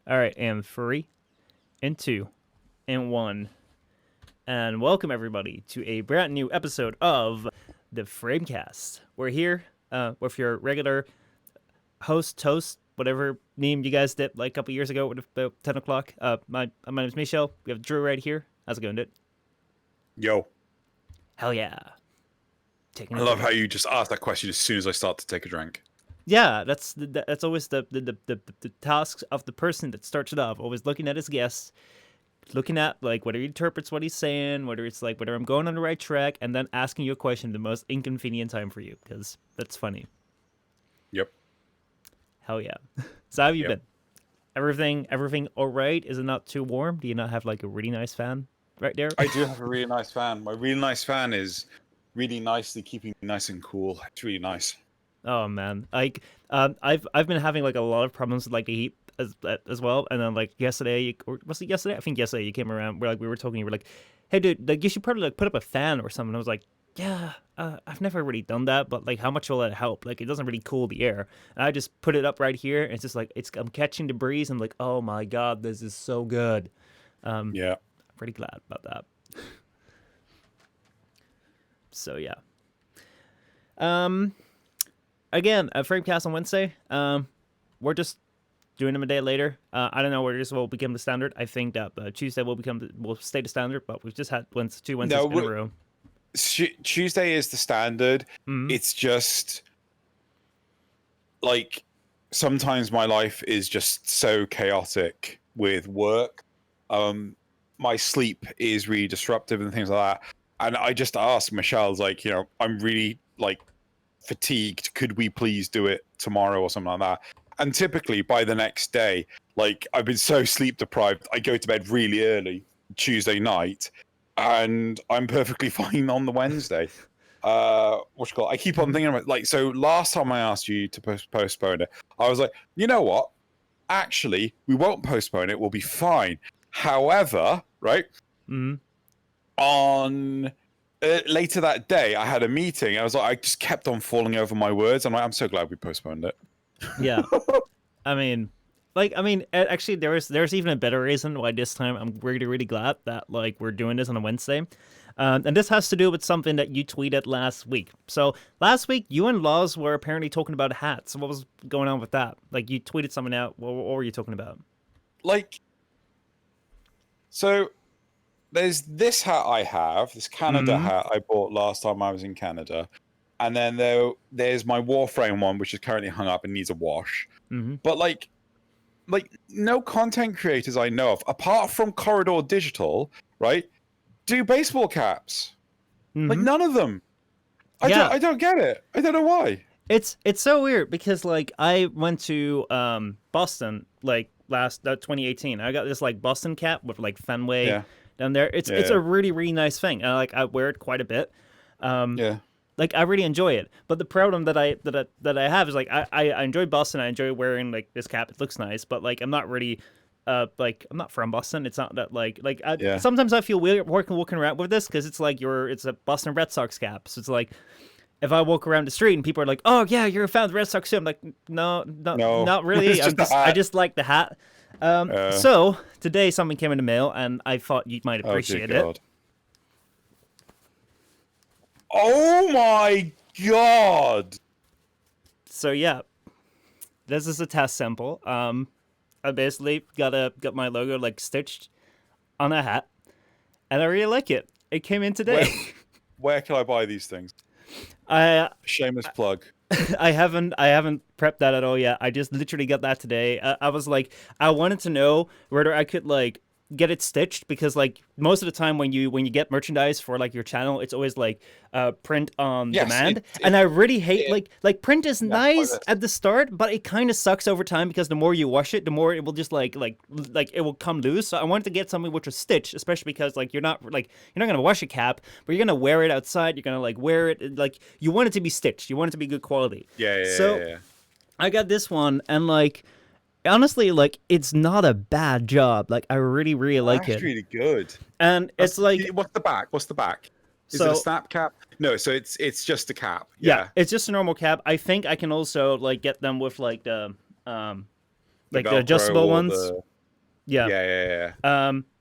All right, and 3, and 2, and 1. And welcome everybody to a brand new episode of the FrameCast. We're here with your regular toast, whatever name you guys did like a couple years ago at about 10 o'clock. My name is Michelle. We have Drew right here. How's it going, dude? Yo. Hell yeah. Taking I a love drink. how you just ask that question as soon as I start to take a drink. Yeah, that's always the tasks of the person that starts it off. Always looking at his guests, looking at like whether he interprets what he's saying, whether it's like whether I'm going on the right track, and then asking you a question the most inconvenient time for you because that's funny. Yep. Hell yeah. So how have you Yep. been? Everything all right? Is it not too warm? Do you not have like a really nice fan right there? I do have a really nice fan. My really nice fan is really nicely keeping me nice and cool. It's really nice. Oh man, like I've been having like a lot of problems with like the heat as well, and then like yesterday, or was it yesterday? I think yesterday you came around. We were talking. You were like, "Hey dude, like you should probably like put up a fan or something." I was like, "Yeah, I've never really done that, but like how much will that help? Like it doesn't really cool the air." And I just put it up right here, and it's just like I'm catching the breeze. I'm like, "Oh my god, this is so good." Yeah. I'm pretty glad about that. So yeah. Again, a FrameCast on Wednesday. We're just doing them a day later. I don't know where this will become the standard. I think that Tuesday will stay the standard, but we've just had two Wednesdays in a row. Tuesday is the standard. Mhm. It's just like sometimes my life is just so chaotic with work. My sleep is really disruptive and things like that. And I just asked Michelle's like, I'm really like fatigued. Could we please do it tomorrow or something like that? And typically by the next day, like I've been so sleep deprived, I go to bed really early Tuesday night, and I'm perfectly fine on the Wednesday. I keep on thinking about like, so last time I asked you to postpone it, I was like, you know what? Actually, we won't postpone it. We'll be fine. However, right on later that day, I had a meeting. I was like, I just kept on falling over my words. I'm so glad we postponed it. Yeah, I mean, actually, there's even a better reason why this time I'm really glad that like we're doing this on a Wednesday. And this has to do with something that you tweeted last week. So last week, you and Laws were apparently talking about hats. What was going on with that? Like you tweeted something out. What were you talking about? Like, so there's this hat I have, this Canada hat I bought last time I was in Canada. And then there's my Warframe one, which is currently hung up and needs a wash. But like no content creators I know of, apart from Corridor Digital, right, do baseball caps. Like none of them. I don't get it. I don't know why. It's so weird because like I went to Boston like last 2018. I got this like Boston cap with like Fenway down there. It's a really nice thing. And like I wear it quite a bit. Like I really enjoy it. But the problem that I have is like I enjoy Boston. I enjoy wearing like this cap. It looks nice, but like I'm not really like I'm not from Boston. It's not that sometimes I feel weird walking around with this because it's like it's a Boston Red Sox cap. So it's like if I walk around the street and people are like, "Oh yeah, you're a fan of the Red Sox too," I'm like, "No, not really. I just like the hat." So today something came in the mail and I thought you might appreciate it. Oh my god! So yeah, this is a test sample. I basically got my logo like stitched on a hat, and I really like it. It came in today. Where can I buy these things? Shameless plug. I haven't prepped that at all yet. I just literally got that today. I was like, I wanted to know whether I could like get it stitched because like most of the time when you get merchandise for like your channel, it's always like print on demand. And I really hate like print is nice at the start, but it kind of sucks over time because the more you wash it, the more it will just like it will come loose. So I wanted to get something which was stitched, especially because like you're not gonna wash a cap, but you're gonna wear it outside. You're gonna like wear it like you want it to be stitched. You want it to be good quality. Yeah. I got this one and like. Honestly, like it's not a bad job. Like I really like it. That's really good. And it's like, what's the back? Is it a snap cap? No, so it's just a cap. Yeah, it's just a normal cap. I think I can also like get them with like the the adjustable ones. Yeah.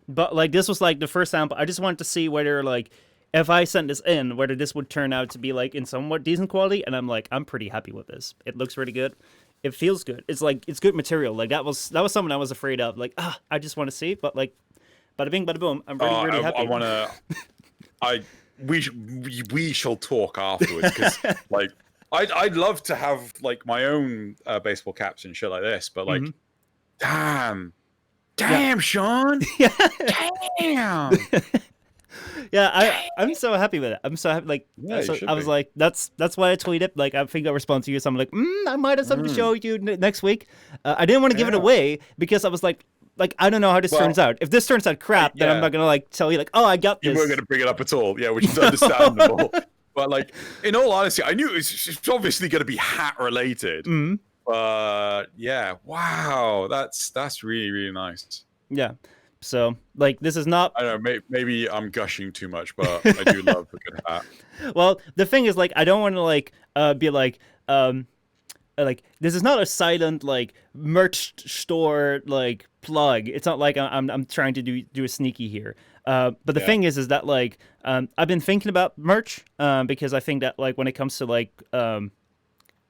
But like this was like the first sample. I just wanted to see whether like if I sent this in, whether this would turn out to be like in somewhat decent quality. And I'm like, I'm pretty happy with this. It looks really good. It feels good. It's like it's good material. Like that was something I was afraid of. Like I just want to see. But like, bada bing, bada boom. I'm really happy. I want to. We shall talk afterwards because like I'd love to have like my own baseball caps and shit like this, but like, damn, Sean, damn. I'm so happy with it. I'm so happy. Like, I was like, that's why I tweeted. Like, I think I respond to you. So I'm like, I might have something to show you next week. I didn't want to give it away because I was like, I don't know how this turns out. If this turns out crap, then I'm not gonna like tell you like, oh, I got this. You weren't gonna bring it up at all, which is understandable. But like, in all honesty, I knew it was obviously gonna be hat related. But yeah, wow, that's really really nice. Yeah. So like, this is not. I don't know. Maybe I'm gushing too much, but I do love a good hat. Well, the thing is, like, I don't want to like be like this is not a silent like merch store like plug. It's not like I'm trying to do a sneaky here. But the thing is that like I've been thinking about merch because I think that like when it comes to like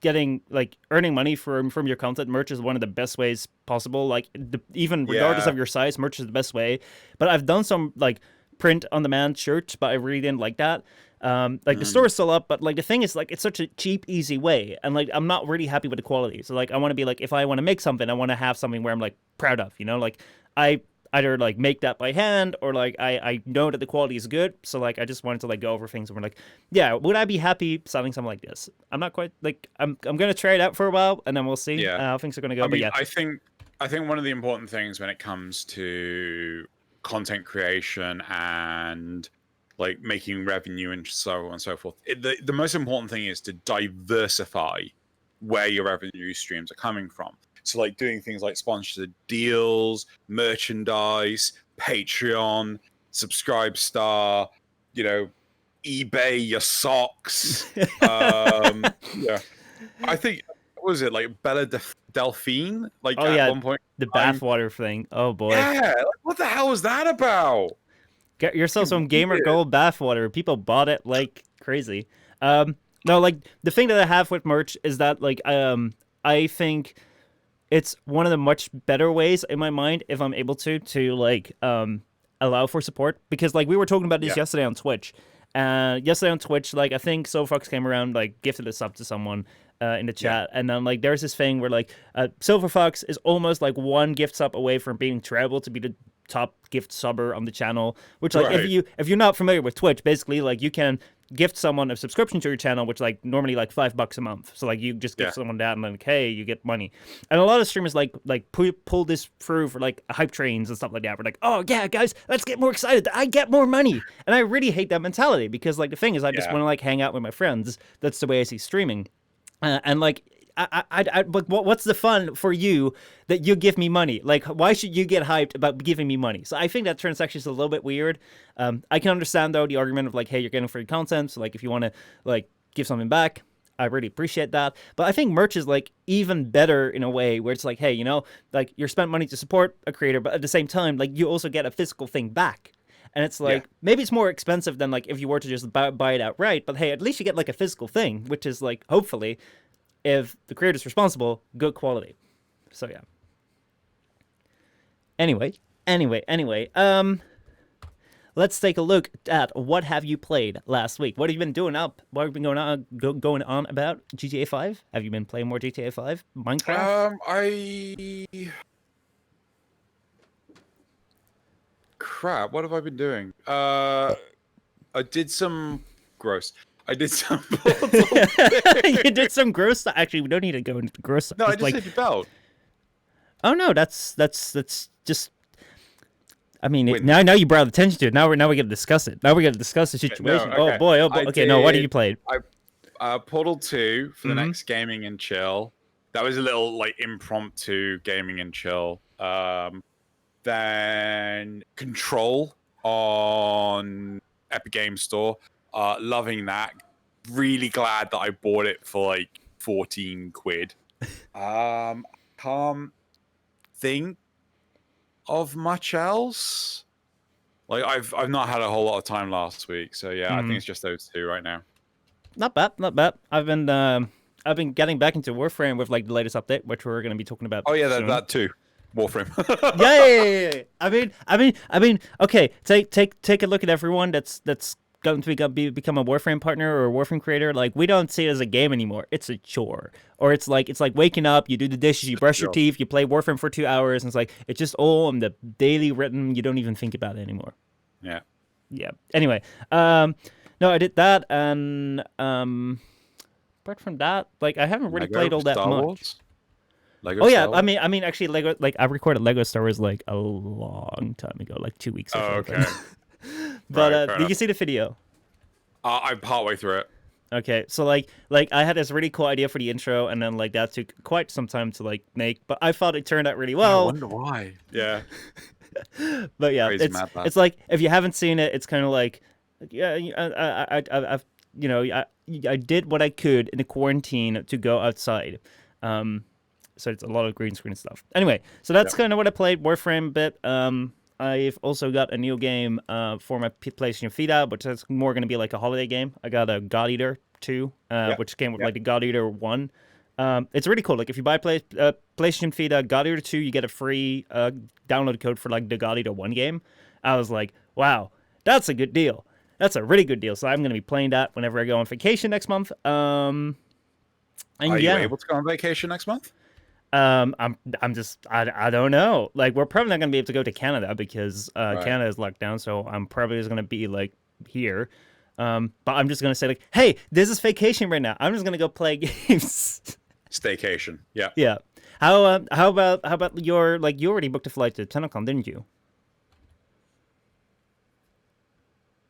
getting like earning money from your content, merch is one of the best ways possible. Like even regardless of your size, merch is the best way. But I've done some like print on demand shirts, but I really didn't like that. Like the store is still up, but like the thing is like it's such a cheap, easy way, and like I'm not really happy with the quality. So like I want to be like, if I want to make something, I want to have something where I'm like proud of, like I either like make that by hand or like I know that the quality is good. So like I just wanted to like go over things and we're like, yeah, would I be happy selling something like this? I'm not quite like I'm gonna try it out for a while and then we'll see how things are gonna go. I mean, I think one of the important things when it comes to content creation and like making revenue and so on and so forth, the most important thing is to diversify where your revenue streams are coming from. So like doing things like sponsored deals, merchandise, Patreon, Subscribestar, eBay your socks. Yeah, I think what was it like Bella Delphine? Like at one point, the bathwater thing. Oh boy. Yeah, like, what the hell was that about? Get yourself some Gamer Gold bathwater. People bought it like crazy. No, like the thing that I have with merch is that like I think it's one of the much better ways in my mind if I'm able to like allow for support, because like we were talking about this yesterday on Twitch. Yesterday on Twitch, like I think Silverfox came around, like gifted a sub to someone in the chat, and then like there's this thing where like Silverfox is almost like one gift sub away from being traveled to be the top gift subber on the channel, which like if you're not familiar with Twitch, basically like you can gift someone a subscription to your channel, which like normally like $5 a month. So like you just give someone that and then like, hey, you get money. And a lot of streamers like pull this through for like hype trains and stuff like that. We're like, oh yeah, guys, let's get more excited. I get more money. And I really hate that mentality because like the thing is I just want to like hang out with my friends. That's the way I see streaming. And like but what's the fun for you that you give me money? Like, why should you get hyped about giving me money? So I think that transaction is a little bit weird. I can understand though the argument of like, hey, you're getting free content, so like if you want to like give something back, I really appreciate that. But I think merch is like even better in a way where it's like, hey, like you're spent money to support a creator, but at the same time, like you also get a physical thing back. And it's like, maybe it's more expensive than like if you were to just buy it outright, but hey, at least you get like a physical thing, which is like, hopefully, if the creator's responsible, good quality. So yeah. Anyway. Let's take a look at what have you played last week. What have you been doing up? What have you been going on about GTA 5? Have you been playing more GTA 5? Minecraft? Crap, what have I been doing? I did some gross. I did some. You did some gross stuff. Actually, we don't need to go into gross stuff. No, I just hit your belt. Oh no, that's just. I mean, now you brought attention to it. Now we got to discuss it. Now we got to discuss the situation. No, okay. Oh boy. Okay, no. What have you played? Portal 2 for the next gaming and chill. That was a little like impromptu gaming and chill. Then Control on Epic Games Store. Loving that. Really glad that I bought it for like 14 quid. Can't think of much else. Like I've not had a whole lot of time last week, so yeah, I think it's just those two right now. Not bad, not bad. I've been getting back into Warframe with like the latest update, which we're going to be talking about. Oh yeah, soon. that too. Warframe. Yeah. I mean. Okay, take a look at everyone that's going to become a Warframe partner or a Warframe creator. Like, we don't see it as a game anymore. It's a chore, or it's like waking up, you do the dishes, you brush your teeth, you play Warframe for 2 hours, and it's just all on the daily rhythm. You don't even think about it anymore. Yeah. Anyway, no, I did that, and apart from that, like, I haven't really played all that Star much. Wars? Lego oh yeah, Star Wars? I mean, actually, Lego. Like, I recorded Lego Star Wars like a long time ago, like 2 weeks ago. Okay. But did you see the video? I'm partway through it. Okay, so like I had this really cool idea for the intro, and then like that took quite some time to like make, but I thought it turned out really well. I wonder why. Yeah. But yeah, it's like, if you haven't seen it, it's kind of like, yeah, I've I did what I could in the quarantine to go outside. So it's a lot of green screen stuff. Anyway, so that's kind of what I played, Warframe a bit. I've also got a new game for my PlayStation Vita, which is more going to be like a holiday game. I got a God Eater 2, which came with like the God Eater 1. It's really cool. Like, if you buy PlayStation Vita God Eater 2, you get a free download code for like the God Eater 1 game. I was like, wow, that's a good deal. That's a really good deal. So I'm going to be playing that whenever I go on vacation next month. And Are you able to go on vacation next month? I don't know. Like, we're probably not going to be able to go to Canada because Canada is locked down. So I'm probably just going to be like here. But I'm just going to say, like, hey, this is vacation right now. I'm just going to go play games. Staycation. Yeah. Yeah. How about your, like, you already booked a flight to TennoCon, didn't you?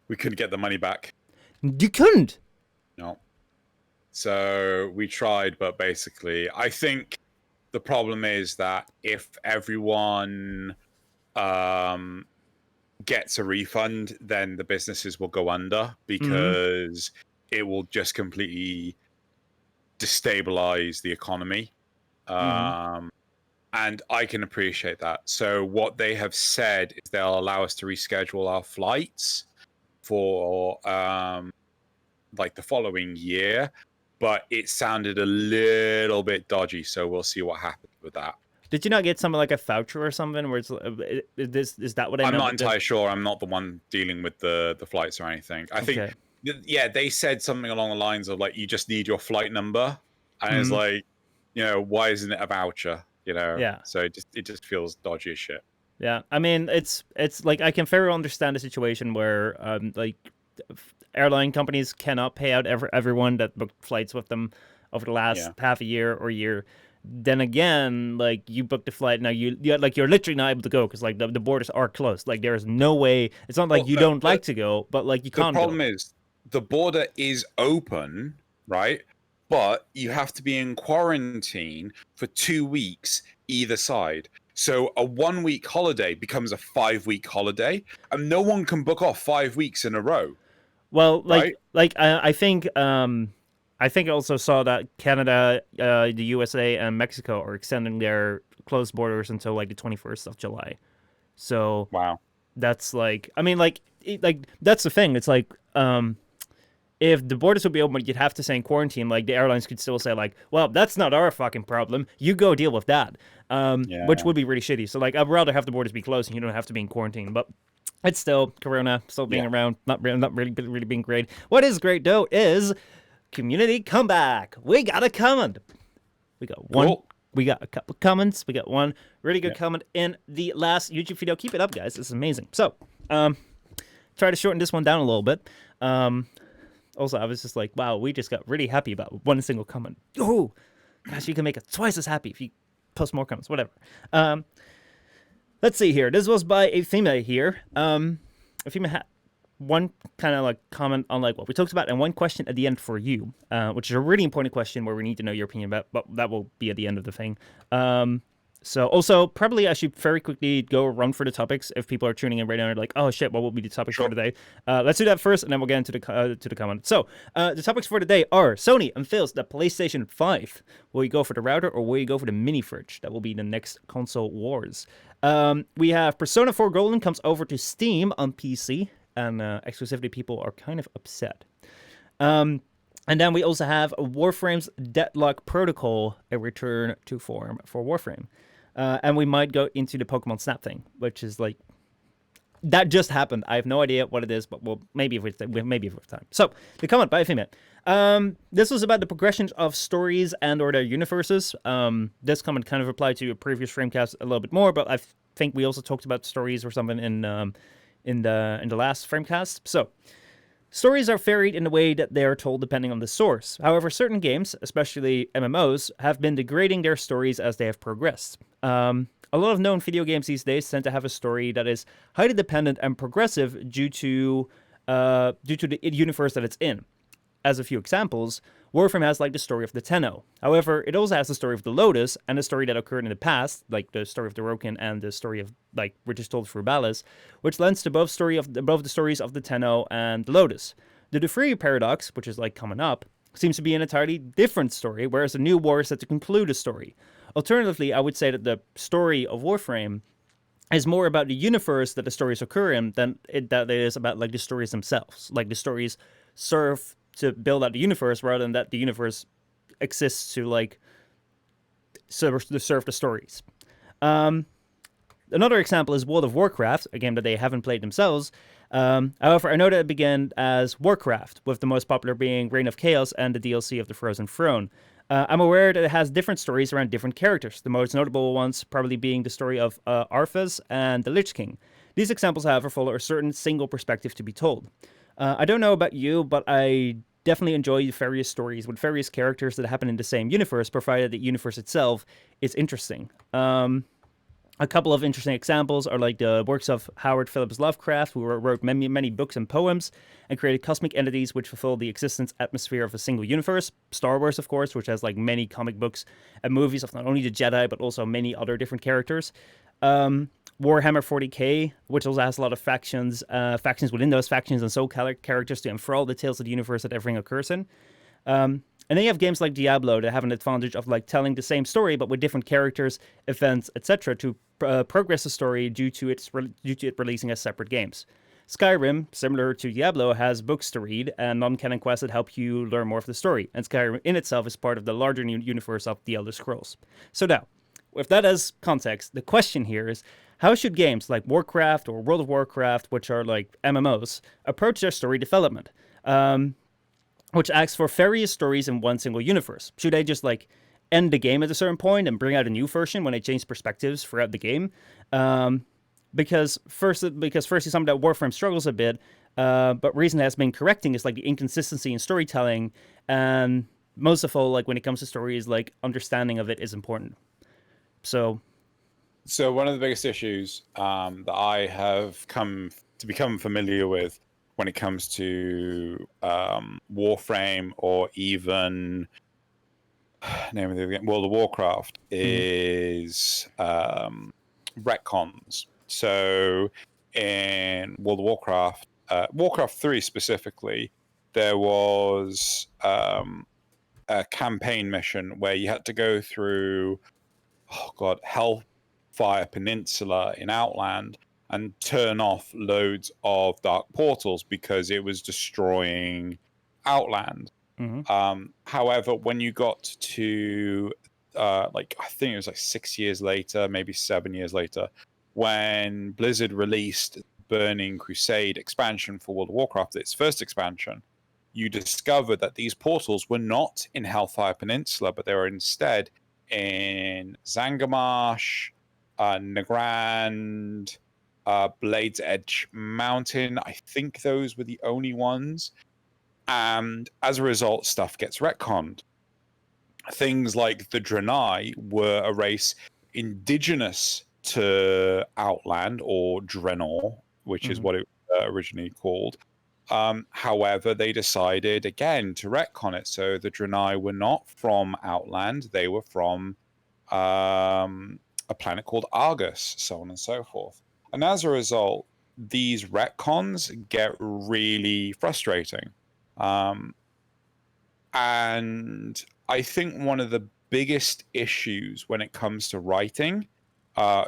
We couldn't get the money back. You couldn't? No. So we tried, but basically, I think the problem is that if everyone gets a refund, then the businesses will go under, because it will just completely destabilize the economy. And I can appreciate that. So what they have said is they'll allow us to reschedule our flights for like the following year, but it sounded a little bit dodgy, so we'll see what happens with that. Did you not get something like a voucher or something where it's is that what I I'm know? not entirely sure. I'm not the one dealing with the flights or anything. I think they said something along the lines of like, you just need your flight number, and it's like, why isn't it a voucher? So it just feels dodgy as shit. Yeah, I mean, it's like, I can very well understand the situation where like airline companies cannot pay out everyone that booked flights with them over the last half a year or year. Then again, like, you booked a flight, now you're literally not able to go because like the borders are closed. Like, there's no way. It's not like you don't like to go, but like, you can't. The problem is the border is open, right? But you have to be in quarantine for 2 weeks either side. So a 1 week holiday becomes a 5 week holiday, and no one can book off 5 weeks in a row. Well, I think I also saw that Canada, the USA, and Mexico are extending their closed borders until like the 21st of July. So wow, that's like, I mean, like that's the thing. It's like, if the borders would be open, you'd have to say in quarantine. Like, the airlines could still say like, well, that's not our fucking problem. You go deal with that. Which would be really shitty. So like, I'd rather have the borders be closed and you don't have to be in quarantine. But it's still Corona, still being around, not really being great. What is great though is community comeback. We got a comment. We got one. Cool. We got a couple of comments. We got one really good comment in the last YouTube video. Keep it up, guys. This is amazing. So, try to shorten this one down a little bit. Also, I was just like, wow, we just got really happy about one single comment. Oh, gosh, you can make it twice as happy if you post more comments, whatever. Let's see here. This was by a female here. A female had one kind of like comment on like what we talked about, and one question at the end for you, which is a really important question where we need to know your opinion about, but that will be at the end of the thing. So also probably I should very quickly go run for the topics if people are tuning in right now and are like, oh shit, what will be the topic for today? Let's do that first, and then we'll get into the comment. So the topics for today are Sony unveils the PlayStation 5. Will you go for the router or will you go for the mini fridge? That will be the next console wars. We have Persona 4 Golden comes over to Steam on PC, and exclusivity people are kind of upset. And then we also have Warframe's DeadLock Protocol, a return to form for Warframe. And we might go into the Pokemon Snap thing, which is like, that just happened. I have no idea what it is, but we'll maybe if we have time. So the comment by Female. This was about the progressions of stories and or their universes. This comment kind of applied to a previous FrameCast a little bit more, but I think we also talked about stories or something in the last FrameCast. So stories are varied in the way that they are told depending on the source. However, certain games, especially MMOs, have been degrading their stories as they have progressed. A lot of known video games these days tend to have a story that is highly dependent and progressive due to the universe that it's in. As a few examples, Warframe has like the story of the Tenno. However, it also has the story of the Lotus and the story that occurred in the past, like the story of the Rokin and the story of like which is told through Ballas, which lends to both the stories of the Tenno and the Lotus. The Dufree paradox, which is like coming up, seems to be an entirely different story, whereas a new war is set to conclude a story. Alternatively, I would say that the story of Warframe is more about the universe that the stories occur in than it is about like the stories themselves. Like the stories serve to build out the universe rather than that the universe exists to like serve the stories. Another example is World of Warcraft, a game that they haven't played themselves. However, I know that it began as Warcraft, with the most popular being Reign of Chaos and the DLC of the Frozen Throne. I'm aware that it has different stories around different characters, the most notable ones probably being the story of Arthas and the Lich King. These examples, however, follow a certain single perspective to be told. I don't know about you, but I definitely enjoy various stories with various characters that happen in the same universe, provided the universe itself is interesting. A couple of interesting examples are like the works of Howard Phillips Lovecraft, who wrote many books and poems and created cosmic entities which fulfill the existence atmosphere of a single universe. Star Wars, of course, which has like many comic books and movies of not only the Jedi, but also many other different characters. Warhammer 40k, which also has a lot of factions within those factions and so characters to enthrall the tales of the universe that everything occurs in. And then you have games like Diablo that have an advantage of like telling the same story but with different characters, events, etc. to progress the story due to it releasing as separate games. Skyrim, similar to Diablo, has books to read and non-canon quests that help you learn more of the story, and Skyrim in itself is part of the larger universe of the Elder Scrolls. So now, with that as context, the question here is, how should games like Warcraft or World of Warcraft, which are like MMOs, approach their story development? Which asks for various stories in one single universe. Should they just like end the game at a certain point and bring out a new version when they change perspectives throughout the game? Because firstly, something that Warframe struggles a bit, but reason it has been correcting is like the inconsistency in storytelling, and most of all, like when it comes to stories, like understanding of it is important. So one of the biggest issues that I have come to become familiar with when it comes to Warframe or even name of the game, World of Warcraft, is retcons. So in World of Warcraft, Warcraft 3 specifically, there was a campaign mission where you had to go through, Hellfire Peninsula in Outland and turn off loads of dark portals because it was destroying Outland. However, when you got to I think it was like 6 years later, maybe 7 years later, when Blizzard released Burning Crusade expansion for World of Warcraft, its first expansion, you discovered that these portals were not in Hellfire Peninsula, but they were instead in Zangarmarsh, Nagrand, Blades Edge Mountain. I think those were the only ones. And as a result, stuff gets retconned. Things like the Draenei were a race indigenous to Outland, or Draenor, which is what it originally called. However, they decided, again, to retcon it. So the Draenei were not from Outland. They were from a planet called Argus, so on and so forth. And as a result, these retcons get really frustrating. And I think one of the biggest issues when it comes to writing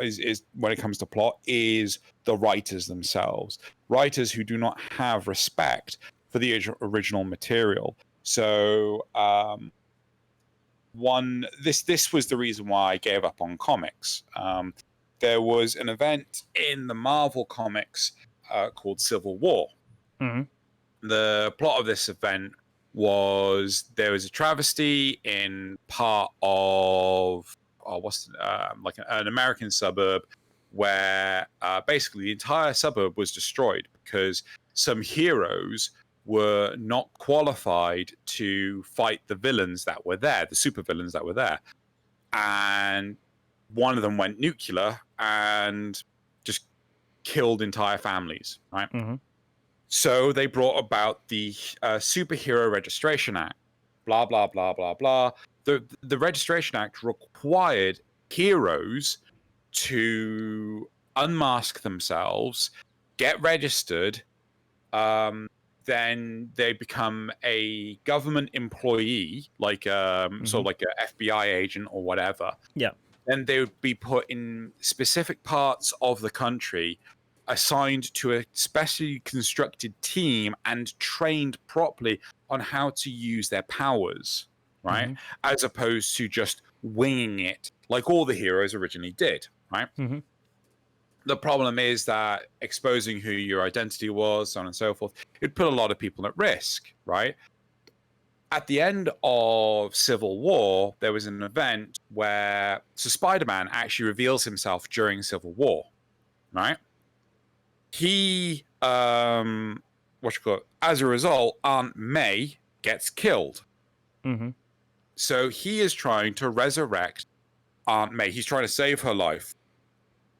is when it comes to plot is the writers themselves. Writers who do not have respect for the original material. So this was the reason why I gave up on comics. There was an event in the Marvel comics called Civil War. Mm-hmm. The plot of this event was there was a travesty in part of like an American suburb where basically the entire suburb was destroyed because some heroes were not qualified to fight the villains that were there, the supervillains that were there. And one of them went nuclear and just killed entire families, right? Mm-hmm. So they brought about the Superhero Registration Act, blah, blah, blah, blah, blah. The Registration Act required heroes to unmask themselves, get registered, then they become a government employee, like sort of like an FBI agent or whatever. Yeah. Then they would be put in specific parts of the country, assigned to a specially constructed team and trained properly on how to use their powers, right? As opposed to just winging it like all the heroes originally did, right? The problem is that exposing who your identity was, so on and so forth, it put a lot of people at risk, right? At the end of Civil War, there was an event where Spider-Man actually reveals himself during Civil War, right? He, as a result, Aunt May gets killed. So he is trying to resurrect Aunt May. He's trying to save her life.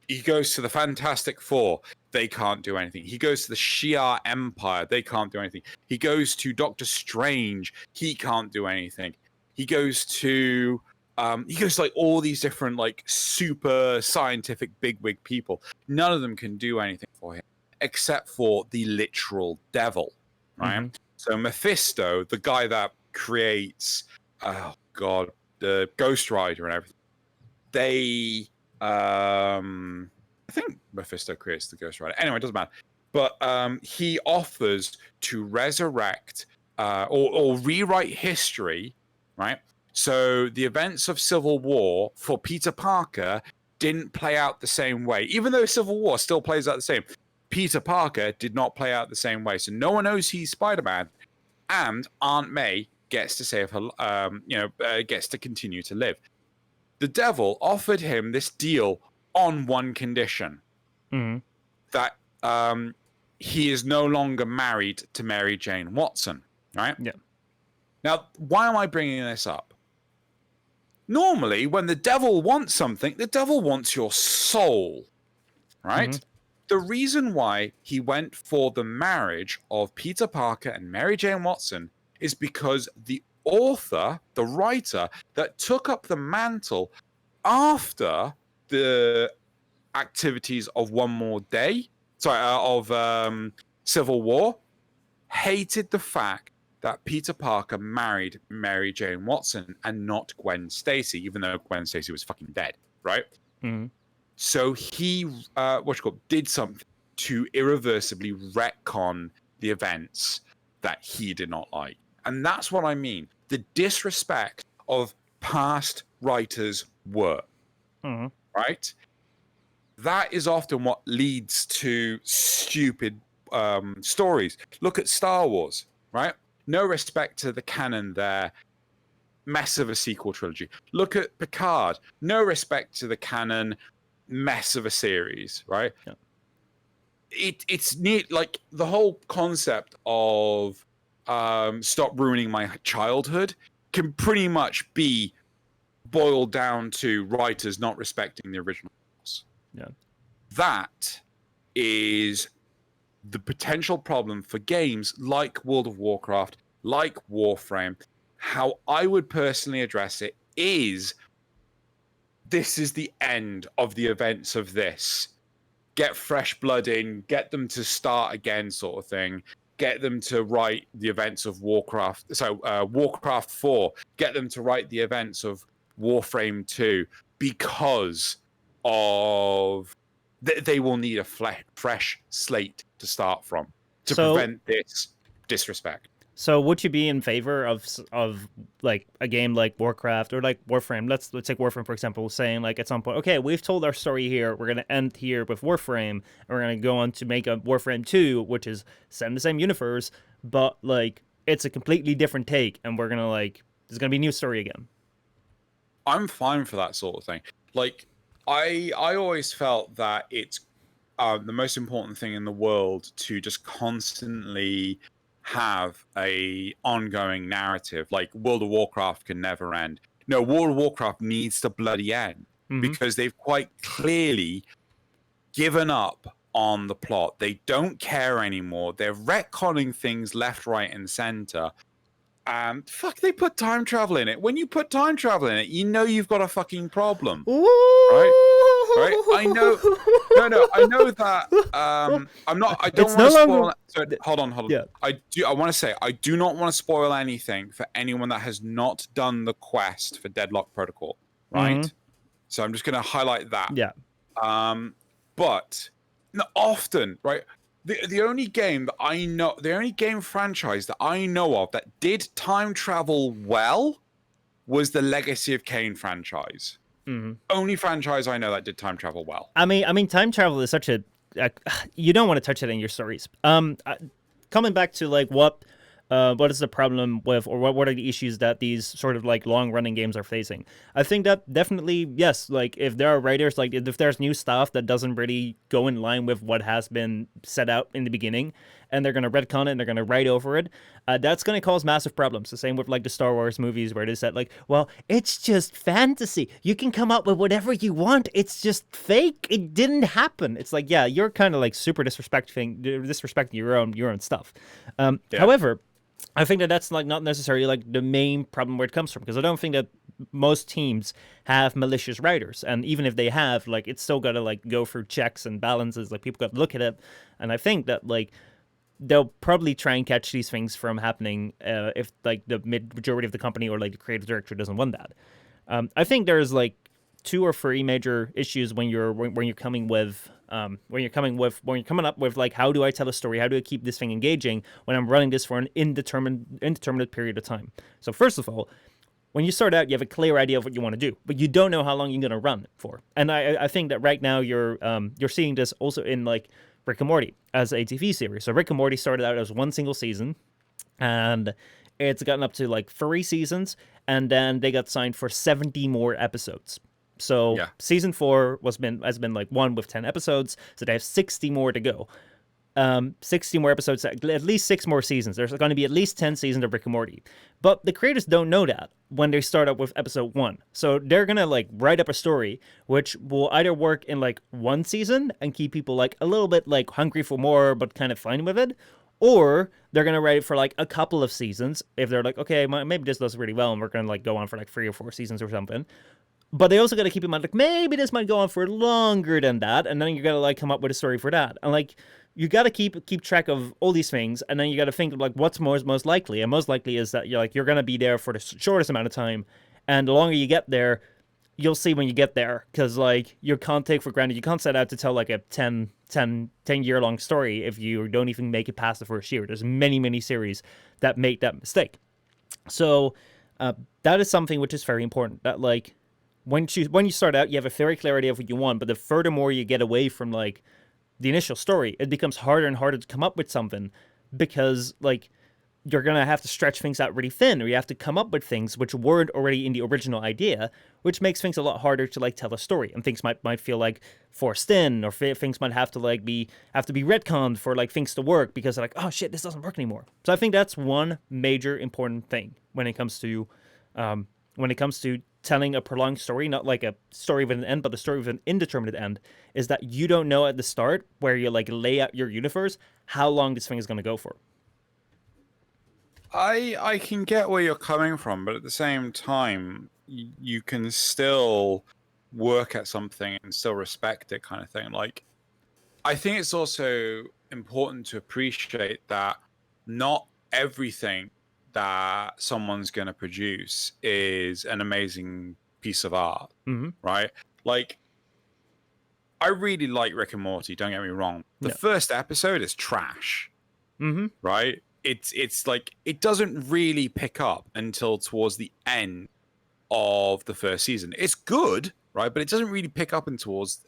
He goes to the Fantastic Four. They can't do anything. He goes to the Shi'ar Empire. They can't do anything. He goes to Doctor Strange. He can't do anything. He goes to like all these different like super scientific bigwig people. None of them can do anything for him except for the literal devil, right? So Mephisto, the guy that creates, the Ghost Rider and everything, I think Mephisto creates the Ghost Rider. Anyway, it doesn't matter. But he offers to resurrect or rewrite history, right? So the events of Civil War for Peter Parker didn't play out the same way. Even though Civil War still plays out the same, Peter Parker did not play out the same way. So no one knows he's Spider-Man. And Aunt May gets to save her, gets to continue to live. The devil offered him this deal on one condition, that he is no longer married to Mary Jane Watson, right? Yeah. Now, why am I bringing this up? Normally, when the devil wants something, the devil wants your soul, right? The reason why he went for the marriage of Peter Parker and Mary Jane Watson is because the author, the writer that took up the mantle after the activities of One More Day, of Civil War, hated the fact that Peter Parker married Mary Jane Watson and not Gwen Stacy, even though Gwen Stacy was fucking dead, right? So he, did something to irreversibly retcon the events that he did not like. And that's what I mean. The disrespect of past writers' work, right? That is often what leads to stupid stories. Look at Star Wars, right? No respect to the canon there. Mess of a sequel trilogy. Look at Picard. No respect to the canon. Mess of a series, right? Yeah. It's neat. Like the whole concept of stop ruining my childhood can pretty much be boiled down to writers not respecting the original books. Yeah. That is the potential problem for games like World of Warcraft, like Warframe. How I would personally address it is this is the end of the events of this. Get fresh blood in, get them to start again, sort of thing. Get them to write the events of Warcraft. So Warcraft 4, get them to write the events of Warframe 2, because of they will need a fresh slate to start from to prevent this disrespect. So would you be in favor of like a game like Warcraft or like Warframe? Let's take Warframe for example, saying like at some point, okay, we've told our story here. We're gonna end here with Warframe, and we're gonna go on to make a Warframe 2, which is set in the same universe, but like it's a completely different take, and we're gonna like there's gonna be a new story again. I'm fine for that sort of thing. Like I always felt that it's the most important thing in the world to just constantly have a ongoing narrative. Like World of Warcraft can never end. No, World of Warcraft needs to bloody end, because they've quite clearly given up on the plot. They don't care anymore. They're retconning things left, right, and center. Fuck, they put time travel in it. When you put time travel in it, you know you've got a fucking problem. Right? I know. No, I know that. I'm not. I don't want to spoil. So, hold on. Yeah. I want to say I do not want to spoil anything for anyone that has not done the quest for DeadLock Protocol. Right. So I'm just going to highlight that. Yeah. But often, right. The only game that I know, the only game franchise that I know of that did time travel well was the Legacy of Kain franchise. Only franchise I know that did time travel well. I mean, time travel is such a you don't want to touch it in your stories. Coming back to like what is the problem with, or what are the issues that these sort of like long running games are facing? I think that definitely, yes, like if there are writers, like if there's new stuff that doesn't really go in line with what has been set out in the beginning, and they're going to retcon it and they're going to write over it, that's going to cause massive problems. The same with like the Star Wars movies, where it is that like, well, it's just fantasy. You can come up with whatever you want. It's just fake. It didn't happen. It's like, yeah, you're kind of like super disrespecting your own stuff. However, I think that that's like not necessarily like the main problem where it comes from, because I don't think that most teams have malicious writers, and even if they have, like it's still got to like go through checks and balances. Like people got to look at it, and I think that like they'll probably try and catch these things from happening if like the majority of the company or like the creative director doesn't want that. I think there's like 2 or 3 major issues when you're coming up with like, how do I tell a story? How do I keep this thing engaging when I'm running this for an indeterminate period of time? So first of all, when you start out, you have a clear idea of what you want to do, but you don't know how long you're going to run for. And I think that right now you're seeing this also in like Rick and Morty as a TV series. So Rick and Morty started out as 1 single season, and it's gotten up to like 3 seasons, and then they got signed for 70 more episodes. So season 4 has been like 1 with 10 episodes, so they have 60 more to go. 60 more episodes, at least 6 more seasons. There's going to be at least 10 seasons of Rick and Morty. But the creators don't know that when they start up with episode 1. So they're going to like write up a story which will either work in like 1 season and keep people like a little bit like hungry for more but kind of fine with it, or they're going to write it for like a couple of seasons if they're like, okay, maybe this does really well and we're going to like go on for like 3 or 4 seasons or something. But they also got to keep in mind, like, maybe this might go on for longer than that, and then you got to, like, come up with a story for that. And, like, you got to keep track of all these things, and then you got to think of, like, what's most likely. And most likely is that, you're going to be there for the shortest amount of time, and the longer you get there, you'll see when you get there. Because, like, you can't take for granted, you can't set out to tell, like, a 10-year-long story if you don't even make it past the first year. There's many series that make that mistake. So, that is something which is very important, that, like, when you start out, you have a very clear idea of what you want, but the furthermore you get away from, like, the initial story, it becomes harder and harder to come up with something, because, like, you're going to have to stretch things out really thin, or you have to come up with things which weren't already in the original idea, which makes things a lot harder to, like, tell a story, and things might feel, like, forced in, or things might have to, like, be retconned for, like, things to work, because they're like, oh, shit, this doesn't work anymore. So I think that's one major important thing when it comes to telling a prolonged story, not like a story with an end, but the story with an indeterminate end, is that you don't know at the start, where you like lay out your universe, how long this thing is going to go for. I can get where you're coming from, but at the same time, you can still work at something and still respect it, kind of thing. Like, I think it's also important to appreciate that not everything that someone's going to produce is an amazing piece of art, right? Like, I really like Rick and Morty, don't get me wrong. The first episode is trash, right? It's like, it doesn't really pick up until towards the end of the first season. It's good, right? But it doesn't really pick up until towards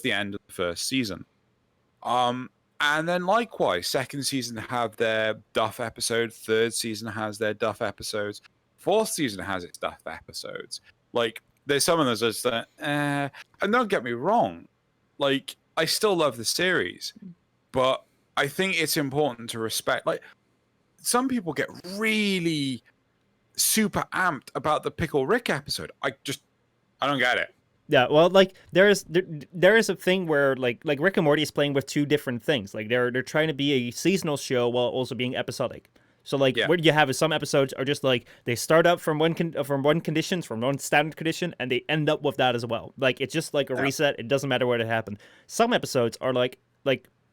the end of the first season. And then likewise, second season have their duff episode, third season has their duff episodes, fourth season has its duff episodes. Like, there's some of those just and don't get me wrong, like, I still love the series, but I think it's important to respect, like, some people get really super amped about the Pickle Rick episode. I don't get it. Yeah, well, like, there is a thing where like Rick and Morty is playing with two different things. Like, they're trying to be a seasonal show while also being episodic. So, like, what you have is some episodes are just like they start up from one standard condition, and they end up with that as well. Like, it's just like a reset. It doesn't matter where it happened. Some episodes are like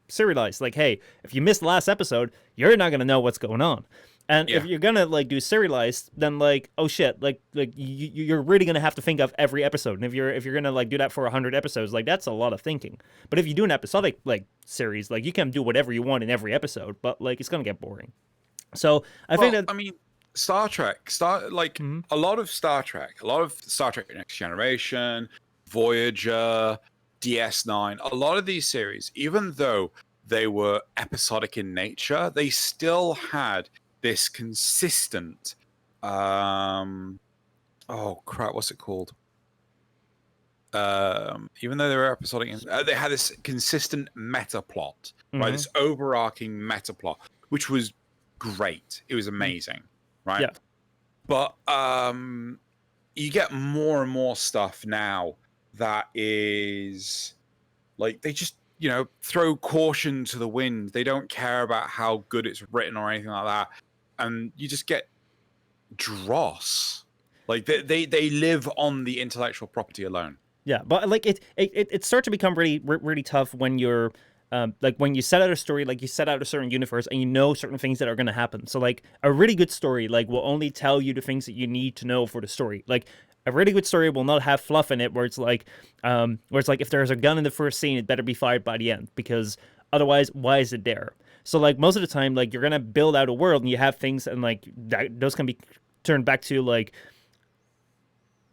serialized. Like, hey, if you missed the last episode, you're not gonna know what's going on. And if you're gonna like do serialized, then like, oh shit, like you're really gonna have to think of every episode. And if you're gonna like do that for 100 episodes, like, that's a lot of thinking. But if you do an episodic like series, like, you can do whatever you want in every episode, but like, it's gonna get boring. So I think that, I mean, Star Trek, a lot of Star Trek Next Generation, Voyager, DS9, a lot of these series, even though they were episodic in nature, they still had this consistent oh crap, what's it called? Even though they were episodic, they had this consistent meta plot, right? This overarching meta plot, which was great. It was amazing, right? Yeah. But you get more and more stuff now that is like, they just, throw caution to the wind. They don't care about how good it's written or anything like that. And you just get dross. Like, they live on the intellectual property alone. Yeah, but like it starts to become really tough when you're like, when you set out a story, like, you set out a certain universe and you know certain things that are going to happen. So like, a really good story like will only tell you the things that you need to know for the story. Like, a really good story will not have fluff in it where it's like if there's a gun in the first scene, it better be fired by the end, because otherwise, why is it there? So like, most of the time, like, you're gonna build out a world and you have things, and like those can be turned back to like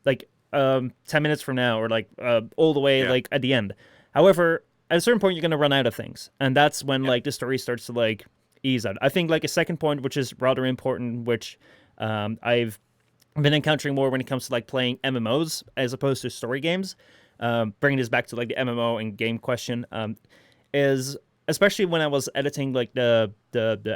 10 minutes from now, or like all the way like at the end. However, at a certain point, you're gonna run out of things, and that's when like the story starts to like ease out. I think like a second point, which is rather important, which I've been encountering more when it comes to like playing MMOs as opposed to story games. Bringing this back to like the MMO and game question, is especially when I was editing like the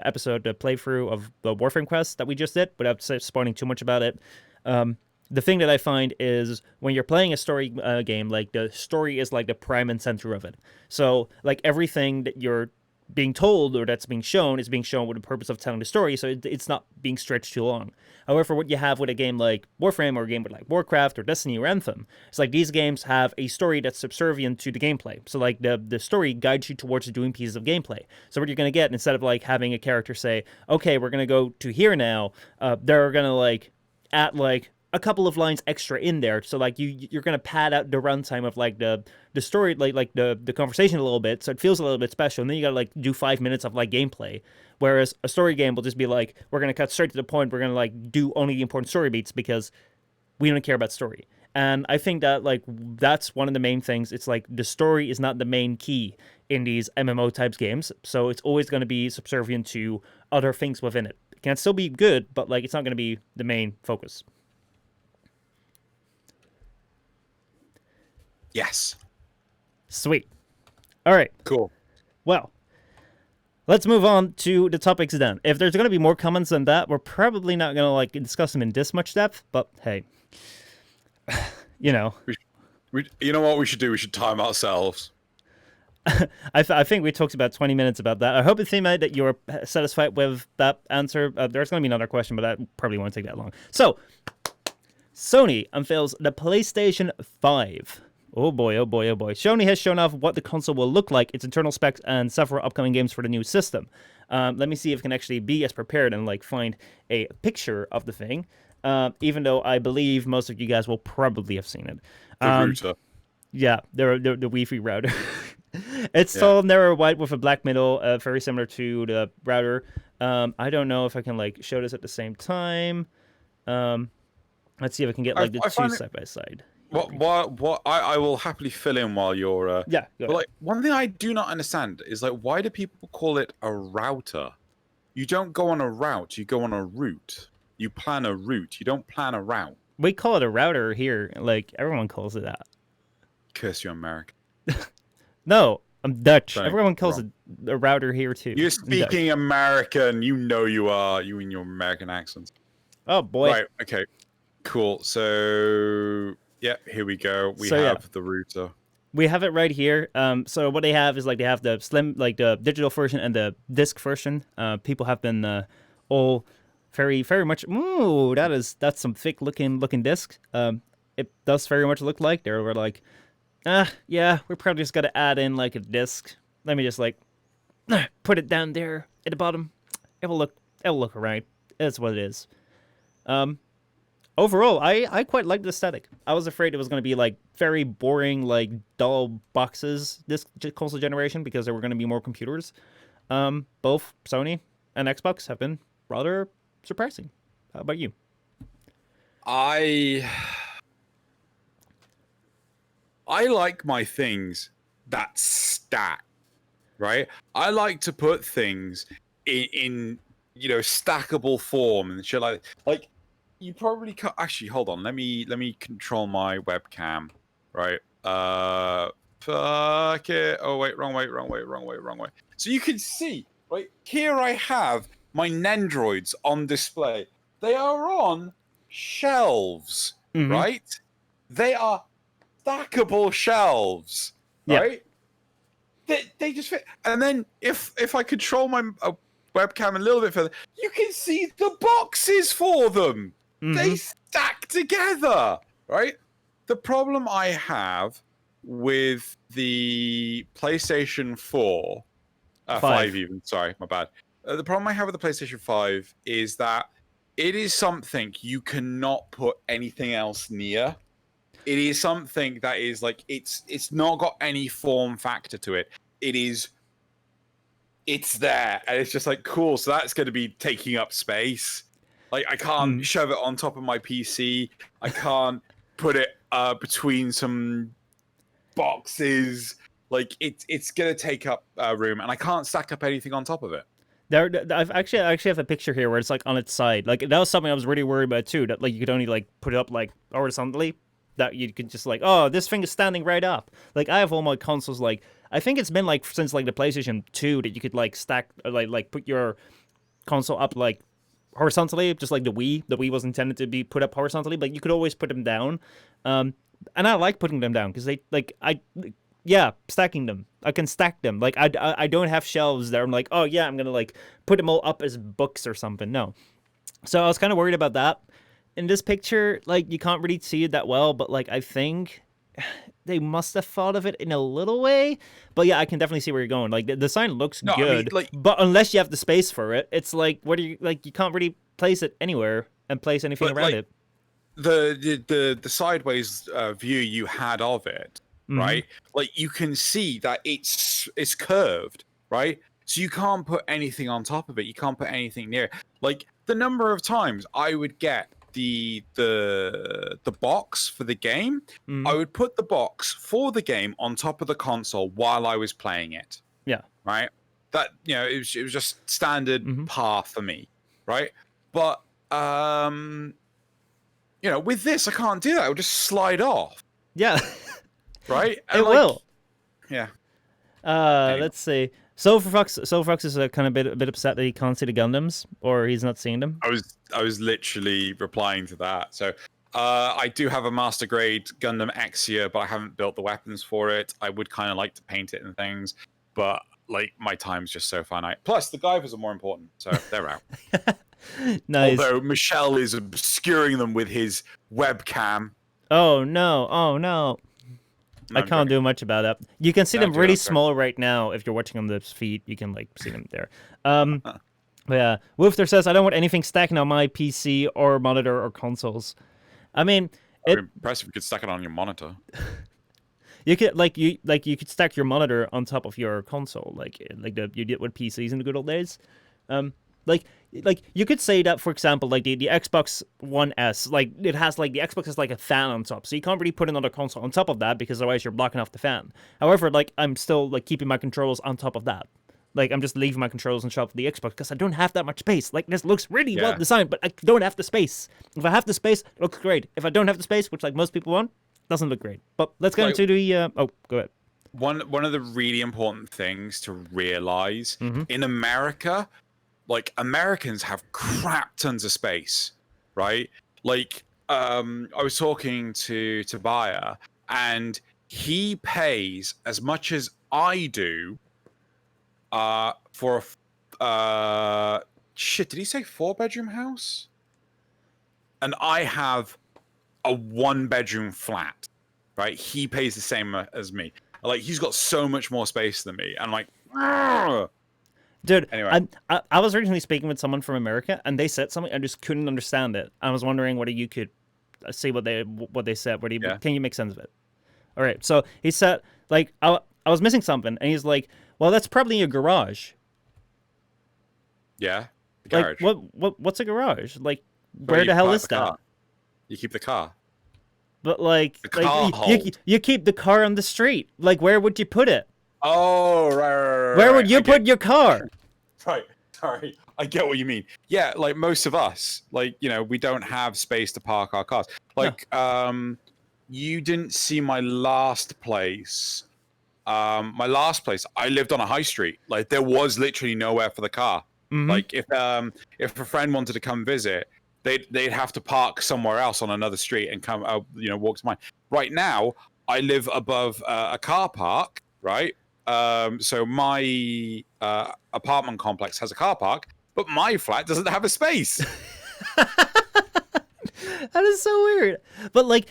episode, the playthrough of the Warframe quest that we just did, without spoiling too much about it. The thing that I find is when you're playing a story game, like, the story is like the prime and center of it. So like, everything that you're being told or that's being shown is being shown with the purpose of telling the story, so it's not being stretched too long. However, what you have with a game like Warframe, or a game with like Warcraft or Destiny or Anthem, it's like these games have a story that's subservient to the gameplay. So like, the story guides you towards doing pieces of gameplay. So what you're going to get, instead of like having a character say, okay, we're going to go to here now, they're going to like add like a couple of lines extra in there. So like, you're going to pad out the runtime of like the story, like the conversation a little bit, so it feels a little bit special. And then you got to like do 5 minutes of like gameplay. Whereas a story game will just be like, we're going to cut straight to the point. We're going to like do only the important story beats because we don't care about story. And I think that like, that's one of the main things. It's like, the story is not the main key in these MMO types games. So it's always going to be subservient to other things within it. It can still be good, but like, it's not going to be the main focus. Yes. Sweet. All right. Cool. Well, let's move on to the topics then. If there's going to be more comments than that, we're probably not going to like discuss them in this much depth, but hey, you know. You know what we should do? We should time ourselves. I think we talked about 20 minutes about that. I hope it seemed that you were satisfied with that answer. There's going to be another question, but that probably won't take that long. So, Sony unveils the PlayStation 5. Oh boy, oh boy, oh boy. Sony has shown off what the console will look like, its internal specs, and several upcoming games for the new system. Let me see if I can actually be as prepared and like find a picture of the thing. Even though I believe most of you guys will probably have seen it. The router. Yeah, the Wi-Fi router. It's tall, narrow, white with a black middle, very similar to the router. I don't know if I can like show this at the same time. Let's see if I can get like the two side by side. What? I will happily fill in while you're. Yeah. But like one thing I do not understand is like why do people call it a router? You don't go on a route. You go on a route. You plan a route. You don't plan a route. We call it a router here. Like everyone calls it that. Curse you, American. No, I'm Dutch. Sorry, everyone calls it a router here too. You're speaking American. You know you are. You in your American accents. Oh boy. Right. Okay. Cool. So yeah, here we go. We have the router. We have it right here. So what they have is like they have the slim, like the digital version and the disc version. People have been all very, very much. Ooh, that's some thick looking disc. It does very much look like they were like, yeah, we're probably just gonna add in like a disc. Let me just like put it down there at the bottom. It'll look alright. That's what it is. Overall, I quite like the aesthetic. I was afraid it was going to be like very boring, like dull boxes this console generation because there were going to be more computers. Both Sony and Xbox have been rather surprising. How about you? I like my things that stack, right? I like to put things in stackable form and shit like. You probably can't actually hold on. Let me control my webcam. Right. Fuck it. Oh wait, wrong way. So you can see, right here I have my Nendroids on display. They are on shelves, right? They are stackable shelves, right? They just fit. And then if I control my webcam a little bit further, you can see the boxes for them. They stack together, right? The problem I have with the PlayStation 4, 5 even, sorry, my bad. The problem I have with the PlayStation 5 is that it is something you cannot put anything else near. It is something that is like, it's not got any form factor to it. It's there, and it's just like, cool, so that's going to be taking up space. Like, I can't shove it on top of my PC. I can't put it between some boxes. Like, it's going to take up room, and I can't stack up anything on top of it. I actually have a picture here where it's like on its side. Like, that was something I was really worried about too. That like you could only like put it up like horizontally. That you could just like, oh, this thing is standing right up. Like, I have all my consoles like, I think it's been like since like the PlayStation 2 that you could like stack like put your console up like horizontally, just like the Wii. The Wii was intended to be put up horizontally, but you could always put them down. And I like putting them down because they stacking them. I can stack them. Like I don't have shelves there. I'm like, oh yeah, I'm gonna like put them all up as books or something. No. So I was kind of worried about that. In this picture, like you can't really see it that well, but like I think they must have thought of it in a little way. But yeah, I can definitely see where you're going. Like the design looks good, I mean, like, but unless you have the space for it, it's like what do you like? You can't really place it anywhere and place anything around it. The sideways view you had of it, right? Like you can see that it's curved, right? So you can't put anything on top of it. You can't put anything near it. Like the number of times I would get the box for the game, I would put the box for the game on top of the console while I was playing it. Yeah. Right? That it was just standard path for me, right? But with this I can't do that. It will just slide off. Yeah. Right? And it will. Yeah. Anyway. Let's see. Silverfox is kind of a bit upset that he can't see the Gundams, or he's not seeing them. I was literally replying to that. So I do have a master grade Gundam Exia, but I haven't built the weapons for it. I would kind of like to paint it and things, but like my time's just so finite. Plus, the Geivers are more important, so they're out. Nice. Although Michelle is obscuring them with his webcam. Oh no! Oh no! I can't do much about that. You can see them really small right now. If you're watching on the feed, you can like see them there. Yeah. Woofter says, I don't want anything stacking on my PC or monitor or consoles. I mean, impressive. You could stack it on your monitor. You could you could stack your monitor on top of your console, like you did with PCs in the good old days. Like you could say that, for example, like the Xbox One S, like it has like the Xbox has like a fan on top, so you can't really put another console on top of that because otherwise you're blocking off the fan. However, like I'm still like keeping my controls on top of that. Like I'm just leaving my controls on top of the Xbox because I don't have that much space. Like this looks really well designed, but I don't have the space. If I have the space, it looks great. If I don't have the space, which like most people want, doesn't look great. But let's get into the go ahead. One of the really important things to realize in America, like Americans have crap tons of space, right? Like I was talking to Tobiah, and he pays as much as I do for a shit, did he say 4-bedroom house? And I have a 1-bedroom flat, right? He pays the same as me. Like he's got so much more space than me. And like, argh! Dude, anyway, I was originally speaking with someone from America, and they said something I just couldn't understand it. I was wondering whether you could see what they said. Can you make sense of it? All right, so he said like I was missing something, and he's like, well, that's probably a garage. Yeah, the garage. Like what's a garage? Like where the hell is that? Car. You keep the car. But like you keep the car on the street. Like where would you put it? Oh, right. Where would you put your car? Right. Sorry. I get what you mean. Yeah, like most of us, like, you know, we don't have space to park our cars. Like, you didn't see my last place. My last place, I lived on a high street. Like, there was literally nowhere for the car. Like, if a friend wanted to come visit, they'd have to park somewhere else on another street and come, walk to mine. Right now, I live above a car park, right? So my apartment complex has a car park, but my flat doesn't have a space. That is so weird. But like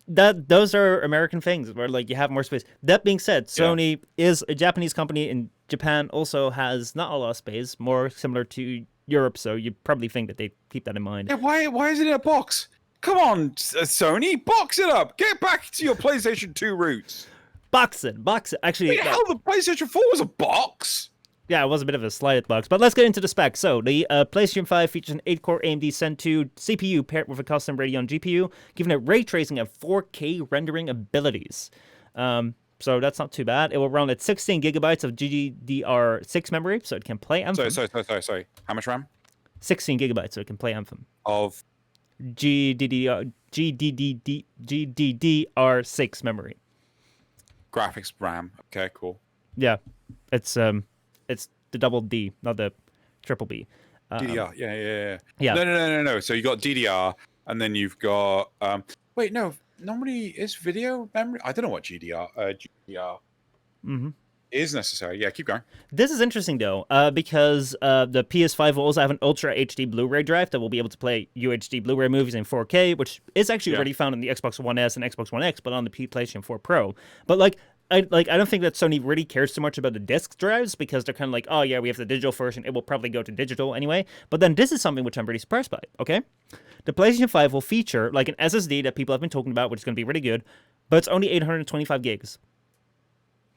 those are American things where like you have more space. That being said, Sony is a Japanese company, and Japan also has not a lot of space, more similar to Europe. So you probably think that they keep that in mind. Yeah, why is it in a box? Come on, Sony, box it up. Get back to your PlayStation 2 roots. Box it. Actually, wait, hell, the PlayStation 4 was a box? Yeah, it was a bit of a slided box, but let's get into the specs. So, the PlayStation 5 features an 8-core AMD Zen 2 CPU paired with a custom Radeon GPU, giving it ray tracing and 4K rendering abilities. So that's not too bad. It will run at 16 gigabytes of GDDR6 memory, so it can play Anthem. Sorry. How much RAM? 16 gigabytes, so it can play Anthem. Of? GDDR6 memory. Graphics RAM. Okay, cool. Yeah, it's the double D, not the triple B. DDR. Yeah. No. So you got DDR, and then you've got wait, no. Normally, is video memory? I don't know what GDR is necessary. Yeah, keep going. This is interesting though, because the PS5 will also have an Ultra HD Blu-ray drive that will be able to play UHD Blu-ray movies in 4K, which is actually already found in the Xbox One S and Xbox One X, but on the PlayStation 4 Pro. But I don't think that Sony really cares too much about the disc drives, because they're kind of like, oh yeah, we have the digital version, it will probably go to digital anyway. But then this is something which I'm really surprised by, okay? The PlayStation 5 will feature like an SSD that people have been talking about, which is going to be really good, but it's only 825 gigs.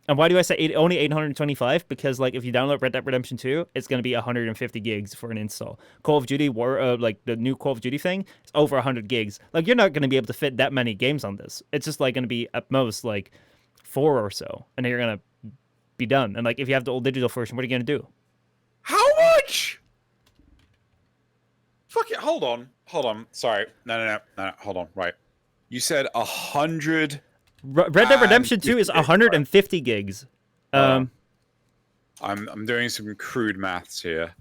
And why do I say only 825? Because like if you download Red Dead Redemption 2, it's going to be 150 gigs for an install. Call of Duty like the new Call of Duty thing, it's over 100 gigs. Like you're not going to be able to fit that many games on this. It's just like going to be at most like 4 or so, and then you're gonna be done. And like if you have the old digital version, what are you gonna do? How much? Fuck it. Hold on. Sorry. No. Hold on. Right. You said 100. Red Dead Redemption 2 is 150 gigs. I'm doing some crude maths here.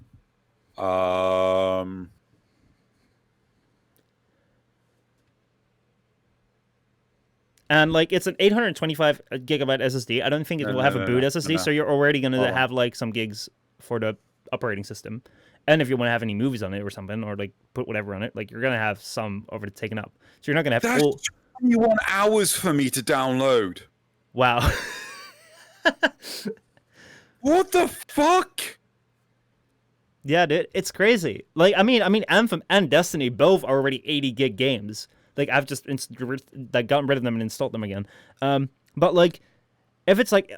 And like it's an 825 gigabyte SSD. I don't think it will have a boot SSD, so you're already going to have like some gigs for the operating system. And if you want to have any movies on it or something, or like put whatever on it, like you're gonna have some over taken up. So you're not gonna have That's 21 hours for me to download. Wow. What the fuck? Yeah, dude, it's crazy. Like, I mean, Anthem and Destiny both are already 80 gig games. Like, I've just gotten rid of them and installed them again. But like, if it's like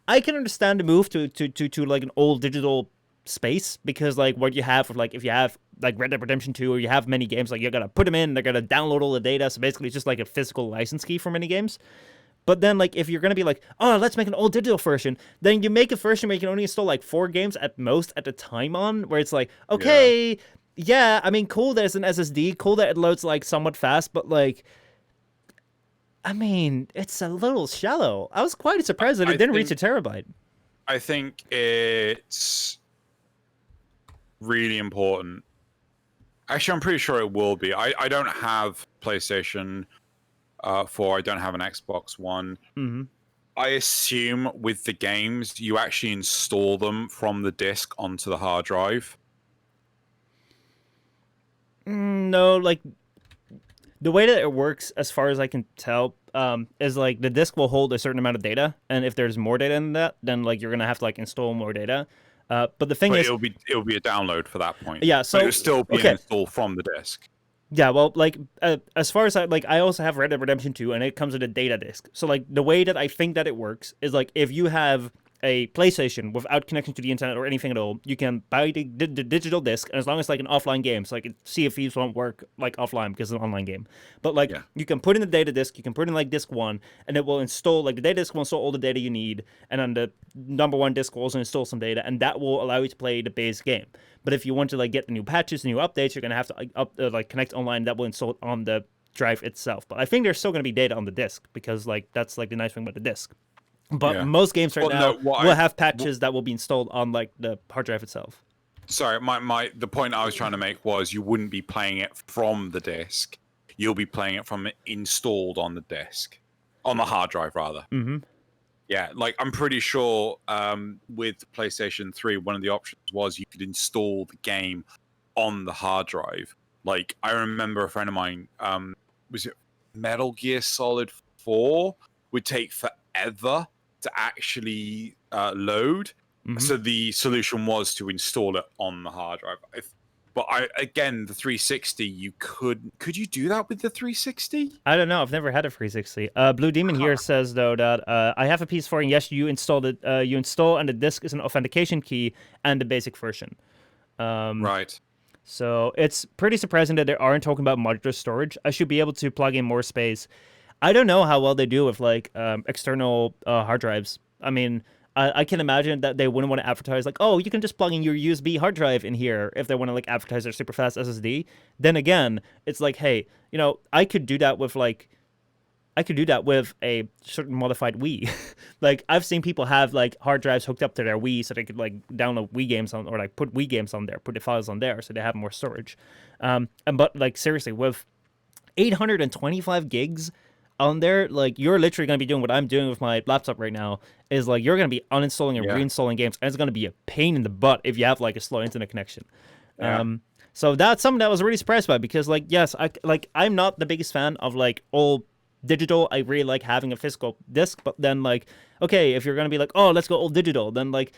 I can understand the move to like an old digital space, because like what you have with like, if you have like Red Dead Redemption 2 or you have many games, like you gotta put them in, they're gonna download all the data. So basically, it's just like a physical license key for many games. But then, like, if you're going to be like, oh, let's make an old digital version, then you make a version where you can only install, like, 4 games at most at a time on, where it's like, okay, yeah, I mean, cool, there's an SSD, cool that it loads, like, somewhat fast, but, like, I mean, it's a little shallow. I was quite surprised that it didn't reach a terabyte. I think it's really important. Actually, I'm pretty sure it will be. I don't have PlayStation 4. I don't have an Xbox One. Mm-hmm. I assume with the games, you actually install them from the disc onto the hard drive. No, like, the way that it works, as far as I can tell, is like the disc will hold a certain amount of data, and if there's more data than that, then like you're gonna have to like install more data. But the thing is, it'll be a download for that point. Yeah, so it'll still be installed from the disc. Yeah, well, like, as far as I also have Red Dead Redemption 2, and it comes with a data disk. So, like, the way that I think that it works is, like, if you have a PlayStation without connection to the internet or anything at all, you can buy the digital disc, and as long as, like, an offline game, so, like, Sea of Thieves won't work, like, offline because it's an online game. But, like, you can put in the data disk, you can put in, like, disc 1, and it will install, like, the data disk will install all the data you need, and then the number 1 disc will also install some data, and that will allow you to play the base game. But if you want to like get the new patches, the new updates, you're gonna have to like connect online. That will install it on the drive itself. But I think there's still gonna be data on the disk, because like that's like the nice thing about the disk. But most games now will have patches that will be installed on like the hard drive itself. Sorry, the point I was trying to make was you wouldn't be playing it from the disk. You'll be playing it from installed on the disk, on the hard drive rather. Mm-hmm. Yeah, like I'm pretty sure with PlayStation 3, one of the options was you could install the game on the hard drive. Like I remember a friend of mine, was it Metal Gear Solid 4 would take forever to actually load. Mm-hmm. So the solution was to install it on the hard drive. But the 360, you could you do that with the 360? I don't know. I've never had a 360. Blue Demon here says though that I have a PS4, and yes, you installed it. You install, and the disc is an authentication key and the basic version. Right. So it's pretty surprising that they aren't talking about modular storage. I should be able to plug in more space. I don't know how well they do with like external hard drives. I mean, I can imagine that they wouldn't want to advertise like, oh, you can just plug in your USB hard drive in here if they want to like advertise their super fast SSD. Then again, it's like, hey, you know, I could do that with a certain modified Wii. Like I've seen people have like hard drives hooked up to their Wii so they could like download Wii games on, or like put Wii games on there, put the files on there so they have more storage. But like seriously, with 825 gigs on there, like you're literally going to be doing what I'm doing with my laptop right now, is like you're going to be uninstalling and reinstalling games, and it's going to be a pain in the butt if you have like a slow internet connection. So that's something that I was really surprised by, because like, yes, I'm not the biggest fan of like all digital. I really like having a physical disc, but then like, okay, if you're going to be like, oh, let's go all digital, then like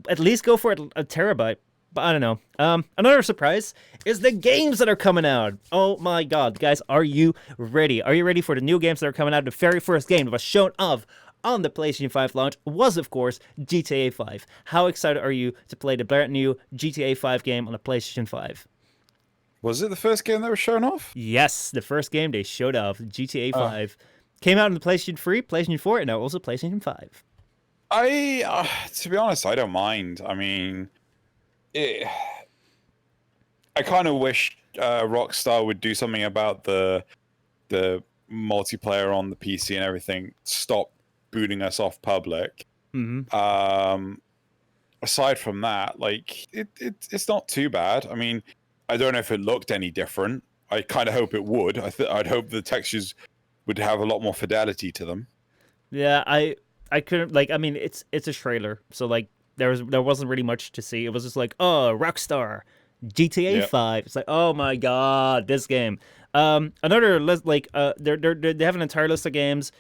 at least go for a terabyte. But I don't know. Another surprise is the games that are coming out. Oh my god, guys, are you ready? Are you ready for the new games that are coming out? The very first game that was shown off on the PlayStation 5 launch was, of course, GTA 5. How excited are you to play the brand new GTA 5 game on the PlayStation 5? Was it the first game that was shown off? Yes, the first game they showed off, GTA 5. Came out on the PlayStation 3, PlayStation 4, and now also PlayStation 5. To be honest, I don't mind. I mean, I kind of wish Rockstar would do something about the multiplayer on the PC and everything. Stop booting us off public. Mm-hmm. Aside from that, like it's not too bad. I mean, I don't know if it looked any different. I kind of hope it would. I'd hope the textures would have a lot more fidelity to them. Yeah, I couldn't, like, I mean, it's a trailer, so like there wasn't really much to see. It was just like, oh, Rockstar, GTA 5. It's like, oh my god, this game. Another list, like they have an entire list of games.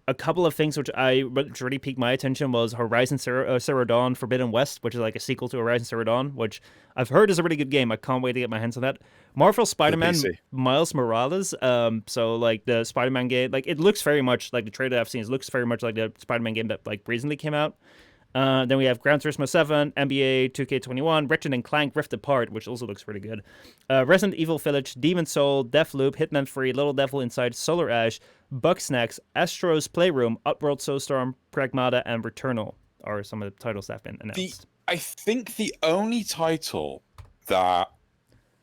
A couple of things which really piqued my attention was Horizon Zero Dawn Forbidden West, which is like a sequel to Horizon Zero Dawn, which I've heard is a really good game. I can't wait to get my hands on that. Marvel Spider-Man Miles Morales. So like the Spider-Man game, like it looks very much like the trailer I've seen. It looks very much like the Spider-Man game that like recently came out. Then we have Gran Turismo 7, NBA 2K21, Ratchet and Clank Rift Apart, which also looks pretty good. Resident Evil Village, Demon's Soul, Deathloop, Hitman 3, Little Devil Inside, Solar Ash, Bugsnax, Astro's Playroom, Upworld Soulstorm, Pragmata, and Returnal are some of the titles that have been announced. I think the only title that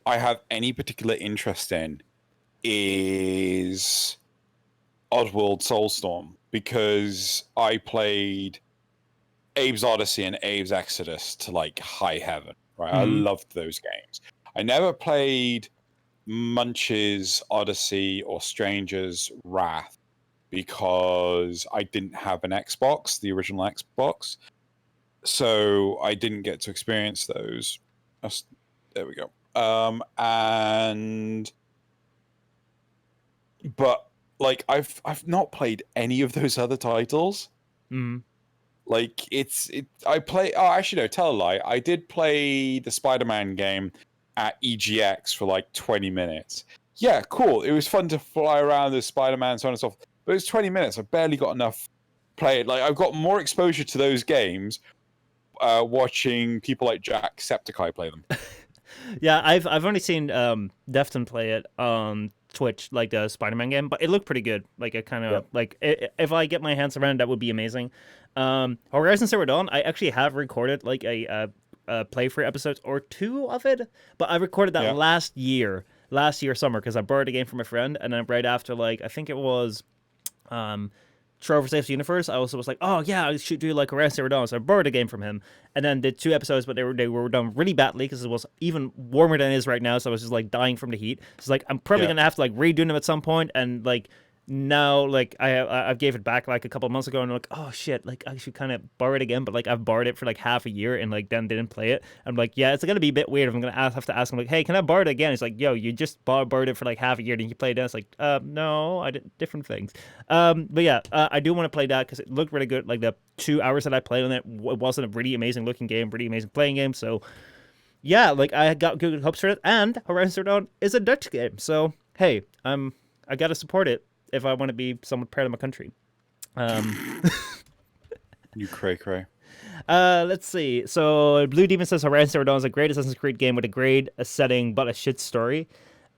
I have any particular interest in is Oddworld Soulstorm, because I played Abe's Odyssey and Abe's Exodus to like high heaven, right? I loved those games. I never played Munch's Odyssey or Stranger's Wrath because I didn't have an Xbox, the original Xbox. So I didn't get to experience those. There we go. But like I've not played any of those other titles. Like actually no, tell a lie. I did play the Spider-Man game at EGX for like 20 minutes. Yeah, cool. It was fun to fly around as Spider-Man, so on and so forth. But it was 20 minutes. I barely got enough play it. Like I've got more exposure to those games watching people like Jacksepticeye play them. Yeah, I've only seen Defton play it on Twitch, like the Spider-Man game, but it looked pretty good. Like it kind of like if I get my hands around, that would be amazing. Horizon Zero Dawn, I actually have recorded like a playthrough episodes or two of it, but I recorded that last year summer because I borrowed a game from a friend, and then right after, like I think it was Trover Saves the Universe, I also was like, oh yeah, I should do like Horizon Zero Dawn, so I borrowed a game from him, and then did 2 episodes, but they were done really badly because it was even warmer than it is right now, so I was just like dying from the heat. So like I'm probably gonna have to like redo them at some point, and like now like I gave it back like a couple of months ago, and I'm like, oh shit, like I should kind of borrow it again, but like I've borrowed it for like half a year and like then didn't play it. I'm like, yeah, it's gonna be a bit weird if I'm gonna have to ask him like, hey, can I borrow it again? He's like, yo, you just borrowed it for like half a year, then you played it. It's like, no, I did different things. But yeah, I do want to play that because it looked really good. Like the 2 hours that I played on it, it wasn't a really amazing looking game, pretty amazing playing game. So yeah, like I got good hopes for it. And Horizon Zero Dawn is a Dutch game, so hey, I gotta support it if I want to be somewhat proud of my country. You cray. Let's see. So Blue Demon says Horizon Zero Dawn is a great Assassin's Creed game with a great setting but a shit story.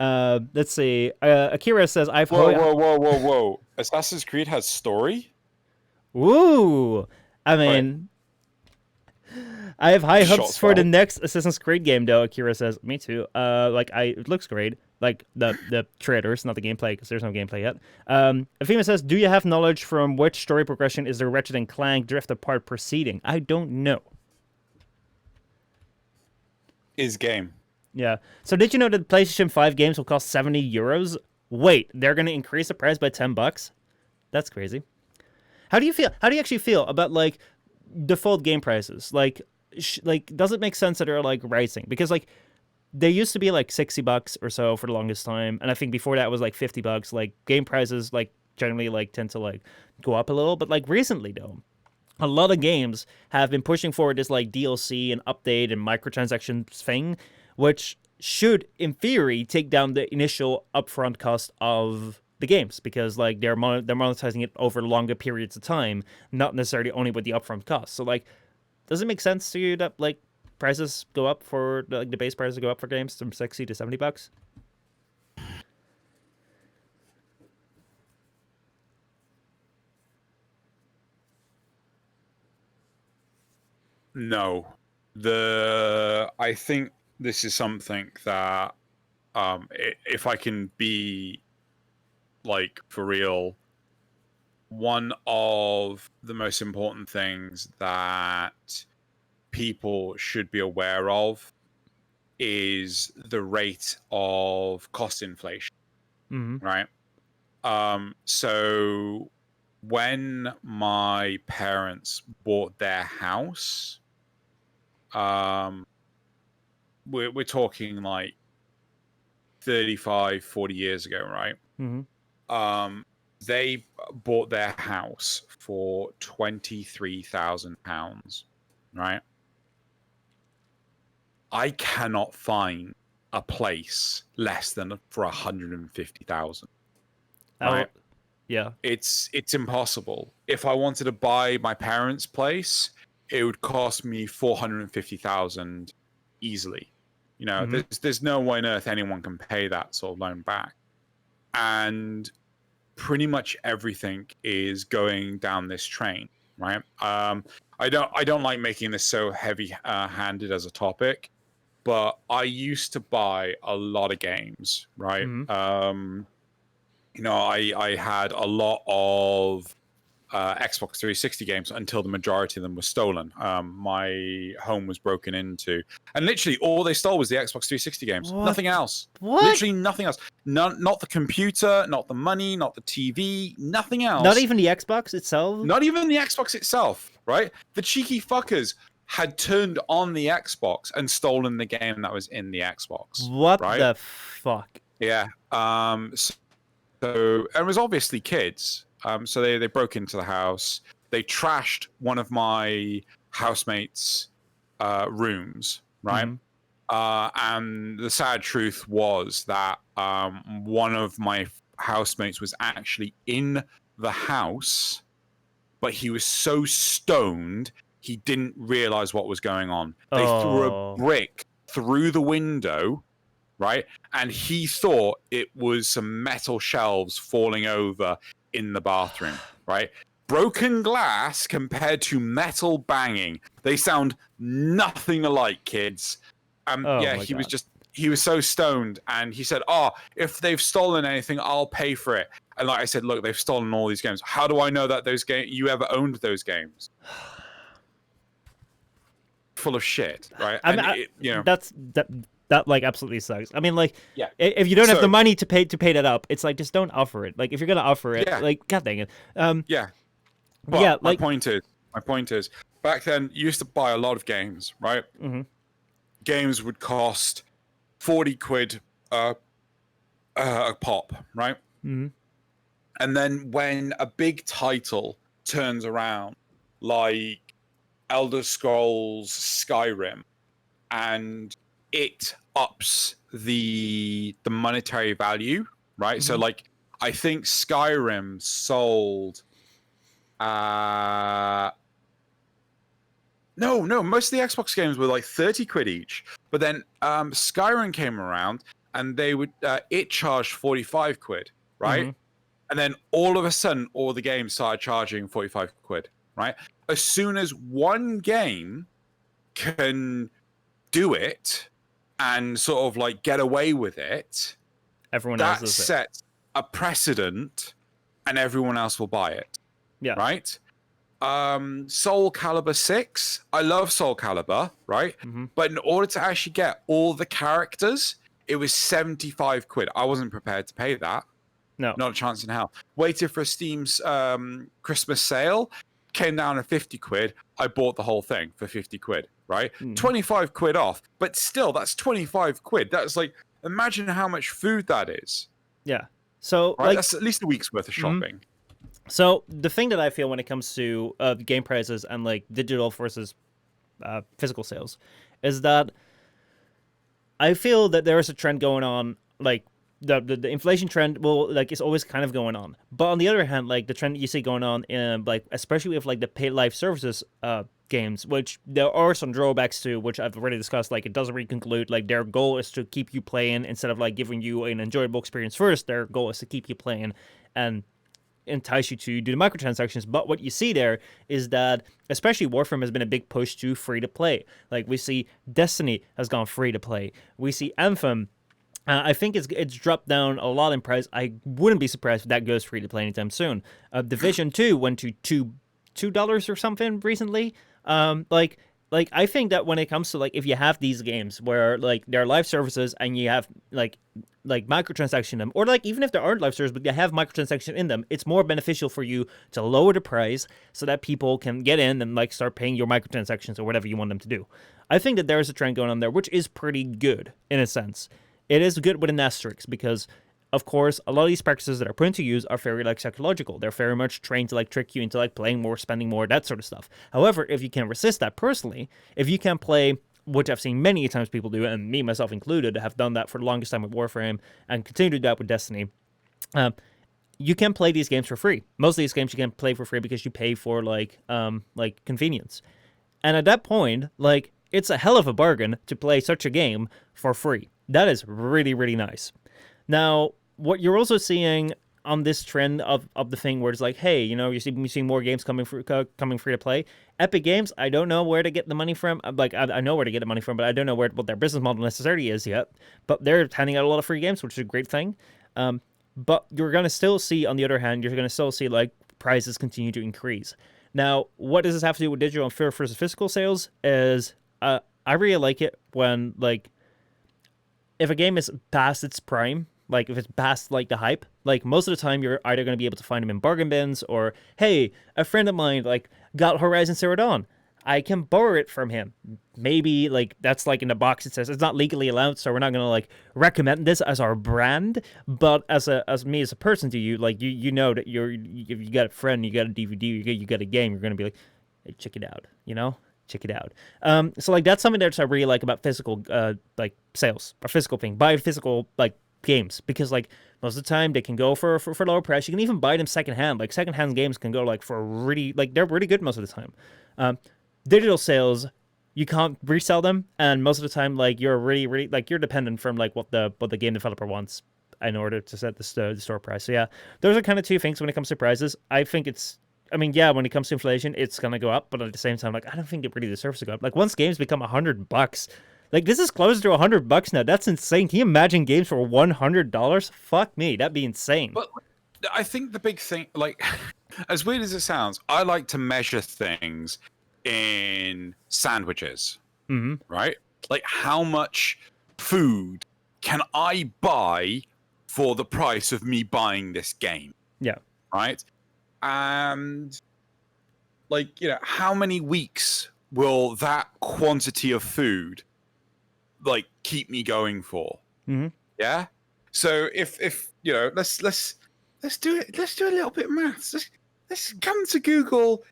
Let's see. Akira says I've Whoa. Assassin's Creed has story? Woo! I mean, I have high hopes for the next Assassin's Creed game, though. Akira says, me too. It looks great. Like the trailers, not the gameplay, because there's no gameplay yet. Afima says, do you have knowledge from which story progression is the Ratchet and Clank Drift Apart proceeding? I don't know. Is game. Yeah. So did you know that PlayStation 5 games will cost €70? Wait, they're going to increase the price by $10? That's crazy. How do you feel? How do you actually feel about like default game prices? Like does it make sense that they're like rising? Because like they used to be like $60 or so for the longest time, and I think before that it was like $50. Like game prices like generally like tend to like go up a little, but like recently though, a lot of games have been pushing forward this like DLC and update and microtransactions thing, which should in theory take down the initial upfront cost of the games, because like they're monetizing it over longer periods of time, not necessarily only with the upfront cost. So like, does it make sense to you that like prices go up for like the base prices go up for games from $60 to $70? No. I think this is something that if I can be like for real, one of the most important things that people should be aware of is the rate of cost inflation, right? So when my parents bought their house, we're talking like 35, 40 years ago, right? Mm-hmm. They bought their house for £23,000, right? I cannot find a place less than for 150,000, right? Yeah. It's impossible. If I wanted to buy my parents' place, it would cost me 450,000 easily. You know, there's no way on earth anyone can pay that sort of loan back. And pretty much everything is going down this train, right? I don't like making this so heavy-handed as a topic, but I used to buy a lot of games, right? You know, I had a lot of Xbox 360 games until the majority of them were stolen. My home was broken into, and literally all they stole was the Xbox 360 games. What? Nothing else. What? Literally nothing else. Not the computer, not the money, not the TV, nothing else. Not even the Xbox itself? Not even the Xbox itself, right? The cheeky fuckers had turned on the Xbox and stolen the game that was in the Xbox. What right? the fuck? Yeah. So it was obviously kids. So they broke into the house. They trashed one of my housemates' rooms, right? And the sad truth was that one of my housemates was actually in the house, but he was so stoned he didn't realize what was going on. They threw a brick through the window, right? And he thought it was some metal shelves falling over in the bathroom, right? Broken glass compared to metal banging. They sound nothing alike, kids. He was so stoned, and he said, if they've stolen anything, I'll pay for it. And like I said, look, they've stolen all these games. How do I know that you ever owned those games? Full of shit, right? That like absolutely sucks. I mean, like, if you don't have the money to pay that up, it's like just don't offer it. Like, if you're gonna offer it, like, god dang it. But my point is, back then you used to buy a lot of games, right? Games would cost 40 quid a pop, right? And then when a big title turns around, like Elder Scrolls Skyrim, and it ups the monetary value, right? So like I think Skyrim sold no, most of the Xbox games were like 30 quid each. But then Skyrim came around and they would it charged 45 quid, right? And then all of a sudden all the games started charging 45 quid, right? As soon as one game can do it and sort of like get away with it, everyone else that sets a precedent and everyone else will buy it. Yeah. Right? Soul Calibur 6. I love Soul Calibur, right? But in order to actually get all the characters, it was 75 quid. I wasn't prepared to pay that. No. Not a chance in hell. Waited for Steam's Christmas sale. Came down to 50 quid. I bought the whole thing for 50 quid, right? 25 quid off. But still, that's 25 quid. That's like, imagine how much food that is. Yeah. So, right? That's at least a week's worth of shopping. So the thing that I feel when it comes to game prices and like digital versus physical sales is that I feel that there is a trend going on, like the inflation trend is always kind of going on. But on the other hand, like the trend that you see going on in like especially with like the paid live services games, which there are some drawbacks to, which I've already discussed. Like it doesn't really conclude. Like their goal is to keep you playing instead of like giving you an enjoyable experience first. Their goal is to keep you playing and entice you to do the microtransactions. But what you see there is that especially Warframe has been a big push to free to play. Like we see Destiny has gone free to play. We see Anthem. I think it's dropped down a lot in price. I wouldn't be surprised if that goes free to play anytime soon. Division 2 went to $2 or something recently. Like like I think that when it comes to like if you have these games where like there are live services and you have like microtransaction in them, or like even if there aren't live services but you have microtransaction in them, it's more beneficial for you to lower the price so that people can get in and like start paying your microtransactions or whatever you want them to do. I think that there's a trend going on there, which is pretty good in a sense. It is good with an asterisk because, of course, a lot of these practices that are put into use are very like psychological. They're very much trained to like trick you into like playing more, spending more, that sort of stuff. However, if you can resist that personally, if you can play, which I've seen many times people do, and me myself included, have done that for the longest time with Warframe and continue to do that with Destiny. You can play these games for free. Most of these games you can play for free because you pay for like convenience. And at that point, like it's a hell of a bargain to play such a game for free. That is really, really nice. Now, what you're also seeing on this trend of the thing where it's like, hey, you know, you're seeing more games coming free to play. Epic Games, I don't know where to get the money from. Like, I know where to get the money from, but I don't know what their business model necessarily is yet. But they're handing out a lot of free games, which is a great thing. But you're going to still see, on the other hand, you're going to still see, like, prices continue to increase. Now, what does this have to do with digital and versus physical sales is I really like it when, like, if a game is past its prime, like if it's past like the hype, like most of the time you're either going to be able to find them in bargain bins or, hey, a friend of mine like got Horizon Zero Dawn. I can borrow it from him. Maybe like that's like in the box it says it's not legally allowed, so we're not going to like recommend this as our brand. But as me as a person to you, like you know that if you got a friend, you got a DVD, you got a game, you're going to be like, hey, check it out, you know? Check it out. So like that's something that I really like about physical like sales or physical thing. Buy physical like games because like most of the time they can go for lower price. You can even buy them secondhand. Like secondhand games can go like for really like they're really good most of the time. Digital sales, you can't resell them, and most of the time like you're really like you're dependent from like what the game developer wants in order to set the store price. So yeah, those are kind of two things when it comes to prices. I think I mean, yeah, when it comes to inflation, it's going to go up, but at the same time, like, I don't think it really deserves to go up. Like, once games become $100, like, this is closer to $100 now. That's insane. Can you imagine games for $100? Fuck me, that'd be insane. But I think the big thing, like, as weird as it sounds, I like to measure things in sandwiches, right? Like, how much food can I buy for the price of me buying this game? Yeah. Right? And like, you know, how many weeks will that quantity of food like keep me going for? Yeah. So if you know, let's do it. Let's do a little bit of maths. Let's come to Google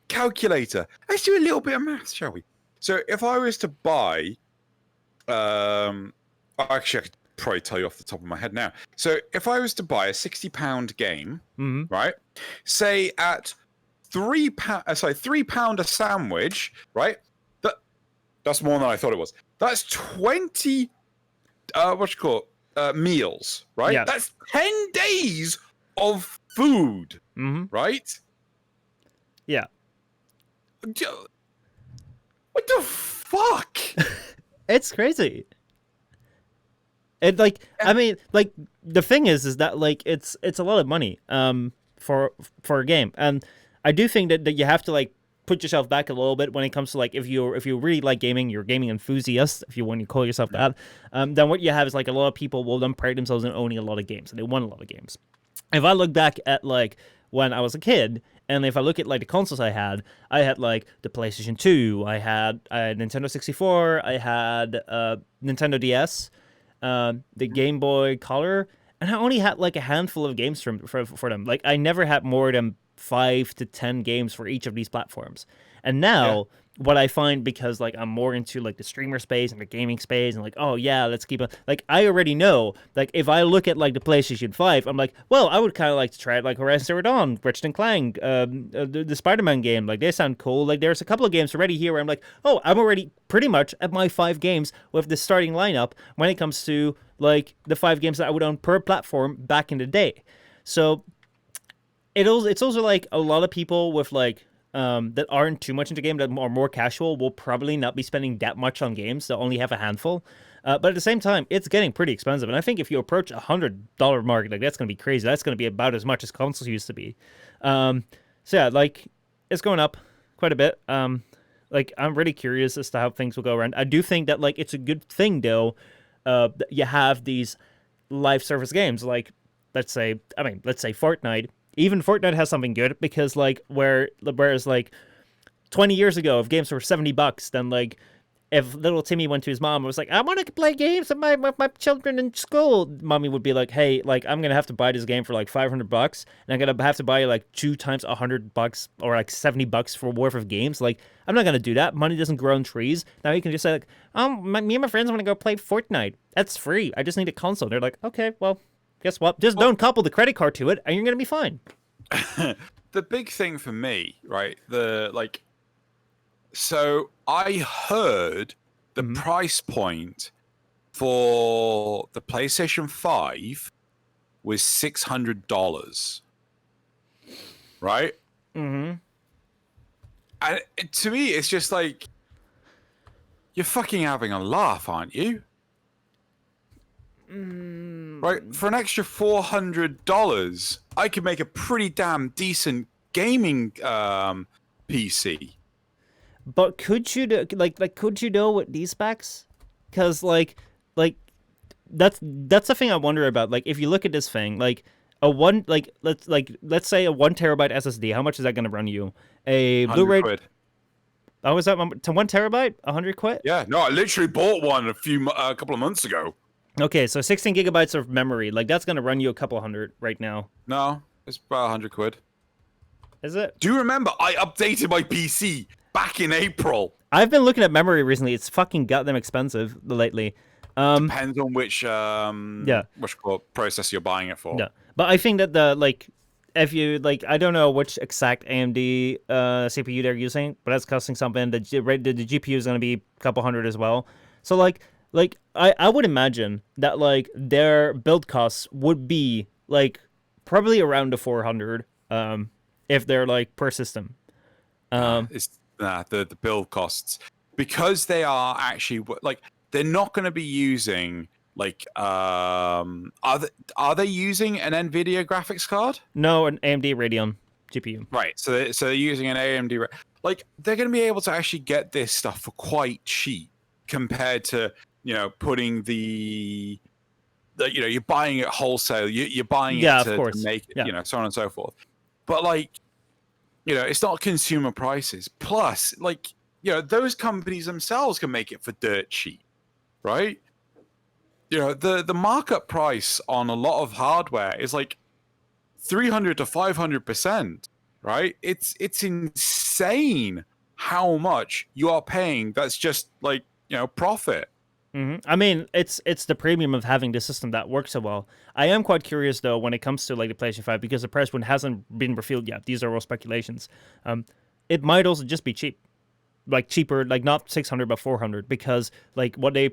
calculator. Let's do a little bit of maths, shall we? So if I was to buy, actually, I could probably tell you off the top of my head now. So if I was to buy a £60 game, right? Say at £3 a sandwich, right? That's more than I thought it was. That's 20 meals, right? Yes. That's 10 days of food, right? Yeah. What the fuck? It's crazy. It like I mean like the thing is that like it's a lot of money for a game, and I do think that you have to like put yourself back a little bit when it comes to like if you really like gaming, you're a gaming enthusiast, if you want to call yourself that, then what you have is like a lot of people will then pride themselves in owning a lot of games, and they want a lot of games. If I look back at like when I was a kid, and if I look at like the consoles I had like the PlayStation 2, I had Nintendo 64, I had Nintendo DS, the Game Boy Color, and I only had like a handful of games for them. Like I never had more than 5 to 10 games for each of these platforms. And now what I find, because like I'm more into like the streamer space and the gaming space, and like, oh yeah, let's keep it, like I already know, like if I look at like the PlayStation 5, I'm like, well, I would kind of like to try it, like Horizon Zero Dawn, Ratchet and Clank, the Spider-Man game, like they sound cool. Like there's a couple of games already here where I'm like, oh, I'm already pretty much at my 5 games with the starting lineup when it comes to like the 5 games that I would own per platform back in the day. So it's also like a lot of people with like that aren't too much into game, that are more casual, will probably not be spending that much on games. They'll only have a handful. But at the same time, it's getting pretty expensive. And I think if you approach $100 mark, like that's going to be crazy. That's going to be about as much as consoles used to be. So yeah, like it's going up quite a bit. like I'm really curious as to how things will go around. I do think that like it's a good thing though. That you have these live service games like let's say Fortnite. Even Fortnite has something good because like whereas like 20 years ago, if games were $70, then like if little Timmy went to his mom and was like, I want to play games with my children in school, mommy would be like, hey, like I'm gonna have to buy this game for like $500, and I'm gonna have to buy like 2 times $100 or like $70 for worth of games. Like I'm not gonna do that. Money doesn't grow on trees. Now you can just say like, me and my friends want to go play Fortnite. That's free. I just need a console. They're like, okay, well, guess what? Just don't couple the credit card to it, and you're gonna be fine. The big thing for me, right? So I heard the price point for the PlayStation 5 was $600. Right? Mm-hmm. And to me, it's just like, you're fucking having a laugh, aren't you? Right? For an extra $400, I could make a pretty damn decent gaming PC. But could you do, could you do with these specs? Because like that's the thing I wonder about. Like if you look at this thing, like let's say a 1 terabyte SSD, how much is that going to run you? A Blu-ray. Quid. Oh, is that to 1 terabyte? 100 quid? Yeah, no, I literally bought one a couple of months ago. Okay, so 16 gigabytes of memory, like that's going to run you a couple hundred right now. No, it's about 100 quid. Is it? Do you remember I updated my PC back in April? I've been looking at memory recently. It's fucking goddamn expensive lately. Depends on which processor you're buying it for. Yeah, but I think that if you I don't know which exact AMD CPU they're using, but that's costing something. The GPU is going to be a couple hundred as well. So I would imagine that their build costs would be probably around the 400 if they're per system. The build costs, because they are actually they're not going to be using are they using an NVIDIA graphics card? No, an AMD Radeon GPU. Right. So they're using an AMD. They're going to be able to actually get this stuff for quite cheap compared to putting you're buying it wholesale. You're buying it to make it, so on and so forth. But it's not consumer prices. Plus, those companies themselves can make it for dirt cheap, right? The markup price on a lot of hardware is 300 to 500%, right? It's insane how much you are paying. That's just profit. Mm-hmm. I mean, it's the premium of having the system that works so well. I am quite curious though when it comes to the PlayStation 5, because the price point hasn't been revealed yet. These are all speculations. It might also just be cheap, cheaper, not 600 but 400, because what they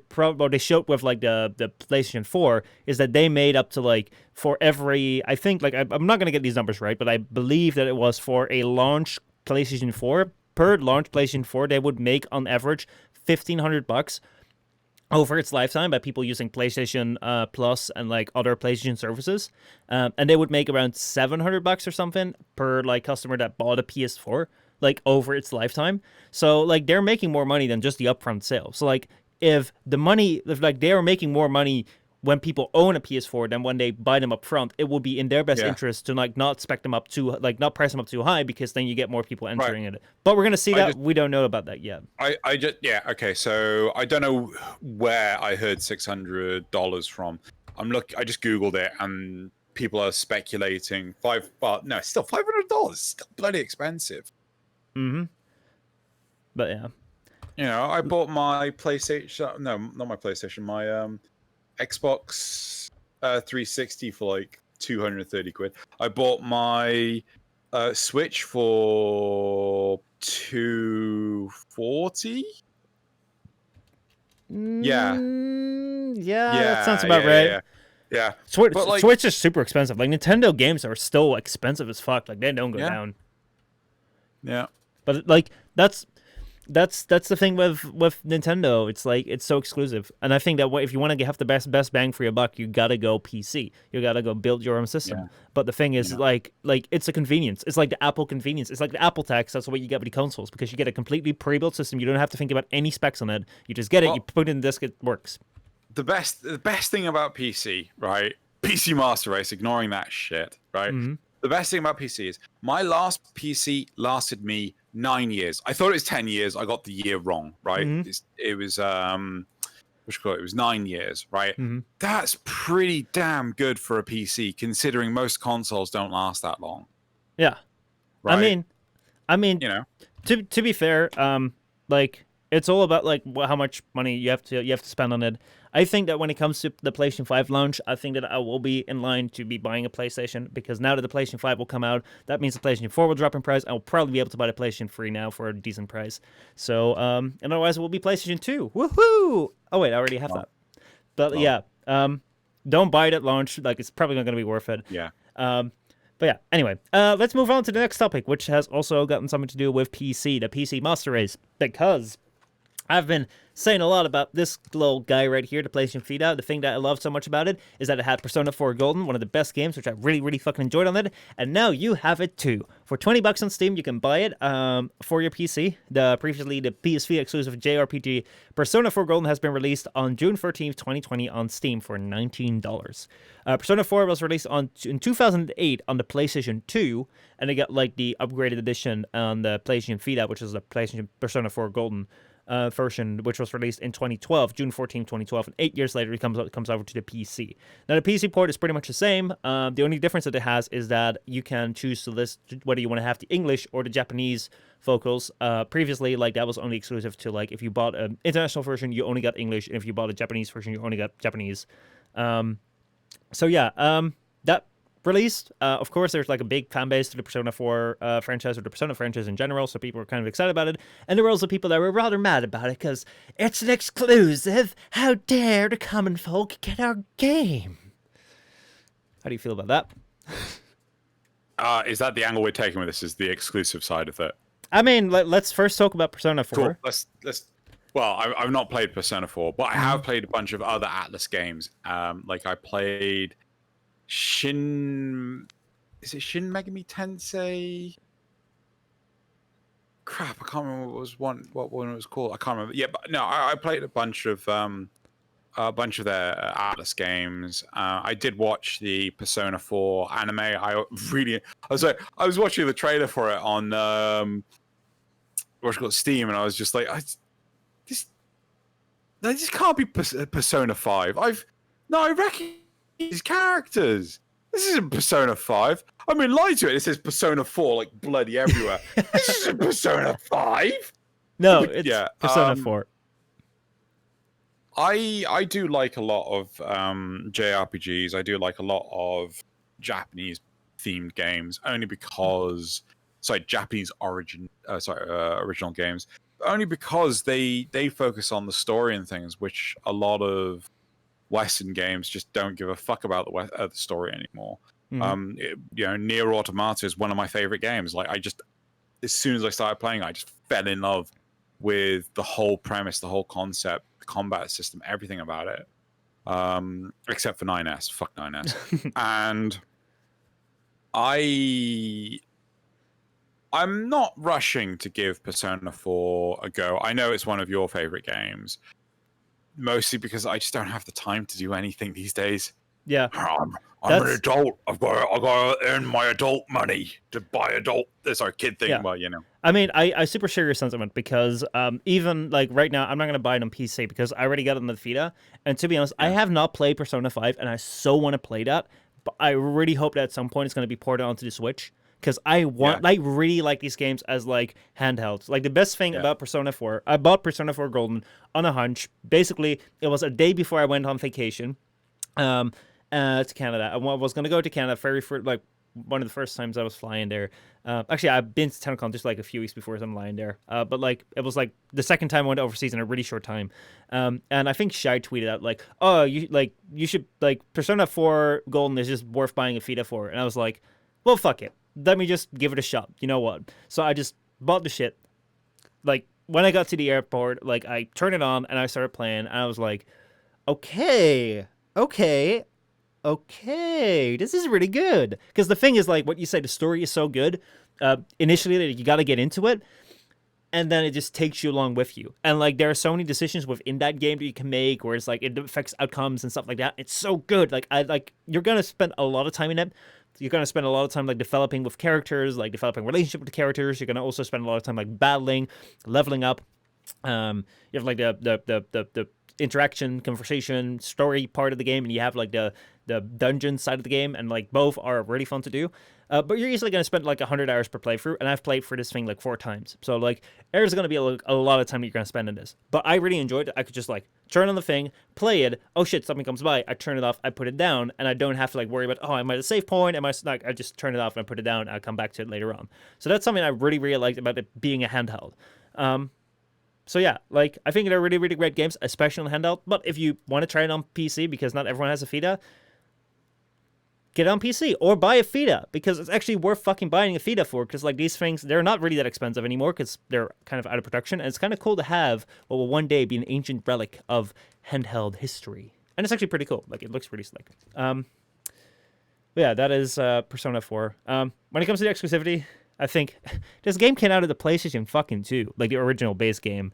showed with the PlayStation 4 is that they made up to for every, I think I'm not gonna get these numbers right, but I believe that it was for a launch PlayStation 4, per launch PlayStation 4 they would make on average $1,500 over its lifetime by people using PlayStation Plus and other PlayStation services, and they would make around $700 or something per customer that bought a PS4 over its lifetime. So they're making more money than just the upfront sale. So if they are making more money when people own a PS4 than when they buy them up front, it will be in their best interest to not spec them up too not price them up too high, because then you get more people entering it. But we're gonna see that. We don't know about that yet. Okay, so I don't know where I heard $600 from. I just googled it and people are speculating still $500, still bloody expensive. Mm-hmm. But yeah. I bought my PlayStation, no, not my PlayStation, my Xbox 360 for 230 quid. I bought my Switch for 240. Yeah, that sounds about right. Yeah. Switch is super expensive. Nintendo games are still expensive as fuck. They don't go down. Yeah. But that's that's the thing with Nintendo. It's like it's so exclusive, and I think that if you want to have the best bang for your buck, you gotta go PC. You gotta go build your own system. Yeah. But the thing is, like it's a convenience. It's like the Apple convenience. It's like the Apple tax. That's what you get with the consoles because you get a completely pre-built system. You don't have to think about any specs on it. You just get it. You put it in the disc. It works. The best thing about PC, right? PC Master Race, ignoring that shit, right? Mm-hmm. The best thing about PC is my last PC lasted me 9 years. I thought it was 10 years. I got the year wrong, right? Mm-hmm. It was it was 9 years, right? Mm-hmm. That's pretty damn good for a PC, considering most consoles don't last that long. Yeah, right? I mean, you know, to be fair, like it's all about like how much money you have to spend on it. I think that when it comes to the PlayStation 5 launch, I think that I will be in line to be buying a PlayStation because now that the PlayStation 5 will come out, that means the PlayStation 4 will drop in price. I will probably be able to buy the PlayStation 3 now for a decent price. So, and otherwise it will be PlayStation 2. Woohoo! Oh wait, I already have that. But yeah, don't buy it at launch. Like it's probably not going to be worth it. Yeah. But yeah, anyway, let's move on to the next topic, which has also gotten something to do with PC, the PC Master Race, because I've been saying a lot about this little guy right here, the PlayStation Vita. The thing that I love so much about it is that it had Persona 4 Golden, one of the best games, which I really, really fucking enjoyed on it. And now you have it too. For $20 on Steam, you can buy it for your PC. Previously, the PS Vita exclusive JRPG Persona 4 Golden has been released on June 13th, 2020 on Steam for $19. Persona 4 was released in 2008 on the PlayStation 2, and they got like the upgraded edition on the PlayStation Vita, which is the PlayStation Persona 4 Golden version, which was released in 2012, June 14, 2012, and 8 years later it comes over to the PC. Now the PC port is pretty much the same. The only difference that it has is that you can choose to list whether you want to have the English or the Japanese vocals. Previously, like that was only exclusive to like if you bought an international version, you only got English, and if you bought a Japanese version, you only got Japanese. So yeah, that released. Of course, there's like a big fan base to the Persona 4 franchise or the Persona franchise in general, so people were kind of excited about it. And there were also people that were rather mad about it because it's an exclusive. How dare the common folk get our game? How do you feel about that? Is that the angle we're taking with this? Is the exclusive side of it? I mean, let's first talk about Persona 4. Cool. Let's. Well, I've not played Persona 4, but I have played a bunch of other Atlas games. Like I played Shin Megami Tensei? Crap, I can't remember what one it was called. I can't remember. Yeah, but no, I played a bunch of their Atlas games. I did watch the Persona 4 anime. I was watching the trailer for it on what's it called, Steam, and I was just like, this can't be Persona 5. I recognize these characters. This isn't Persona 5. I mean, lied to it. It says Persona 4 like bloody everywhere. This isn't Persona 5. No, it's Persona 4. I do like a lot of JRPGs. I do like a lot of Japanese themed games, only because Japanese original games. Only because they focus on the story and things, which a lot of Western games just don't give a fuck about the story anymore. Mm-hmm. Nier Automata is one of my favorite games. Like as soon as I started playing, I just fell in love with the whole premise, the whole concept, the combat system, everything about it. Except for 9S. Fuck 9S. And I'm not rushing to give Persona 4 a go. I know it's one of your favorite games. Mostly because I just don't have the time to do anything these days. Yeah, I'm an adult. I've got to earn my adult money to buy kid thing. Yeah. But I mean, I super share your sentiment because even like right now, I'm not gonna buy it on PC because I already got it on the Vita. And to be honest, I have not played Persona 5, and I so want to play that. But I really hope that at some point it's gonna be ported onto the Switch. Because I really like these games as like handhelds. Like the best thing about Persona 4, I bought Persona 4 Golden on a hunch. Basically, it was a day before I went on vacation to Canada. I was going to go to Canada like one of the first times I was flying there. Actually, I've been to TennoCon just like a few weeks before I'm flying there. But like it was like the second time I went overseas in a really short time. And I think Shai tweeted out like, "Oh, you should like Persona 4 Golden is just worth buying a Vita for." And I was like, "Well, fuck it. Let me just give it a shot." You know what? So I just bought the shit. Like when I got to the airport, like I turned it on and I started playing, and I was like, okay, this is really good. Because the thing is, like what you say, the story is so good. Initially, you got to get into it, and then it just takes you along with you. And like there are so many decisions within that game that you can make, where it's like it affects outcomes and stuff like that. It's so good. Like you're gonna spend a lot of time in it. You're gonna spend a lot of time like developing with characters, like developing relationship with the characters. You're gonna also spend a lot of time like battling, leveling up. You have like the interaction, conversation, story part of the game, and you have like the dungeon side of the game, and like both are really fun to do. But you're easily going to spend like 100 hours per playthrough, and I've played for this thing like 4 times. So like there's going to be a lot of time that you're going to spend in this. But I really enjoyed it. I could just like turn on the thing, play it. Oh shit, something comes by. I turn it off. I put it down, and I don't have to like worry about, oh, am I at a save point? Am I like, I just turn it off and I put it down. I'll come back to it later on. So that's something I really really liked about it being a handheld. So yeah, like I think they're really really great games, especially on handheld. But if you want to try it on PC, because not everyone has a Vita, get it on PC or buy a Vita, because it's actually worth fucking buying a Vita for, because like these things, they're not really that expensive anymore because they're kind of out of production, and it's kind of cool to have what will one day be an ancient relic of handheld history. And it's actually pretty cool. Like it looks pretty slick. Yeah, that is Persona 4. When it comes to the exclusivity, I think this game came out of the PlayStation fucking 2, like the original base game.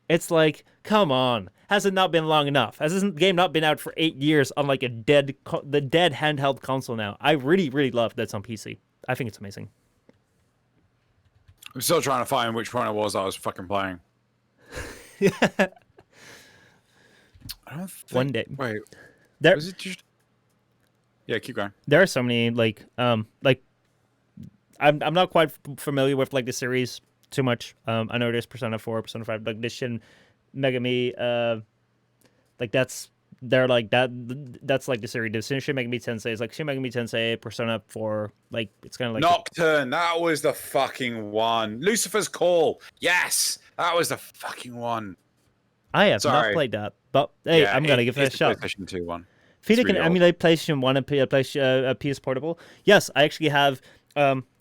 It's like, come on. Has it not been long enough? Has this game not been out for 8 years on like the dead handheld console now? I really, really love that it's on PC. I think it's amazing. I'm still trying to find which one it was I was fucking playing. I don't think... One day. Wait. There... Was it just... Yeah, keep going. There are so many, like I'm not quite familiar with like the series too much. I know there's Persona 4, Persona 5, like this Shin Megami, like that's like the series. The Shin Megami Tensei is like Shin Megami Tensei, Persona 4, like it's kind of like Nocturne. That was the fucking one. Lucifer's Call. Yes, that was the fucking one. I have not played that, but hey, yeah, I'm gonna give it a shot. PlayStation 2 one. Vita can emulate PlayStation 1 and PS Portable. Yes, I actually have.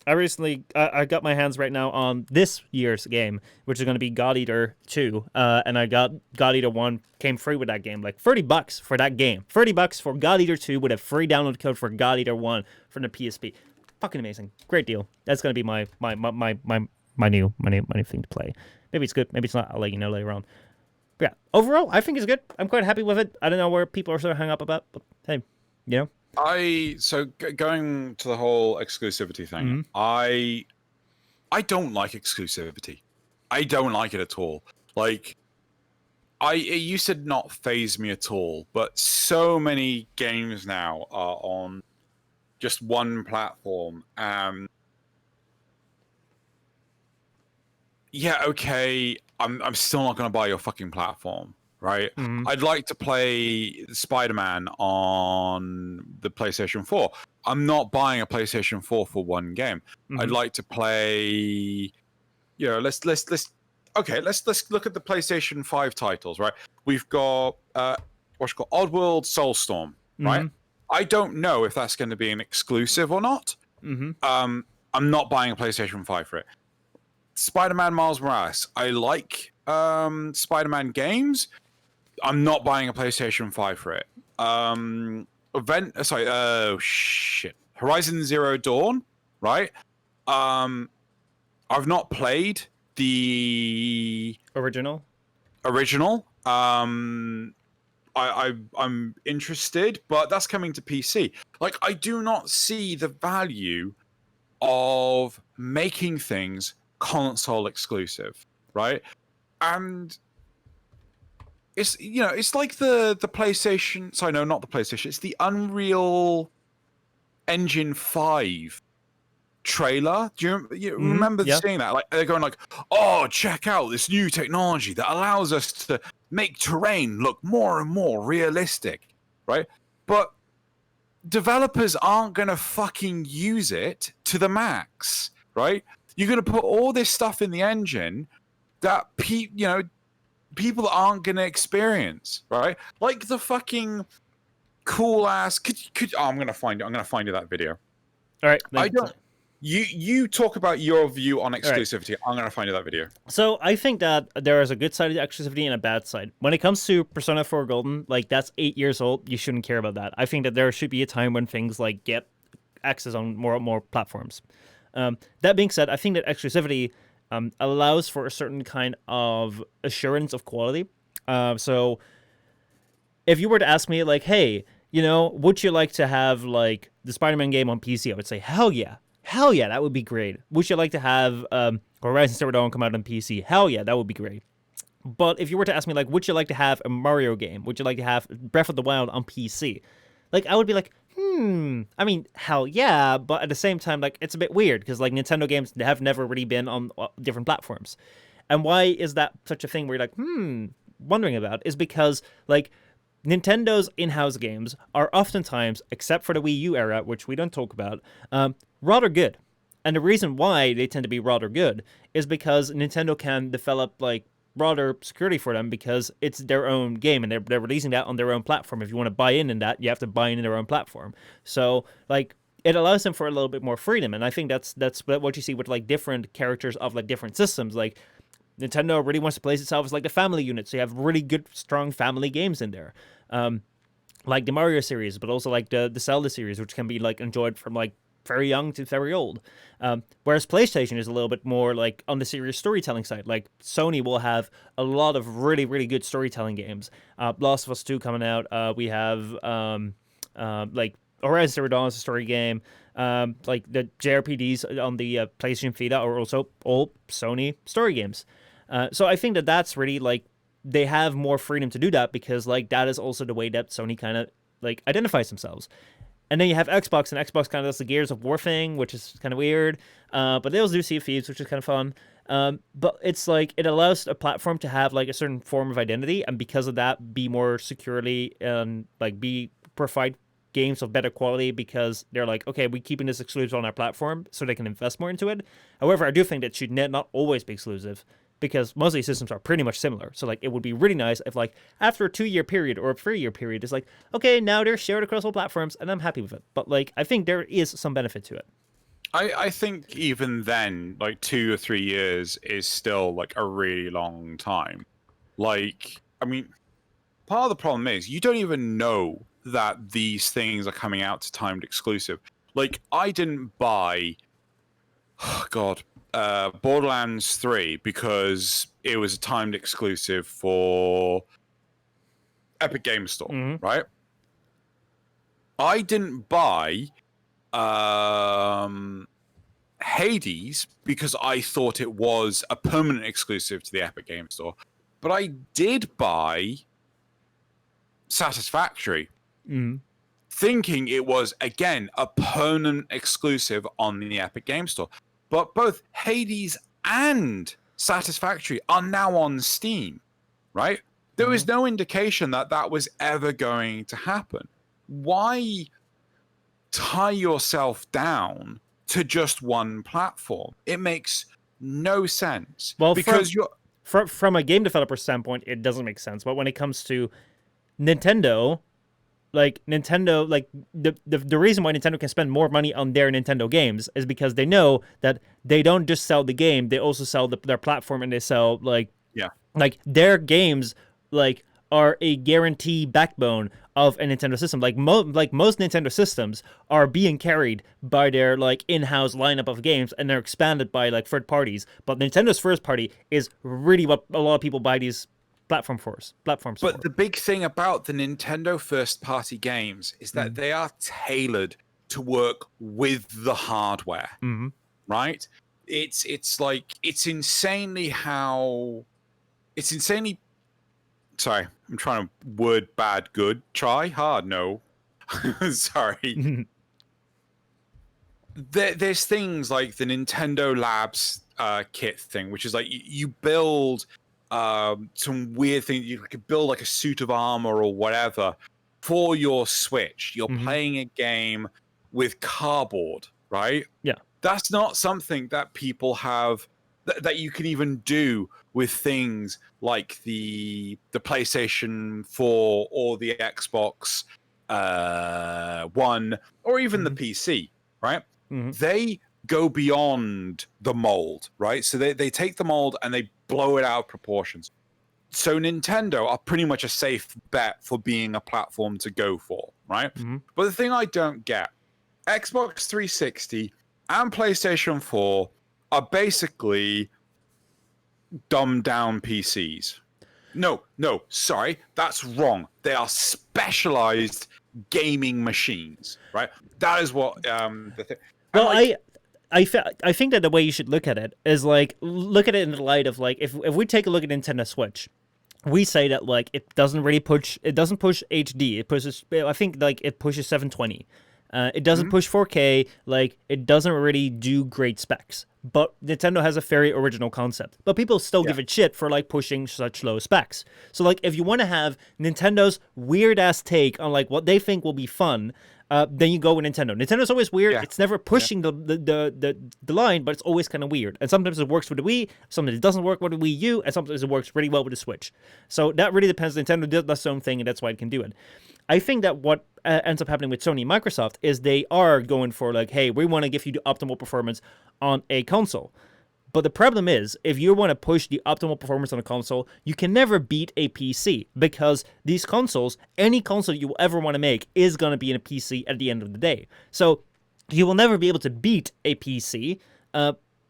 I recently I got my hands right now on this year's game, which is going to be God Eater 2, and I got God Eater 1 came free with that game, like $30 for that game, $30 for God Eater 2 with a free download code for God Eater 1 from the PSP. Fucking amazing, great deal. That's going to be my new thing to play. Maybe it's good, maybe it's not. I'll let you know later on. But yeah, overall, I think it's good. I'm quite happy with it. I don't know where people are so hung up about, but hey, you know. Going to the whole exclusivity thing, I don't like exclusivity. I don't like it at all. Like, it used to not faze me at all, but so many games now are on just one platform. Yeah, okay, I'm still not going to buy your fucking platform. Right? I'd like to play Spider-Man on the PlayStation 4. I'm not buying a PlayStation 4 for one game. I'd like to play, you know, let's look at the PlayStation 5 titles, right? We've got what's called Oddworld Soulstorm, right? I don't know if that's going to be an exclusive or not. I'm not buying a PlayStation 5 for it. Spider-Man Miles Morales. I like Spider-Man games. I'm not buying a PlayStation 5 for it. Horizon Zero Dawn, right? I've not played the original. I'm interested, but that's coming to PC. Like, I do not see the value of making things console exclusive, right? And it's, you know, it's like the PlayStation. Sorry, no, not the PlayStation. It's the Unreal Engine 5 trailer. Do you remember seeing that? Like, they're going like, "Oh, check out this new technology that allows us to make terrain look more and more realistic," right? But developers aren't gonna fucking use it to the max, right? You're gonna put all this stuff in the engine that people aren't gonna experience, right? Like the fucking cool ass. I'm gonna find you that video. All right. You talk about your view on exclusivity. Right. I'm going to find you that video. So I think that there is a good side of exclusivity and a bad side. When it comes to Persona 4 Golden, like that's 8 years old. You shouldn't care about that. I think that there should be a time when things like get access on more and more platforms. That being said, I think that exclusivity allows for a certain kind of assurance of quality. So if you were to ask me, like, hey, would you like to have like the Spider-Man game on PC? I would say, hell yeah, that would be great. Would you like to have Horizon Zero Dawn come out on PC? Hell yeah, that would be great. But if you were to ask me, like, would you like to have a Mario game? Would you like to have Breath of the Wild on PC? Like, I would be like, I mean, hell yeah, but at the same time, like, it's a bit weird because, like, Nintendo games have never really been on different platforms. And why is that such a thing where you're like, wondering about? Is because, like, Nintendo's in-house games are oftentimes, except for the Wii U era, which we don't talk about, rather good. And the reason why they tend to be rather good is because Nintendo can develop, like, rather security for them because it's their own game and they're releasing that on their own platform. If you want to buy in that, you have to buy in their own platform. So, like, it allows them for a little bit more freedom. And I think that's what you see with, like, different characters of, like, different systems. Like, Nintendo really wants to place itself as like the family unit, so you have really good, strong family games in there, like the Mario series, but also like the Zelda series, which can be like enjoyed from like very young to very old. Whereas PlayStation is a little bit more like on the serious storytelling side. Like Sony will have a lot of really, really good storytelling games. Last of Us 2 coming out. We have like Horizon Zero Dawn is a story game. Like the JRPGs on the PlayStation Vita are also all Sony story games. So I think that that's really like they have more freedom to do that because like that is also the way that Sony kind of like identifies themselves. And then you have Xbox, and Xbox kind of does the Gears of War thing, which is kind of weird. But they also do Sea of Thieves, which is kind of fun. But it's like it allows a platform to have like a certain form of identity, and because of that, be more securely and like provide games of better quality because they're like, okay, we're keeping this exclusive on our platform so they can invest more into it. However, I do think that should not always be exclusive because most of these systems are pretty much similar. So like it would be really nice if like after a 2-year period or a 3-year period, it's like, okay, now they're shared across all platforms and I'm happy with it. But like I think there is some benefit to it. I think even then, like 2 or 3 years is still like a really long time. Like, I mean, part of the problem is you don't even know that these things are coming out to timed exclusive. Like, I didn't buy, Borderlands 3 because it was a timed exclusive for Epic Games Store, right? I didn't buy Hades because I thought it was a permanent exclusive to the Epic Games Store. But I did buy Satisfactory, thinking it was, again, a permanent exclusive on the Epic Games Store. But both Hades and Satisfactory are now on Steam, right? There was no indication that that was ever going to happen. Why tie yourself down to just one platform? It makes no sense. Well, because from a game developer standpoint, it doesn't make sense. But when it comes to Nintendo, the reason why Nintendo can spend more money on their Nintendo games is because they know that they don't just sell the game, they also sell their platform, and they sell like their games like are a guarantee backbone of a Nintendo system. Like most Nintendo systems are being carried by their like in-house lineup of games, and they're expanded by like third parties. But Nintendo's first party is really what a lot of people buy these platforms for. But the big thing about the Nintendo first-party games is that they are tailored to work with the hardware, right? It's insanely. Sorry, I'm trying to word bad good. Try hard. No, sorry. There's things like the Nintendo Labs kit thing, which is like you build some weird thing. You could build like a suit of armor or whatever for your Switch. You're playing a game with cardboard, right? Yeah. That's not something that people have that you can even do with things like the PlayStation 4 or the Xbox One or even the PC, right? They go beyond the mold, right? So they take the mold and they blow it out of proportions. So Nintendo are pretty much a safe bet for being a platform to go for, right? Mm-hmm. But the thing I don't get, Xbox 360 and PlayStation 4 are basically dumbed down PCs. No, sorry, that's wrong. They are specialized gaming machines, right? That is what the thing. Well, I think that the way you should look at it is like look at it in the light of like if we take a look at Nintendo Switch, we say that like it doesn't push HD. It pushes, I think, like it pushes 720. It doesn't push 4K. Like it doesn't really do great specs. But Nintendo has a very original concept. But people still give it shit for like pushing such low specs. So like if you want to have Nintendo's weird ass take on like what they think will be fun, then you go with Nintendo. Nintendo's always weird. It's never pushing the line, but it's always kind of weird. And sometimes it works with the Wii, sometimes it doesn't work with the Wii U, and sometimes it works really well with the Switch. So that really depends. Nintendo does their own thing, and that's why it can do it. I think that what ends up happening with Sony and Microsoft is they are going for like, hey, we want to give you the optimal performance on a console. But the problem is, if you want to push the optimal performance on a console, you can never beat a PC because these consoles, any console you will ever want to make is going to be in a PC at the end of the day. So you will never be able to beat a PC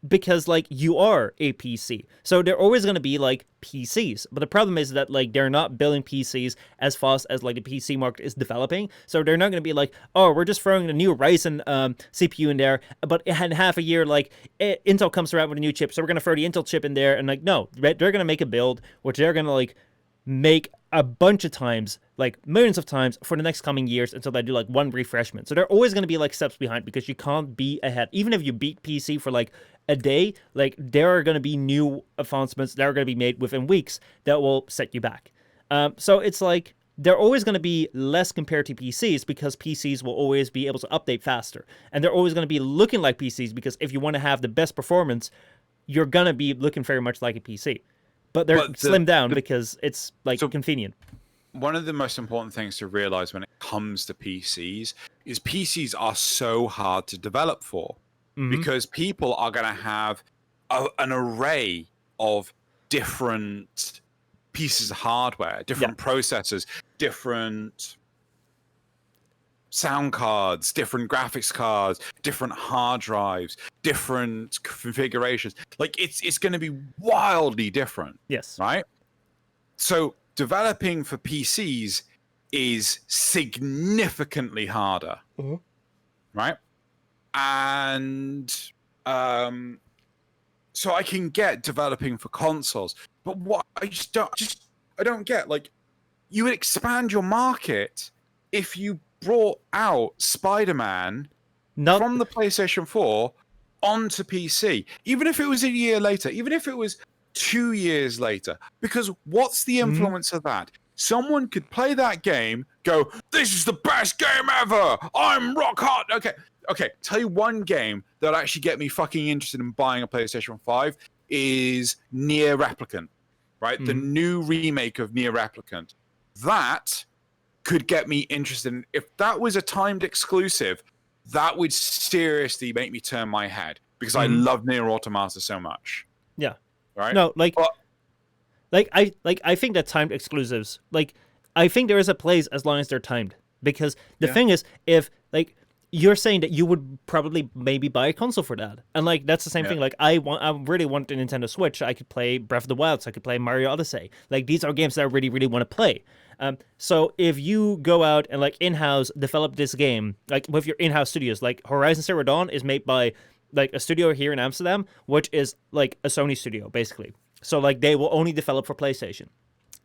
because like you are a PC. So they're always going to be like PCs. But the problem is that like they're not building PCs as fast as like the PC market is developing. So they're not going to be like, oh, we're just throwing a new Ryzen CPU in there. But in half a year, like Intel comes around with a new chip. So we're going to throw the Intel chip in there. And like, no, they're going to make a build which they're going to like make a bunch of times, like millions of times for the next coming years until they do like one refreshment. So they're always going to be like steps behind because you can't be ahead. Even if you beat PC for like a day, like there are going to be new advancements that are going to be made within weeks that will set you back. So it's like they're always going to be less compared to PCs because PCs will always be able to update faster. And they're always going to be looking like PCs because if you want to have the best performance, you're going to be looking very much like a PC. But they're slimmed down because it's like convenient. One of the most important things to realize when it comes to PCs is PCs are so hard to develop for because people are going to have an array of different pieces of hardware, different processors, different sound cards, different graphics cards, different hard drives, different configurations. Like it's going to be wildly different. Yes. Right? So developing for PCs is significantly harder. Right? And so I can get developing for consoles, but what I don't get, like, you would expand your market if you brought out Spider-Man from the PlayStation 4 onto PC, even if it was a year later, even if it was 2 years later, because what's the influence of that? Someone could play that game, go, this is the best game ever, I'm rock hard. Okay, tell you one game that'll actually get me fucking interested in buying a PlayStation 5 is Nier Replicant, right? The new remake of Nier Replicant. That could get me interested in. If that was a timed exclusive, that would seriously make me turn my head because I love Nier Automata so much. Yeah. Right? No, I think that timed exclusives, like I think there is a place as long as they're timed. Because the thing is, if like you're saying that you would probably maybe buy a console for that. And like that's the same thing. Like I really want the Nintendo Switch. I could play Breath of the Wild, so I could play Mario Odyssey. Like these are games that I really, really want to play. So if you go out and like in-house develop this game, like with your in-house studios, like Horizon Zero Dawn is made by like a studio here in Amsterdam, which is like a Sony studio basically. So like they will only develop for PlayStation.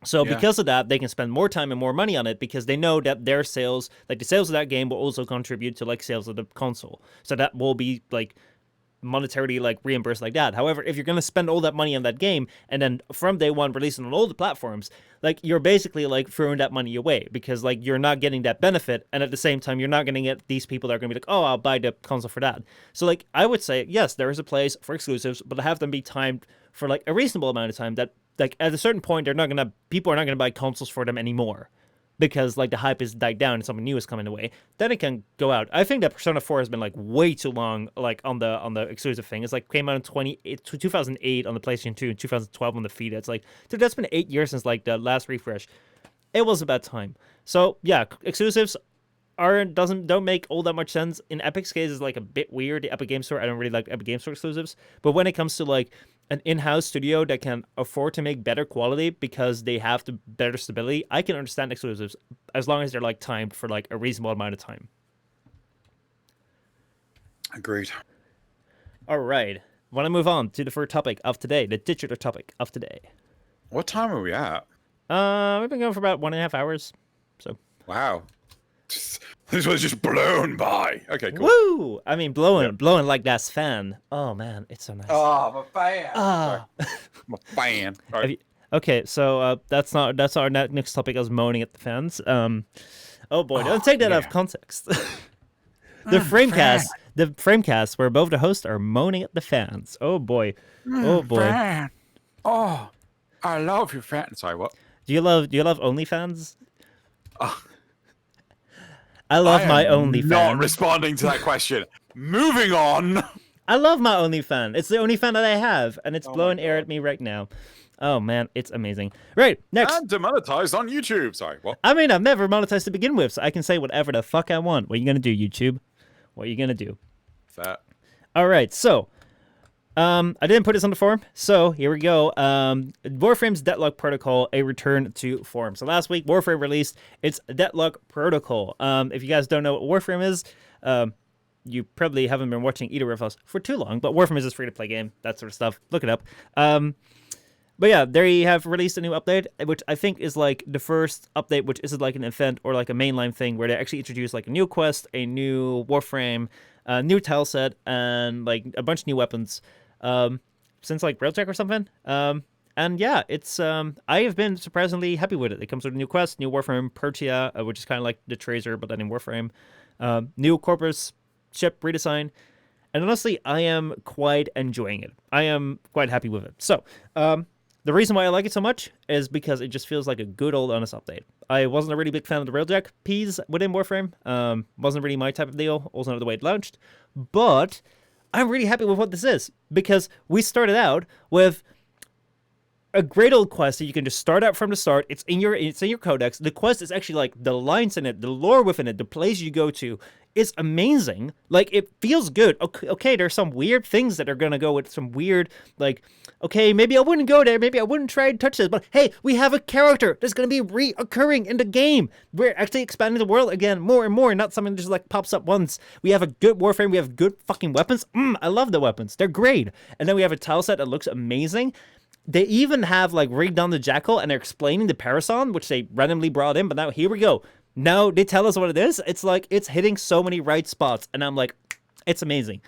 So because of that, they can spend more time and more money on it because they know that their sales, like the sales of that game will also contribute to like sales of the console. So that will be like monetarily like reimbursed like that. However, if you're going to spend all that money on that game and then from day one release it on all the platforms, like you're basically like throwing that money away because like you're not getting that benefit. And at the same time, you're not going to get these people that are going to be like, oh, I'll buy the console for that. So like I would say, yes, there is a place for exclusives, but have them be timed for like a reasonable amount of time that like at a certain point, people are not going to buy consoles for them anymore because like the hype is died down and something new is coming away, then it can go out. I think that Persona 4 has been like way too long, like on the exclusive thing. It's like came out in 2008 on the PlayStation 2 and 2012 on the Vita. It's like, dude, that's been 8 years since like the last refresh. It was about time. So yeah, exclusives don't make all that much sense. In Epic's case, it's like a bit weird. The Epic Game Store, I don't really like Epic Game Store exclusives. But when it comes to like an in-house studio that can afford to make better quality because they have the better stability, I can understand exclusives as long as they're like timed for like a reasonable amount of time. Agreed. All right. Want to move on to the first topic of today, the titular topic of today. What time are we at? We've been going for about 1.5 hours. So. Wow. This was just blown by. Okay, cool. Woo! I mean, blowing like that's fan. Oh man, it's so nice. Oh, I'm a fan. I'm a fan. Right. Okay, so that's our next topic. I was moaning at the fans. Oh boy, don't take that out of context. The FrameCast, where both the hosts are moaning at the fans. Oh boy, oh boy. Fan. Oh, I love your fan. Sorry, what? Do you love OnlyFans? I love my OnlyFans. Not responding to that question. Moving on. I love my OnlyFans. It's the only fan that I have, and it's blowing air at me right now. Oh man, it's amazing. Right, next. And demonetized on YouTube. Sorry, what? I mean, I've never monetized to begin with, so I can say whatever the fuck I want. What are you gonna do, YouTube? What are you gonna do? Fair. All right, so I didn't put this on the forum, so here we go. Warframe's DeadLock Protocol, a return to form. So last week, Warframe released its DeadLock Protocol. If you guys don't know what Warframe is, you probably haven't been watching either of us for too long, but Warframe is a free-to-play game, that sort of stuff. Look it up. But yeah, they have released a new update, which I think is like the first update, which isn't like an event or like a mainline thing, where they actually introduce like a new quest, a new Warframe, a new tile set, and like a bunch of new weapons. Since like Railjack or something. And yeah, it's I have been surprisingly happy with it. It comes with a new quest, new Warframe Pertia, which is kind of like the Tracer, but then in Warframe. New Corpus ship redesign. And honestly, I am quite enjoying it. I am quite happy with it. So, the reason why I like it so much is because it just feels like a good old honest update. I wasn't a really big fan of the Railjack Ps within Warframe. Wasn't really my type of deal. Also not the way it launched. But I'm really happy with what this is, because we started out with a great old quest that you can just start out from the start. It's in your codex. The quest is actually like the lines in it, the lore within it, the place you go to is amazing. Like, it feels good. Okay, there's some weird things that are gonna go with some weird, like, okay, maybe I wouldn't go there, maybe I wouldn't try and touch this, but hey, we have a character that's gonna be reoccurring in the game. We're actually expanding the world again more and more, not something that just like pops up once. We have a good Warframe, we have good fucking weapons. I love the weapons, they're great. And then we have a tile set that looks amazing. They even have like rigged on the Jackal, and they're explaining the Parason, which they randomly brought in, but now here we go. Now they tell us what it is. It's like, it's hitting so many right spots, and I'm like, it's amazing.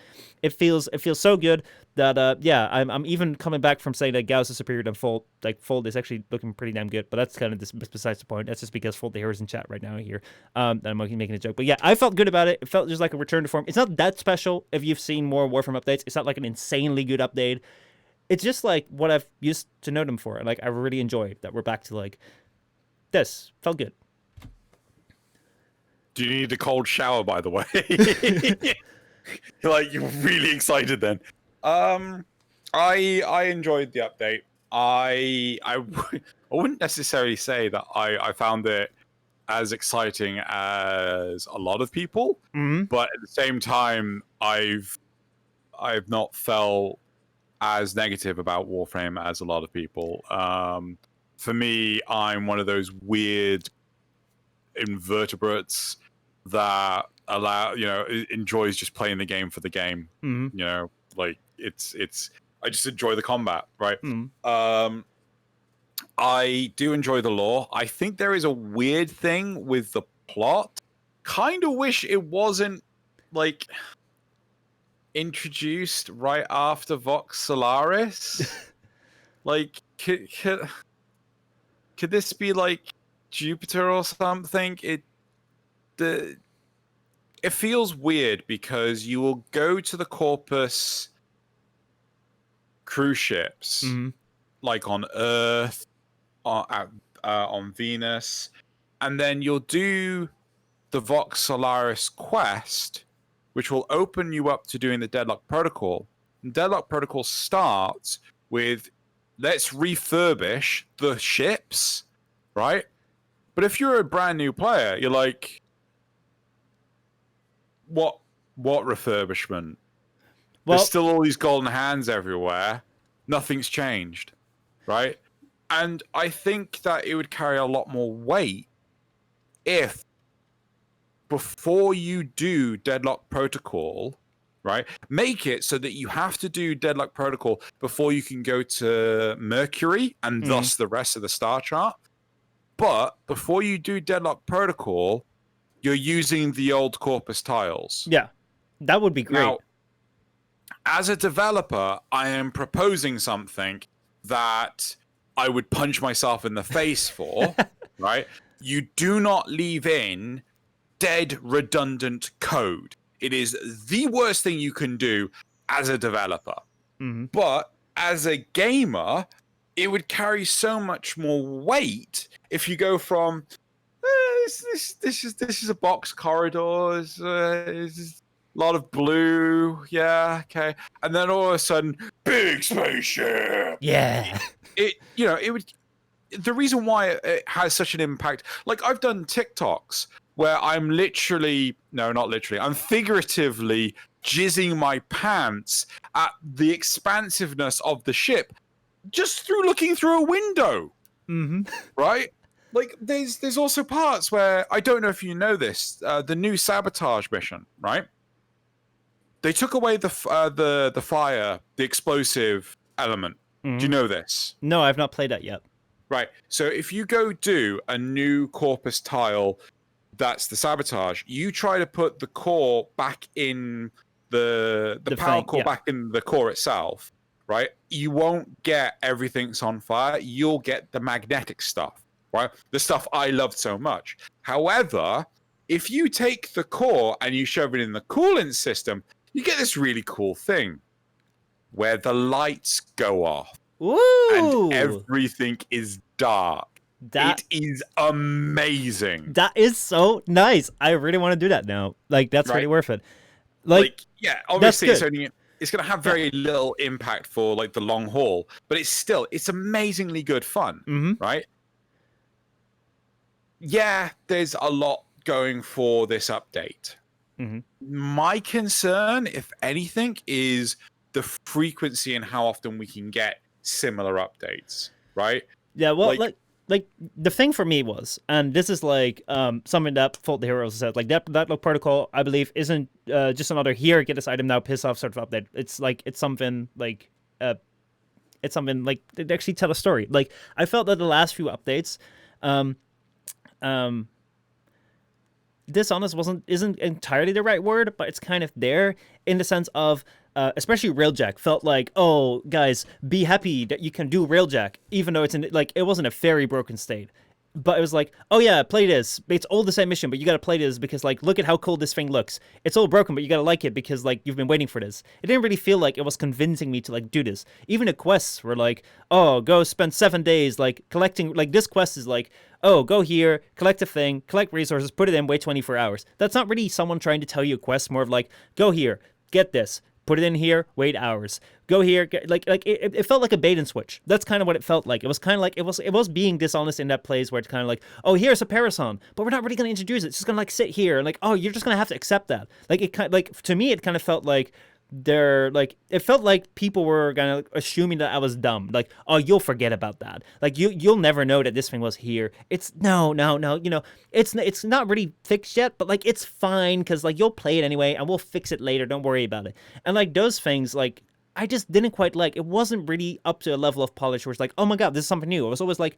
It feels so good that yeah, I'm even coming back from saying that Gauss is superior than Fold. Like, Fold is actually looking pretty damn good, but that's kind of besides the point. That's just because Fold the Hero is in chat right now here. I'm making a joke, but yeah, I felt good about it. It felt just like a return to form. It's not that special if you've seen more Warframe updates. It's not like an insanely good update. It's just like what I've used to know them for. Like, I really enjoy that we're back to like this. Felt good. Do you need a cold shower, by the way? You're really excited then. I enjoyed the update. I wouldn't necessarily say that I found it as exciting as a lot of people, but at the same time, I've not felt as negative about Warframe as a lot of people. For me, I'm one of those weird invertebrates that enjoys just playing the game for the game. Like, it's I just enjoy the combat, right? I do enjoy the lore. I think there is a weird thing with the plot. Kind of wish it wasn't like introduced right after Vox Solaris. Like, could this be like Jupiter or something? It feels weird because you will go to the Corpus cruise ships, like on Earth, on Venus, and then you'll do the Vox Solaris quest, which will open you up to doing the DeadLock Protocol. And DeadLock Protocol starts with, let's refurbish the ships, right? But if you're a brand new player, you're like, what refurbishment? Well, there's still all these golden hands everywhere. Nothing's changed, right? And I think that it would carry a lot more weight if, before you do DeadLock Protocol, right, make it so that you have to do DeadLock Protocol before you can go to Mercury and thus the rest of the star chart. But before you do DeadLock Protocol, you're using the old Corpus tiles. Yeah, that would be great. Now, as a developer, I am proposing something that I would punch myself in the face for, right? You do not leave in dead, redundant code. It is the worst thing you can do as a developer. Mm-hmm. But as a gamer, it would carry so much more weight if you go from this is a box corridors, this is a lot of blue, yeah, okay, and then all of a sudden, big spaceship. Yeah, it would. The reason why it has such an impact, like I've done TikToks where I'm I'm figuratively jizzing my pants at the expansiveness of the ship just through looking through a window. Mm-hmm. Right? Like there's also parts where, I don't know if you know this, the new sabotage mission, right? They took away the fire, the explosive element. Mm-hmm. Do you know this? No, I've not played that yet. Right. So if you go do a new Corpus tile, that's the sabotage, you try to put the core back in the power core back in the core itself, right? You won't get everything's on fire. You'll get the magnetic stuff, right? The stuff I loved so much. However, if you take the core and you shove it in the coolant system, you get this really cool thing where the go off. Ooh. And everything is dark. It is amazing. That is so nice. I really want to do that now. Like, that's really worth it. Like yeah, obviously it's going to have very little impact for like the long haul, but it's amazingly good fun, right? Yeah, there's a lot going for this update. My concern, if anything, is the frequency and how often we can get similar updates, right? Yeah, well, like the thing for me was, and this is like something that Fault the Heroes said, like DeadLock Protocol, I believe, isn't just another here, get this item now, piss off sort of update. It's something like they actually tell a story. Like, I felt that the last few updates, dishonest isn't entirely the right word, but it's kind of there in the sense of especially Railjack felt like, oh guys, be happy that you can do Railjack, even though it wasn't a very broken state. But it was like, oh yeah, play this. It's all the same mission, but you gotta play this because, like, look at how cool this thing looks. It's all broken, but you gotta like it because, like, you've been waiting for this. It didn't really feel like it was convincing me to, like, do this. Even the quests were like, oh, go spend 7 days, like, collecting, like, this quest is like, oh, go here, collect a thing, collect resources, put it in, wait 24 hours. That's not really someone trying to tell you a quest, more of like, go here, get this, put it in here, wait hours. Go here, it felt like a bait and switch. That's kind of what it felt like. It was kind of like, it was being dishonest in that place where it's kind of like, oh, here's a Parason, but we're not really going to introduce it. It's just going to, like, sit here and, like, oh, you're just going to have to accept that. Like, it kind of, like, to me, it kind of felt like it felt like people were kind of assuming that I was dumb. Like, oh, you'll forget about that. Like, you'll never know that this thing was here. It's no, you know, it's not really fixed yet, but, like, it's fine because, like, you'll play it anyway and we'll fix it later. Don't worry about it. And, like, those things, like, I just didn't quite like. It wasn't really up to a level of polish where it's like, oh my god, this is something new. It was always like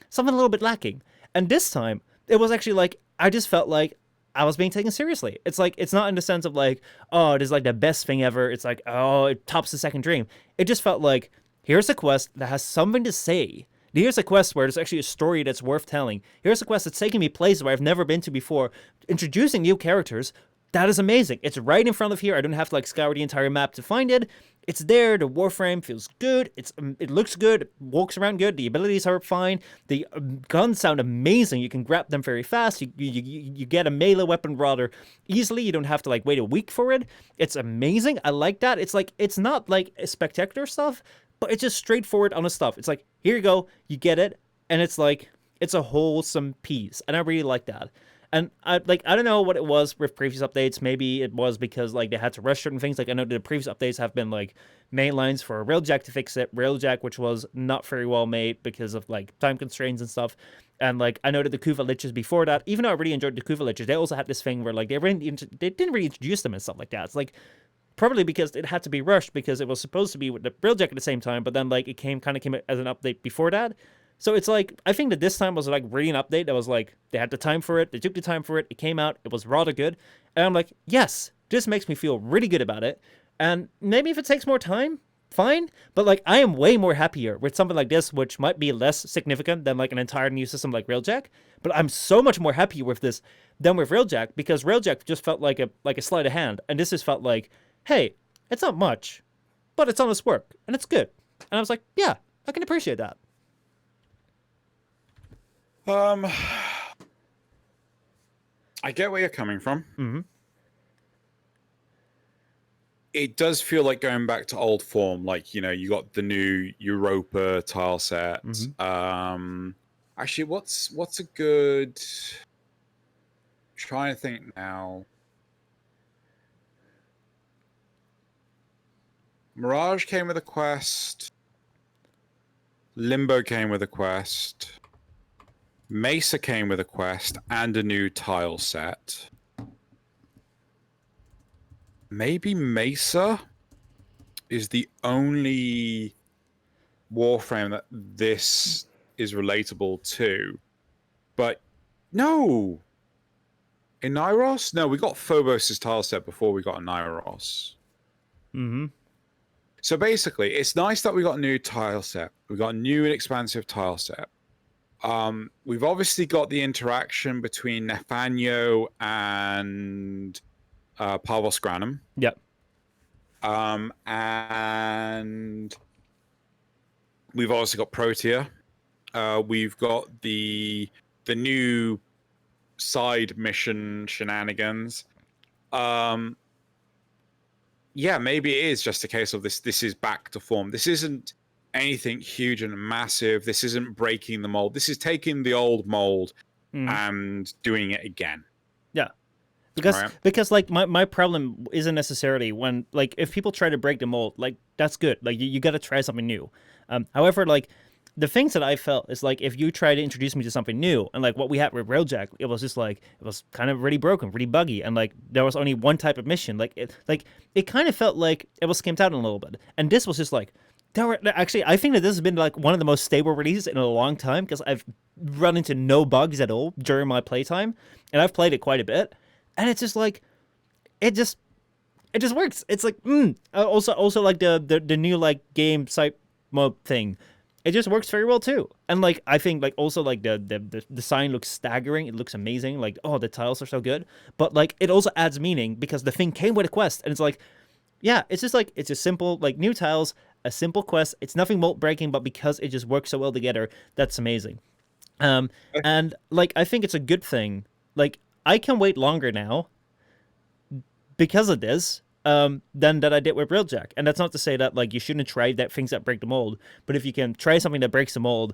something a little bit lacking. And this time, it was actually like, I just felt like I was being taken seriously. It's like, it's not in the sense of like, oh, it is like the best thing ever. It's like, oh, it tops the second dream. It just felt like, here's a quest that has something to say. Here's a quest where there's actually a story that's worth telling. Here's a quest that's taking me places where I've never been to before. Introducing new characters. That is amazing. It's right in front of here. I don't have to, like, scour the entire map to find it. it's there. The Warframe feels good. It looks good. It walks around good. The abilities are fine. The guns sound amazing. You can grab them very fast. You get a melee weapon rather easily. You don't have to like wait a week for it. It's amazing. I like that. It's like it's not like spectacular stuff, but it's just straightforward, honest stuff. It's like here you go, you get it, and it's like it's a wholesome piece, and I really like that. And I don't know what it was with previous updates. Maybe it was because like they had to rush certain things. Like I know the previous updates have been like main lines for Railjack to fix it. Railjack, which was not very well made because of like time constraints and stuff. And like I know that the Kuva liches before that, even though I really enjoyed the Kuva liches, they also had this thing where like they didn't really introduce them and stuff like that. It's like probably because it had to be rushed because it was supposed to be with the Railjack at the same time, but then like it came as an update before that. So it's like, I think that this time was like really an update that was like, they had the time for it, they took the time for it, it came out, it was rather good. And I'm like, yes, this makes me feel really good about it. And maybe if it takes more time, fine. But like, I am way more happier with something like this, which might be less significant than like an entire new system like Railjack. But I'm so much more happy with this than with Railjack because Railjack just felt like a sleight of hand. And this just felt like, hey, it's not much, but it's honest work and it's good. And I was like, yeah, I can appreciate that. I get where you're coming from. Mm-hmm. It does feel like going back to old form. Like, you know, you got the new Europa tile set. Mm-hmm. Actually, what's a good... I'm trying to think now. Mirage came with a quest. Limbo came with a quest. Mesa came with a quest and a new tile set. Maybe Mesa is the only Warframe that this is relatable to. But no! In Nyros? No, we got Phobos' tile set before we got a Nyros. Mm-hmm. So basically, it's nice that we got a new tile set. We got a new and expansive tile set. We've obviously got the interaction between Nathaniel and Parvos Granum. Yep. And we've also got Protea. We've got the new side mission shenanigans. Yeah, maybe it is just a case of this is back to form. This isn't anything huge and massive. This isn't breaking the mold. This is taking the old mold and doing it again. Yeah. Because like my problem isn't necessarily when like if people try to break the mold, like that's good. Like you got to try something new. However, like the things that I felt is like if you try to introduce me to something new and like what we had with Railjack, it was just like it was kind of really broken, really buggy, and like there was only one type of mission. Like it kind of felt like it was skimped out a little bit. And this was just like actually, I think that this has been like one of the most stable releases in a long time because I've run into no bugs at all during my playtime, and I've played it quite a bit, and it's just like, it just works. It's like, also like the new like game site mode thing, it just works very well too. And like I think like also like the design looks staggering. It looks amazing. Like the tiles are so good, but like it also adds meaning because the thing came with a quest, and it's like, yeah, it's just like it's just simple like new tiles. A simple quest. It's nothing mold breaking, but because it just works so well together, that's amazing. And like I think it's a good thing. Like I can wait longer now because of this than that I did with Railjack. And that's not to say that like you shouldn't try that things that break the mold, but if you can try something that breaks the mold,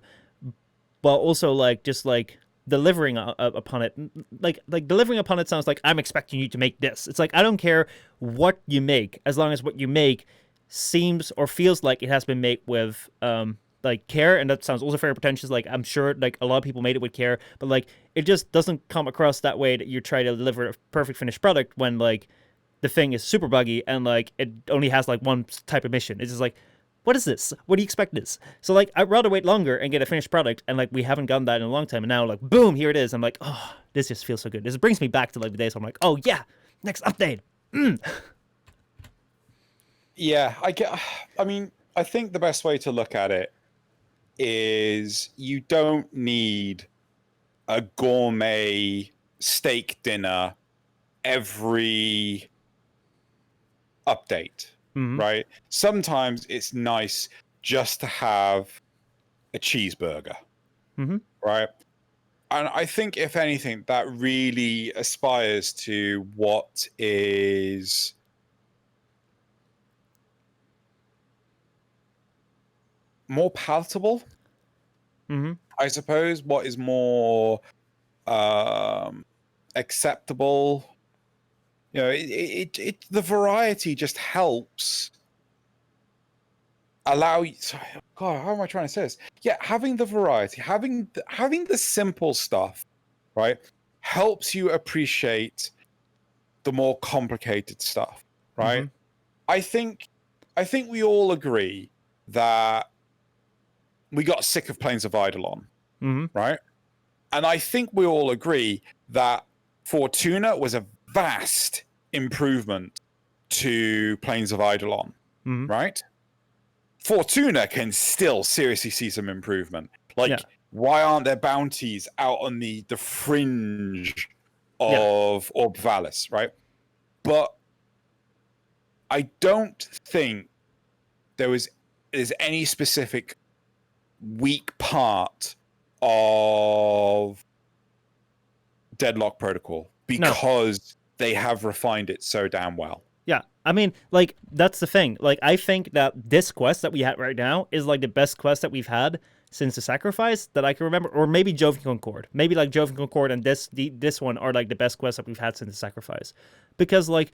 but also like just like delivering upon it, like delivering upon it sounds like I'm expecting you to make this. It's like I don't care what you make as long as what you make seems or feels like it has been made with like care. And that sounds also very pretentious. Like I'm sure like a lot of people made it with care, but like it just doesn't come across that way that you're trying to deliver a perfect finished product when like the thing is super buggy and like it only has like one type of mission. It's just like, what is this? What do you expect this? So like I'd rather wait longer and get a finished product, and like we haven't gotten that in a long time, and now like boom, here it is. I'm like, oh, this just feels so good. This brings me back to like the days where I'm like, oh yeah, next update. Yeah, I mean, I think the best way to look at it is you don't need a gourmet steak dinner every update. right? Sometimes it's nice just to have a cheeseburger, right? And I think, if anything, that really aspires to what is more palatable, I suppose. What is more acceptable? You know, the variety just helps allow you. God, how am I trying to say this? Yeah, having the variety, having the simple stuff, right, helps you appreciate the more complicated stuff, right? I think we all agree that we got sick of Planes of Eidolon, right? And I think we all agree that Fortuna was a vast improvement to Planes of Eidolon, right? Fortuna can still seriously see some improvement. Like, why aren't there bounties out on the fringe of Orb Valis, right? But I don't think there's any specific weak part of DeadLock Protocol because they have refined it so damn well. Yeah, I mean, like, that's the thing. Like, I think that this quest that we have right now is, like, the best quest that we've had since the Sacrifice that I can remember. Or maybe Jovian Concord. Maybe, like, Jovian Concord and this one are, like, the best quests that we've had since the Sacrifice. Because, like,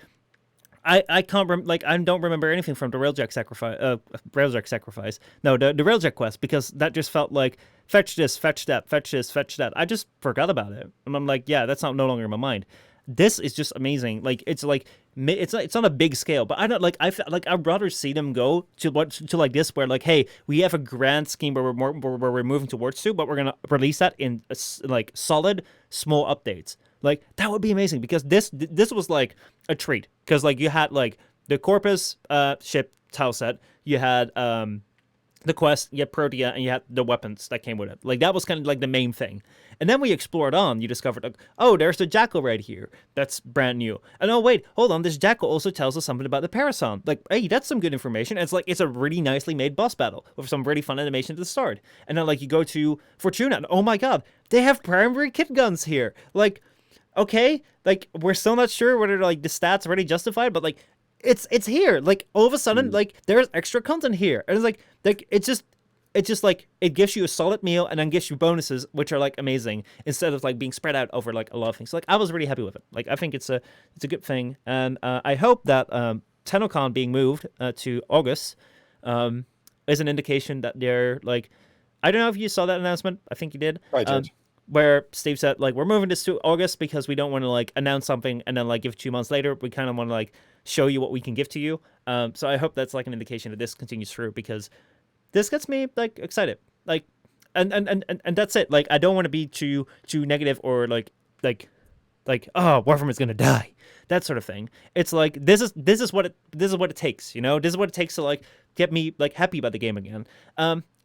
I can't I don't remember anything from the Railjack Sacrifice. No, the Railjack quest, because that just felt like fetch this, fetch that, fetch this, fetch that. I just forgot about it, and I'm like, yeah, that's no longer in my mind. This is just amazing. Like, it's on a big scale, but I don't like. I'd rather see them go to like this, where like, hey, we have a grand scheme where we're moving towards to, but we're gonna release that in like solid small updates. Like, that would be amazing, because this was like a treat, because like you had like the Corpus ship tile set, you had the quest, you had Protea, and you had the weapons that came with it. Like, that was kind of like the main thing. And then we explored on, you discovered, like, oh, there's the Jackal right here. That's brand new. And oh, wait, hold on, this Jackal also tells us something about the Parasan. Like, hey, that's some good information. And it's like, it's a really nicely made boss battle with some really fun animation at the start. And then, like, you go to Fortuna, and oh my god, they have primary kit guns here. Like, okay, like, we're still not sure whether, like, the stats are really justified, but, like, it's here. Like, all of a sudden, like, there's extra content here. And it's like it's just like, it gives you a solid meal and then gives you bonuses, which are like amazing, instead of like being spread out over like a lot of things. So, like, I was really happy with it. Like, I think it's a good thing, and I hope that TennoCon being moved to August is an indication that they're like, I don't know if you saw that announcement. I think you did. I did. Where Steve said, like, we're moving this to August because we don't want to like announce something and then like give it 2 months later. We kind of want to like show you what we can give to you. So I hope that's like an indication that this continues through, because this gets me like excited. Like, and that's it. Like, I don't want to be too negative or like oh, Warframe is gonna die, that sort of thing. It's like, this is what it takes. You know, this is what it takes to like get me like happy about the game again.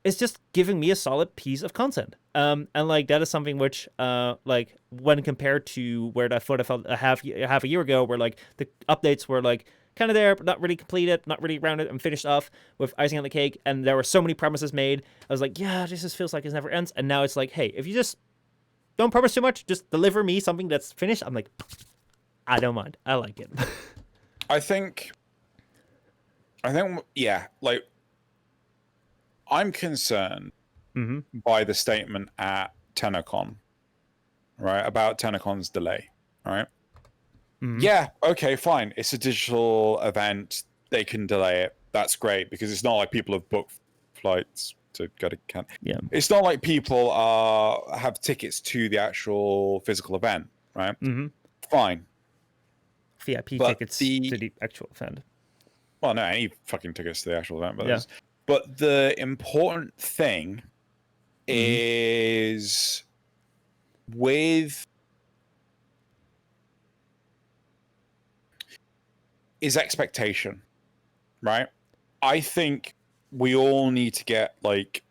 It's just giving me a solid piece of content. And like, that is something which, like, when compared to where I thought I felt a half a year ago, where like the updates were like kind of there, but not really completed, not really rounded and finished off with icing on the cake, and there were so many promises made. I was like, yeah, this just feels like it never ends. And now it's like, hey, if you just don't promise too much, just deliver me something that's finished. I'm like, I don't mind. I like it. I think, yeah, like, I'm concerned by the statement at TennoCon, right, about TennoCon's delay, right? Yeah, okay, fine. It's a digital event. They can delay it. That's great, because it's not like people have booked flights to go to Canada. Yeah. It's not like people have tickets to the actual physical event, right? Fine. VIP tickets to the actual event. Well, no, any fucking tickets to the actual event, but yeah. But the important thing is expectation, right? I think we all need to get like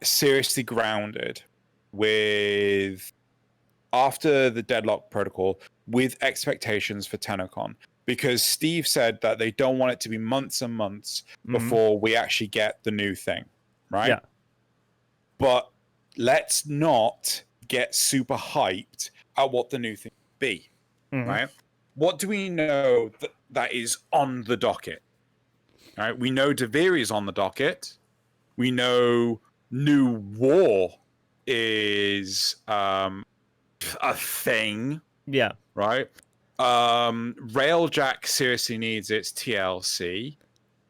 seriously grounded with, after the DeadLock Protocol, with expectations for TennoCon. because Steve said that they don't want it to be months and months before we actually get the new thing, right? Yeah. But let's not get super hyped at what the new thing will be, right? What do we know that is on the docket? Right? We know Deviri is on the docket. We know New War is a thing. Yeah. Right? Railjack seriously needs its TLC.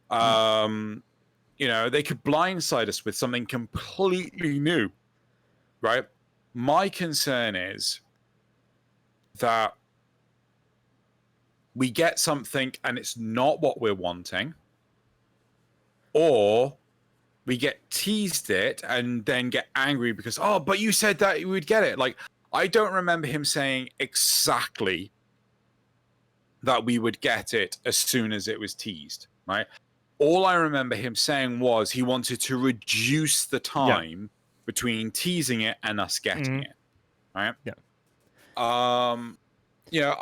You know, they could blindside us with something completely new. Right? My concern is that we get something and it's not what we're wanting, or we get teased it and then get angry because, oh, but you said that you would get it. Like, I don't remember him saying exactly that we would get it as soon as it was teased, right? All I remember him saying was he wanted to reduce the time between teasing it and us getting it, right? Yeah. You know,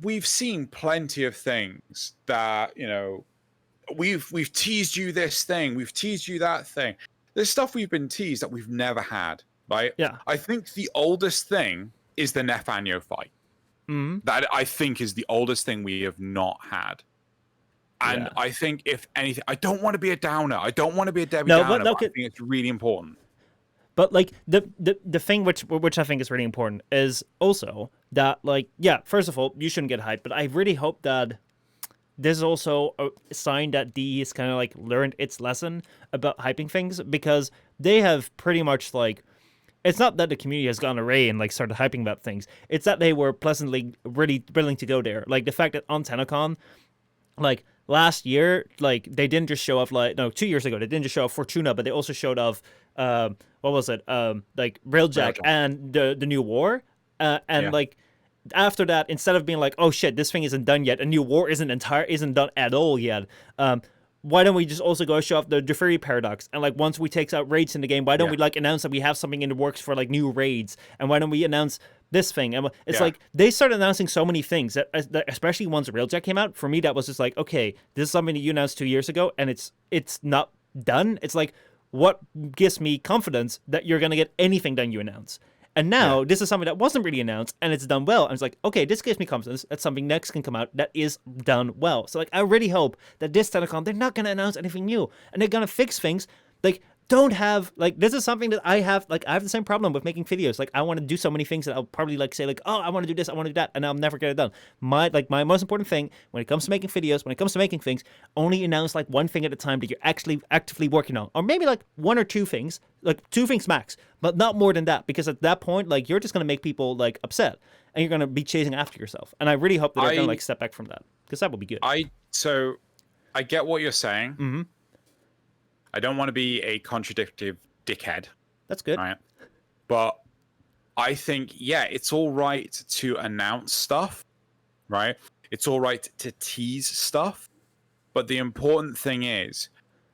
we've seen plenty of things that, you know, we've teased you this thing, we've teased you that thing. There's stuff we've been teased that we've never had, right? Yeah. I think the oldest thing is the Nefanyo fight. That I think is the oldest thing we have not had. And I think if anything, I don't want to be a downer. I don't want to be a Debbie Downer, but I think it's really important. But like the thing which I think is really important is also that, like, yeah, first of all, you shouldn't get hyped, but I really hope that this is also a sign that DE has kind of like learned its lesson about hyping things, because they have pretty much like, it's not that the community has gone array and like started hyping about things. It's that they were pleasantly really willing to go there. Like the fact that on TennoCon, like last year, like they didn't just show off 2 years ago, they didn't just show off Fortuna, but they also showed off what was it? Like Railjack and the New War. Like after that, instead of being like, oh shit, this thing isn't done yet, and New War isn't done at all yet. Why don't we just also go show off the Deferi paradox? And like once we take out raids in the game, why don't we like announce that we have something in the works for like new raids? And why don't we announce this thing? And it's like they started announcing so many things that especially once Railjack came out, for me that was just like, okay, this is something that you announced 2 years ago and it's not done. It's like, what gives me confidence that you're gonna get anything done you announce? And now this is something that wasn't really announced and it's done well. And it's like, okay, this gives me confidence that something next can come out that is done well. So like, I really hope that this TennoCon, they're not going to announce anything new and they're going to fix things. Like, don't have, like, this is something that I have the same problem with making videos. Like, I want to do so many things that I'll probably like say like, oh, I want to do this, I want to do that, and I'll never get it done. My most important thing when it comes to making videos, when it comes to making things, only announce like one thing at a time that you're actually actively working on, or maybe like one or two things, like 2 things max, but not more than that, because at that point, like, you're just going to make people like upset and you're going to be chasing after yourself. And I really hope that they're going to like step back from that, because that would be good. So I get what you're saying. I don't want to be a contradictive dickhead. That's good. Right? But I think, it's all right to announce stuff, right? It's all right to tease stuff. But the important thing is,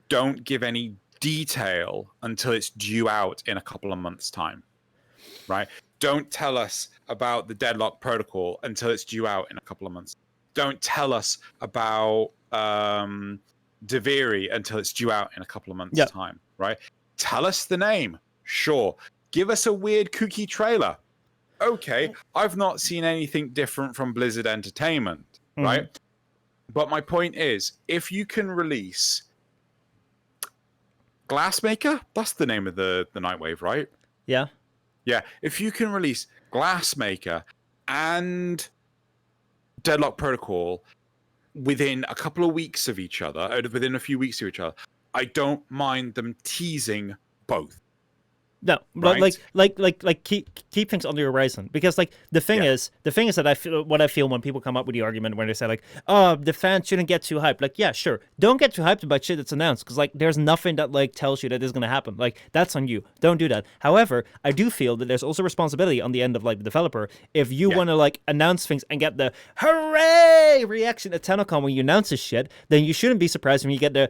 don't give any detail until it's due out in a couple of months' time, right? Don't tell us about the DeadLock Protocol until it's due out in a couple of months. Don't tell us about Deviri until it's due out in a couple of months' time, right? Tell us the name, sure. Give us a weird kooky trailer. Okay, I've not seen anything different from Blizzard Entertainment, right? But my point is, if you can release Glassmaker, that's the name of the Nightwave, right? Yeah. Yeah, if you can release Glassmaker and DeadLock Protocol within a couple of weeks of each other, within a few weeks of each other, I don't mind them teasing both. No, but right? like keep things on the horizon, because like the thing is that I feel when people come up with the argument when they say like, oh, the fans shouldn't get too hyped. Like, yeah, sure, don't get too hyped about shit that's announced, because like there's nothing that like tells you that this is gonna happen. Like, that's on you. Don't do that. However, I do feel that there's also responsibility on the end of like the developer. If you want to like announce things and get the hooray reaction at TennoCon when you announce this shit, then you shouldn't be surprised when you get the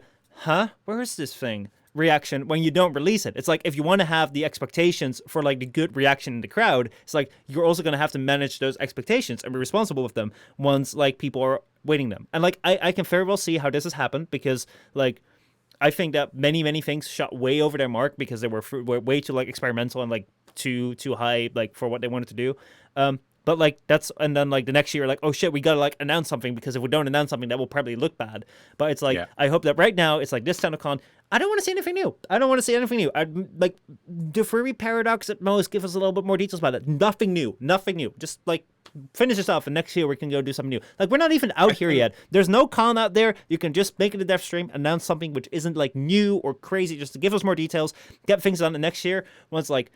where is this thing reaction when you don't release it. It's like, if you want to have the expectations for like the good reaction in the crowd, it's like you're also going to have to manage those expectations and be responsible with them once like people are waiting them. And like I can very well see how this has happened because like I think that many things shot way over their mark because they were way too like experimental and like too high like for what they wanted to do. But like and then like the next year, like, oh shit, we gotta like announce something because if we don't announce something, that will probably look bad. But it's like I hope that right now it's like this TennoCon. I don't want to see anything new. I like the Fury Paradox at most. Give us a little bit more details about it. Nothing new. Just like finish this off, and next year we can go do something new. Like we're not even out here yet. There's no con out there. You can just make it a dev stream, announce something which isn't like new or crazy, just to give us more details, get things done. And next year, once like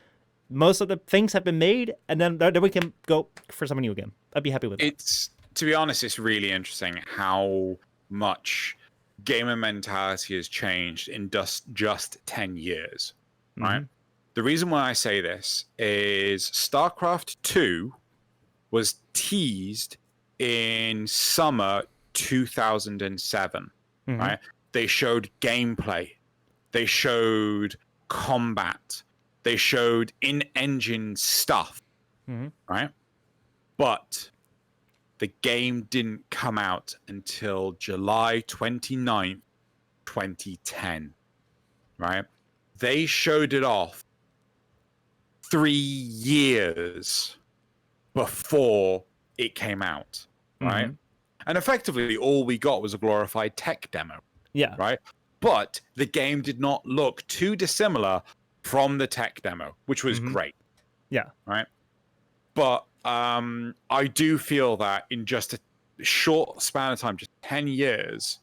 most of the things have been made, and then we can go for something new again. I'd be happy with that. To be honest, it's really interesting how much gamer mentality has changed in just 10 years, right? The reason why I say this is StarCraft 2 was teased in summer 2007, right? They showed gameplay. They showed combat. They showed in-engine stuff, right? But the game didn't come out until July 29th, 2010, right? They showed it off 3 years before it came out, right? And effectively, all we got was a glorified tech demo, right? But the game did not look too dissimilar from the tech demo, which was great. Right. But I do feel that in just a short span of time, just 10 years,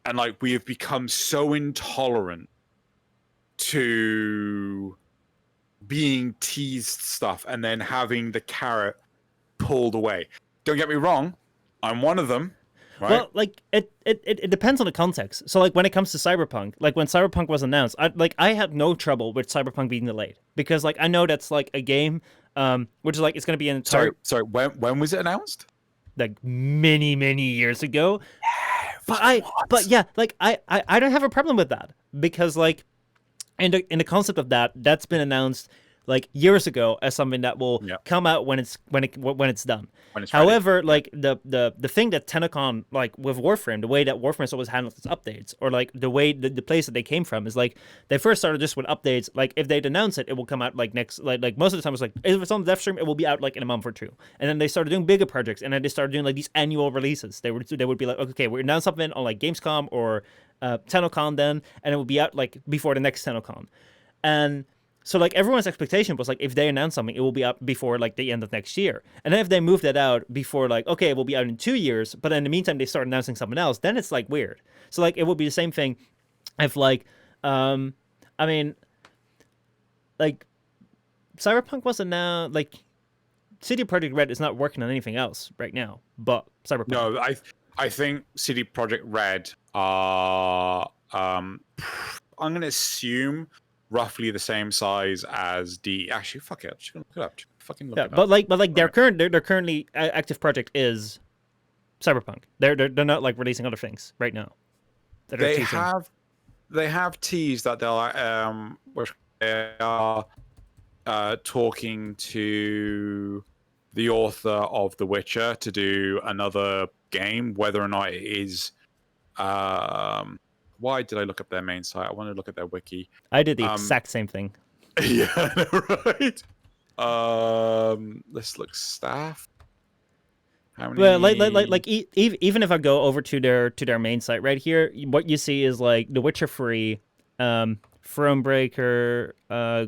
and like we have become so intolerant to being teased stuff and then having the carrot pulled away. Don't get me wrong, I'm one of them. Right? Well, like it depends on the context. So like when it comes to Cyberpunk, like when Cyberpunk was announced, I had no trouble with Cyberpunk being delayed because like I know that's like a game, which is like it's gonna be in. Sorry. When was it announced? Like many years ago. But yeah, like I don't have a problem with that because like in the concept of that's been announced like years ago as something that will come out when it's done. However, like the thing that TennoCon, like with Warframe, the way that Warframe's always handled its updates, or like the way the place that they came from is like they first started just with updates. Like if they'd announce it, it will come out like next like most of the time it's like if it's on the dev stream, it will be out like in a month or two. And then they started doing bigger projects, and then they started doing like these annual releases. They would be like, okay, we're announcing something on like Gamescom or TennoCon then, and it will be out like before the next TennoCon. And so like everyone's expectation was like if they announce something, it will be up before like the end of next year. And then if they move that out before like, okay, it will be out in 2 years, but in the meantime they start announcing something else, then it's like weird. So like it would be the same thing if like I mean like Cyberpunk wasn't now like CD Projekt Red is not working on anything else right now but Cyberpunk. No, I think CD Projekt Red are I'm gonna assume roughly the same size as actually fuck it, just gonna look it up. Fucking look it up. But like their currently active project is Cyberpunk. They're not like releasing other things right now. They have teased that they are talking to the author of The Witcher to do another game, whether or not it is why did I look up their main site? I want to look at their wiki. I did the exact same thing. Yeah, right. Let's look staff. How many? Well, even if I go over to their main site right here, what you see is like The Witcher 3, Thronebreaker,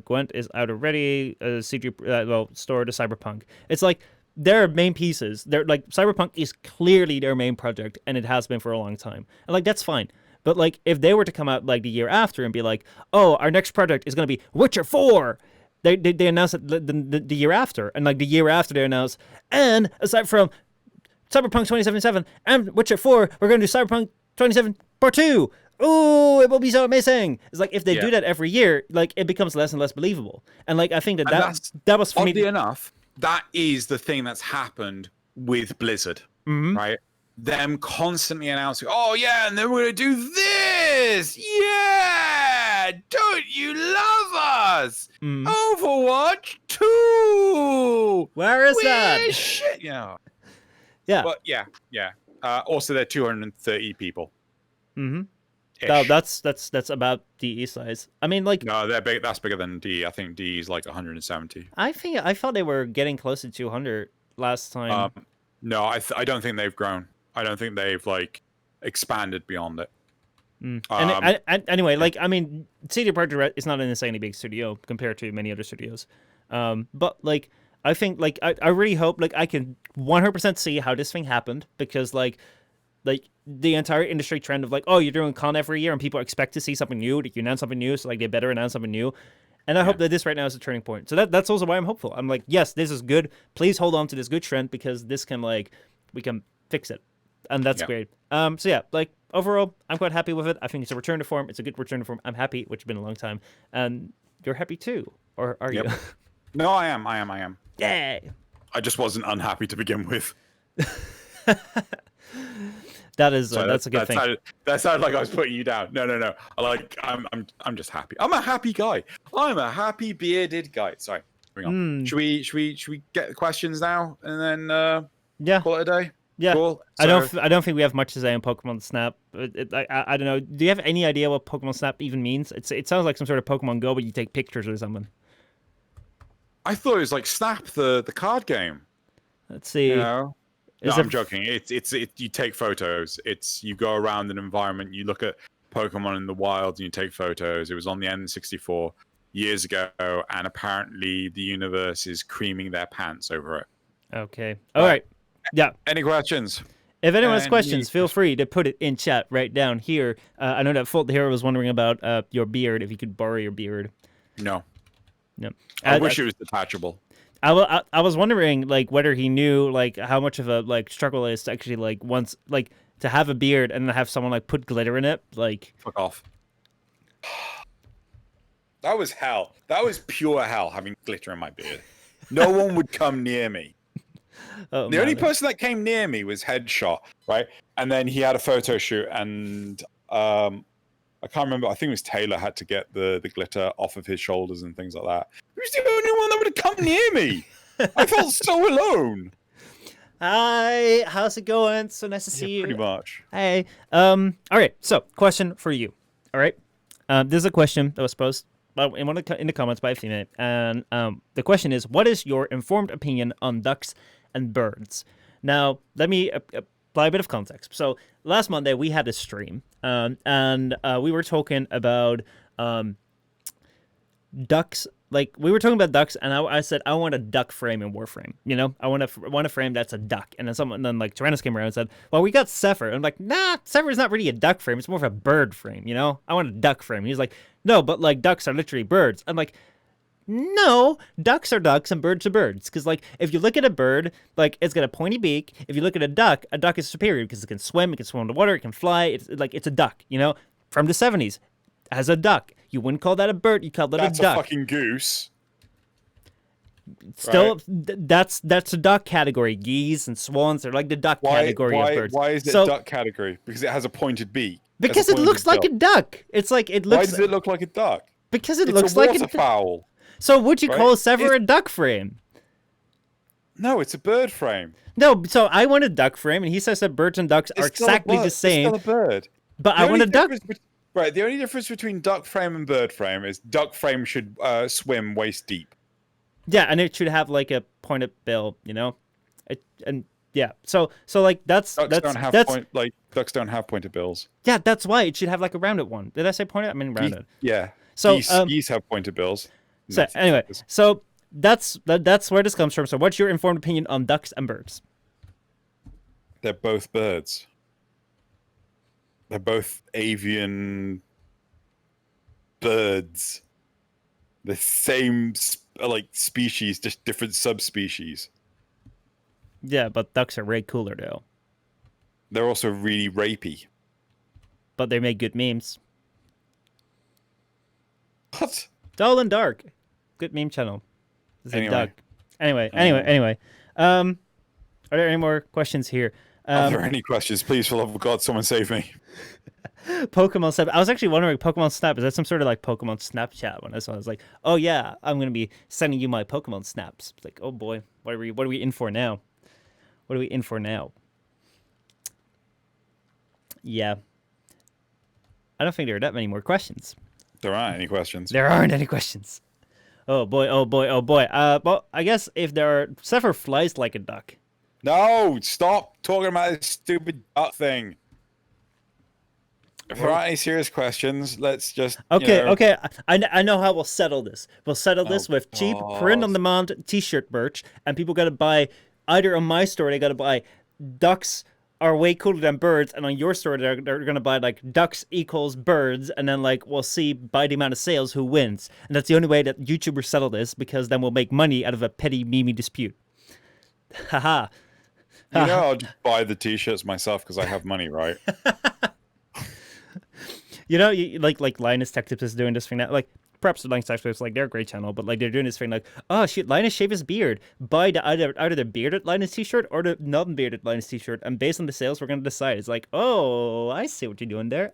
Gwent is out already. CG, Store to Cyberpunk. It's like their main pieces. They're like Cyberpunk is clearly their main project, and it has been for a long time. And like that's fine. But like if they were to come out like the year after and be like, oh, our next project is going to be Witcher 4, they announced it the year after, and like the year after they announced, and aside from Cyberpunk 2077 and Witcher 4, we're going to do Cyberpunk 2077 Part 2. Ooh, it will be so amazing. It's like if they do that every year, like it becomes less and less believable. And like I think that was for me. Oddly enough, that is the thing that's happened with Blizzard, right? Them constantly announcing, oh yeah, and then we're going to do this. Yeah, don't you love us? Overwatch 2. Where is that? Shit, yeah. Yeah. But yeah. Also, they're 230 people. Mm-hmm. No, that's about DE size. I mean, like no, they're big. That's bigger than DE. I think DE is like 170. I thought they were getting close to 200 last time. No, I don't think they've grown. I don't think they've like expanded beyond it. Anyway, like I mean, CD Projekt Red is not an insanely big studio compared to many other studios. But like I think like I really hope like I can 100% see how this thing happened because like the entire industry trend of like, oh, you're doing con every year and people expect to see something new, that you announce something new, so like they better announce something new. And I hope that this right now is a turning point. So that's also why I'm hopeful. I'm like, yes, this is good. Please hold on to this good trend because this can like we can fix it. And that's great. So yeah, like overall, I'm quite happy with it. I think it's a return to form. It's a good return to form. I'm happy, which has been a long time. And you're happy too, or are you? No, I am. Yay! I just wasn't unhappy to begin with. That's a good thing. That sounded like I was putting you down. No. I'm just happy. I'm a happy guy. I'm a happy bearded guy. Sorry. Bring on. Should we get the questions now and then call it a day? Yeah. Cool. So, I don't think we have much to say on Pokemon Snap. I don't know. Do you have any idea what Pokemon Snap even means? It sounds like some sort of Pokemon Go, but you take pictures or something. I thought it was like Snap, the card game. Let's see. You know? No, I'm joking. It's you take photos. You go around an environment. You look at Pokemon in the wild and you take photos. It was on the N64 years ago, and apparently the universe is creaming their pants over it. Okay. All right. Yeah. Any questions? If anyone has questions, feel free to put it in chat right down here. I know that Fault the Hero was wondering about your beard, if you could borrow your beard. No. No. I wish it was detachable. I was wondering like whether he knew like how much of a like struggle it is to actually like once like to have a beard and then have someone like put glitter in it. Like fuck off. That was hell. That was pure hell having glitter in my beard. No one would come near me. The only person that came near me was Headshot, right? And then he had a photo shoot, and I can't remember. I think it was Taylor had to get the glitter off of his shoulders and things like that. He was the only one that would have come near me. I felt so alone. Hi, how's it going? So nice to see you. Pretty much. Hey. All right. So, question for you. All right. This is a question that was posted in the comments by a female, and the question is, what is your informed opinion on ducks and birds? Now, let me apply a bit of context. So last Monday we had a stream, and we were talking about ducks. Like we were talking about ducks, and I said I want a duck frame in Warframe. You know, I want a frame that's a duck. And then like Tyrannus came around and said, "Well, we got Zephyr." And I'm like, "Nah, Zephyr's not really a duck frame. It's more of a bird frame. You know, I want a duck frame." He's like, "No, but like ducks are literally birds." I'm like, no, ducks are ducks and birds are birds. Because, like, if you look at a bird, like, it's got a pointy beak. If you look at a duck is superior because it can swim underwater, it can fly. It's a duck, you know, from the 70s. As a duck. You wouldn't call that a bird, you call that a duck. That's a fucking goose. Still, right? That's a duck category. Geese and swans are like the duck category of birds. Why is it duck category? Because it has a pointed beak. Because it looks like a duck. It's like it looks. Why does it look like a duck? Because it looks like a waterfowl. So would you call Zephyr a duck frame? No, it's a bird frame. No, so I want a duck frame, and he says that birds and ducks are exactly the same. It's still a bird. But I want a duck. Right, the only difference between duck frame and bird frame is duck frame should swim waist deep. Yeah, and it should have like a pointed bill, you know, so like ducks don't have pointed bills. Yeah, that's why it should have like a rounded one. Did I say pointed? I mean rounded. Yeah. So geese have pointed bills. So anyway, so that's where this comes from. So what's your informed opinion on ducks and birds? They're both birds. They're both avian birds. The same species, just different subspecies. Yeah, but ducks are way cooler though. They're also really rapey. But they make good memes. What? Dull and Dark. Good meme channel. Anyway. Duck. Anyway. Are there any more questions here? Are there any questions? Please, for the love of God, someone save me. Pokemon Snap. I was actually wondering, Pokemon Snap, is that some sort of like Pokemon Snapchat? When I saw it, I was like, oh yeah, I'm going to be sending you my Pokemon Snaps. It's like, oh boy, what are we in for now? Yeah. I don't think there are that many more questions. There aren't any questions. There aren't any questions. Oh boy, oh boy, oh boy. Well, I guess if there are Zephyr flies like a duck. No, stop talking about this stupid duck thing. If there aren't any serious questions, let's just Okay. I know how we'll settle this. We'll settle this with cheap print-on-demand T-shirt merch, and people got to buy either on my store they got to buy ducks are way cooler than birds, and on your store they're gonna buy like ducks equals birds, and then like we'll see by the amount of sales who wins, and that's the only way that YouTubers settle this, because then we'll make money out of a petty meme dispute. Haha. I'll just buy the T-shirts myself because I have money, right? Like Linus Tech Tips is doing this thing now. Like, perhaps Linus Tech Tips, like, they're a great channel, but like they're doing this thing like, oh shit, Linus shaved his beard. Buy either the bearded Linus T-shirt or the non-bearded Linus T-shirt, and based on the sales, we're gonna decide. It's like, oh, I see what you're doing there.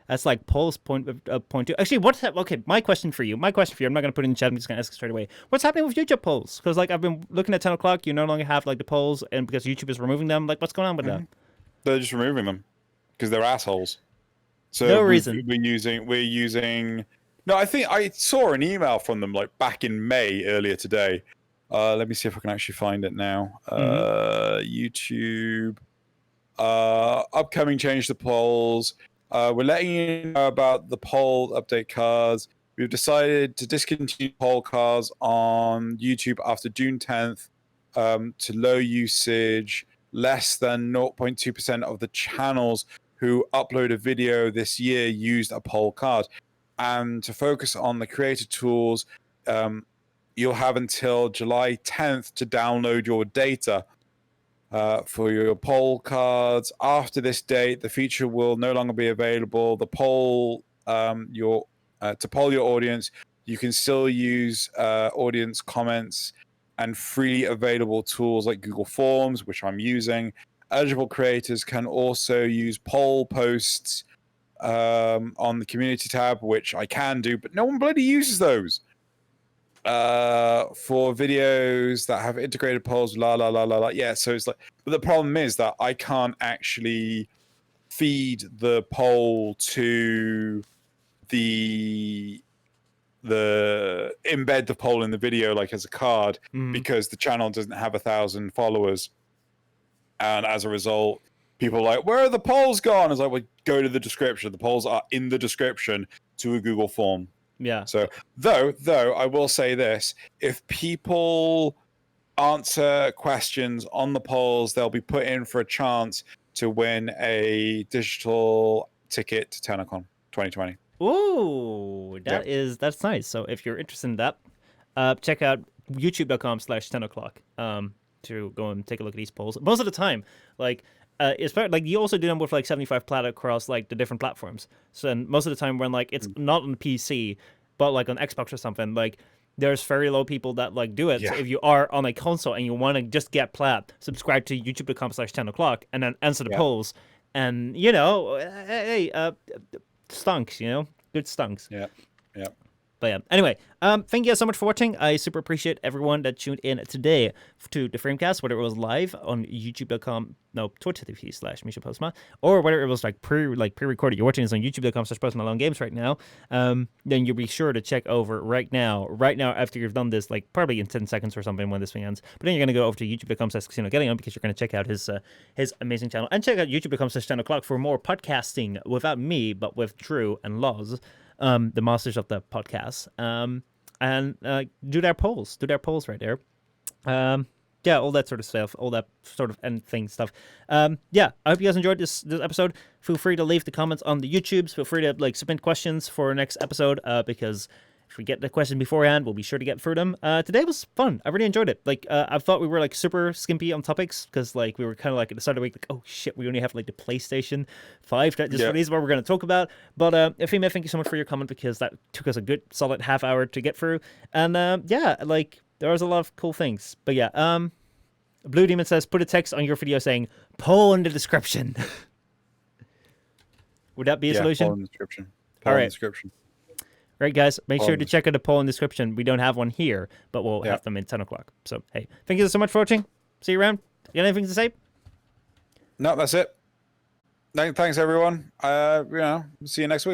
That's like Paul's point two. Actually, okay, my question for you. I'm not going to put it in the chat. I'm just going to ask it straight away. What's happening with YouTube polls? Because like I've been looking at 10 o'clock. You no longer have like the polls, and because YouTube is removing them. Like, what's going on with that? They're just removing them because they're assholes. So no reason. We're using. No, I think I saw an email from them like back in May earlier today. Let me see if I can actually find it now. YouTube. Upcoming change to polls. We're letting you know about the poll update cards. We've decided to discontinue poll cards on YouTube after June 10th to low usage. Less than 0.2% of the channels who upload a video this year used a poll card. And to focus on the creator tools, you'll have until July 10th to download your data. For your poll cards. After this date, the feature will no longer be available. The poll, to poll your audience, you can still use audience comments and freely available tools like Google Forms, which I'm using. Eligible creators can also use poll posts on the community tab, which I can do, but no one bloody uses those. For videos that have integrated polls, yeah, so it's like, but the problem is that I can't actually feed the poll to the embed the poll in the video like as a card because the channel doesn't have 1,000 followers, and as a result people are like, where are the polls gone? It's like, well, go to the description. The polls are in the description to a Google form. Yeah. So, though I will say this: if people answer questions on the polls, they'll be put in for a chance to win a digital ticket to TennoCon 2020. Ooh, that's nice. So, if you're interested in that, check out youtube.com/10o'clock to go and take a look at these polls. Most of the time, it's like you also do them with like 75 plat across like the different platforms. So and most of the time when like it's not on PC but like on Xbox or something, like there's very low people that like do it. Yeah. So if you are on a console and you want to just get plat, subscribe to youtube.com/10o'clock and then answer the polls, and stunks, good stunks. Yeah. But yeah, anyway, thank you guys so much for watching. I super appreciate everyone that tuned in today to the FrameCast, whether it was live on Twitch.tv/MishaPostma, or whether it was like pre-recorded. You're watching this on YouTube.com/PostmaLoneGames right now. Then you'll be sure to check over right now after you've done this, like probably in 10 seconds or something when this thing ends. But then you're going to go over to YouTube.com/CasinoGettingOn because you're going to check out his amazing channel. And check out YouTube.com/10o'clock for more podcasting without me, but with Drew and Loz. The masters of the podcast, and do their polls right there. All that sort of stuff, all that sort of end thing stuff. I hope you guys enjoyed this episode. Feel free to leave the comments on the YouTubes. Feel free to submit questions for next episode, because if we get the question beforehand, we'll be sure to get through them. Today was fun. I really enjoyed it. I thought we were super skimpy on topics because we were kind of at the start of the week, oh shit, we only have the PlayStation 5 that just released what we're going to talk about. But Efima, thank you so much for your comment because that took us a good solid half hour to get through. And there was a lot of cool things. But Blue Demon says, put a text on your video saying poll in the description. Would that be a solution? Poll in the description. All right. Description. Right, guys, make sure to check out the poll in the description. We don't have one here, but we'll have them in 10 o'clock. So, hey, thank you so much for watching. See you around. You got anything to say? No, that's it. Thanks everyone. See you next week.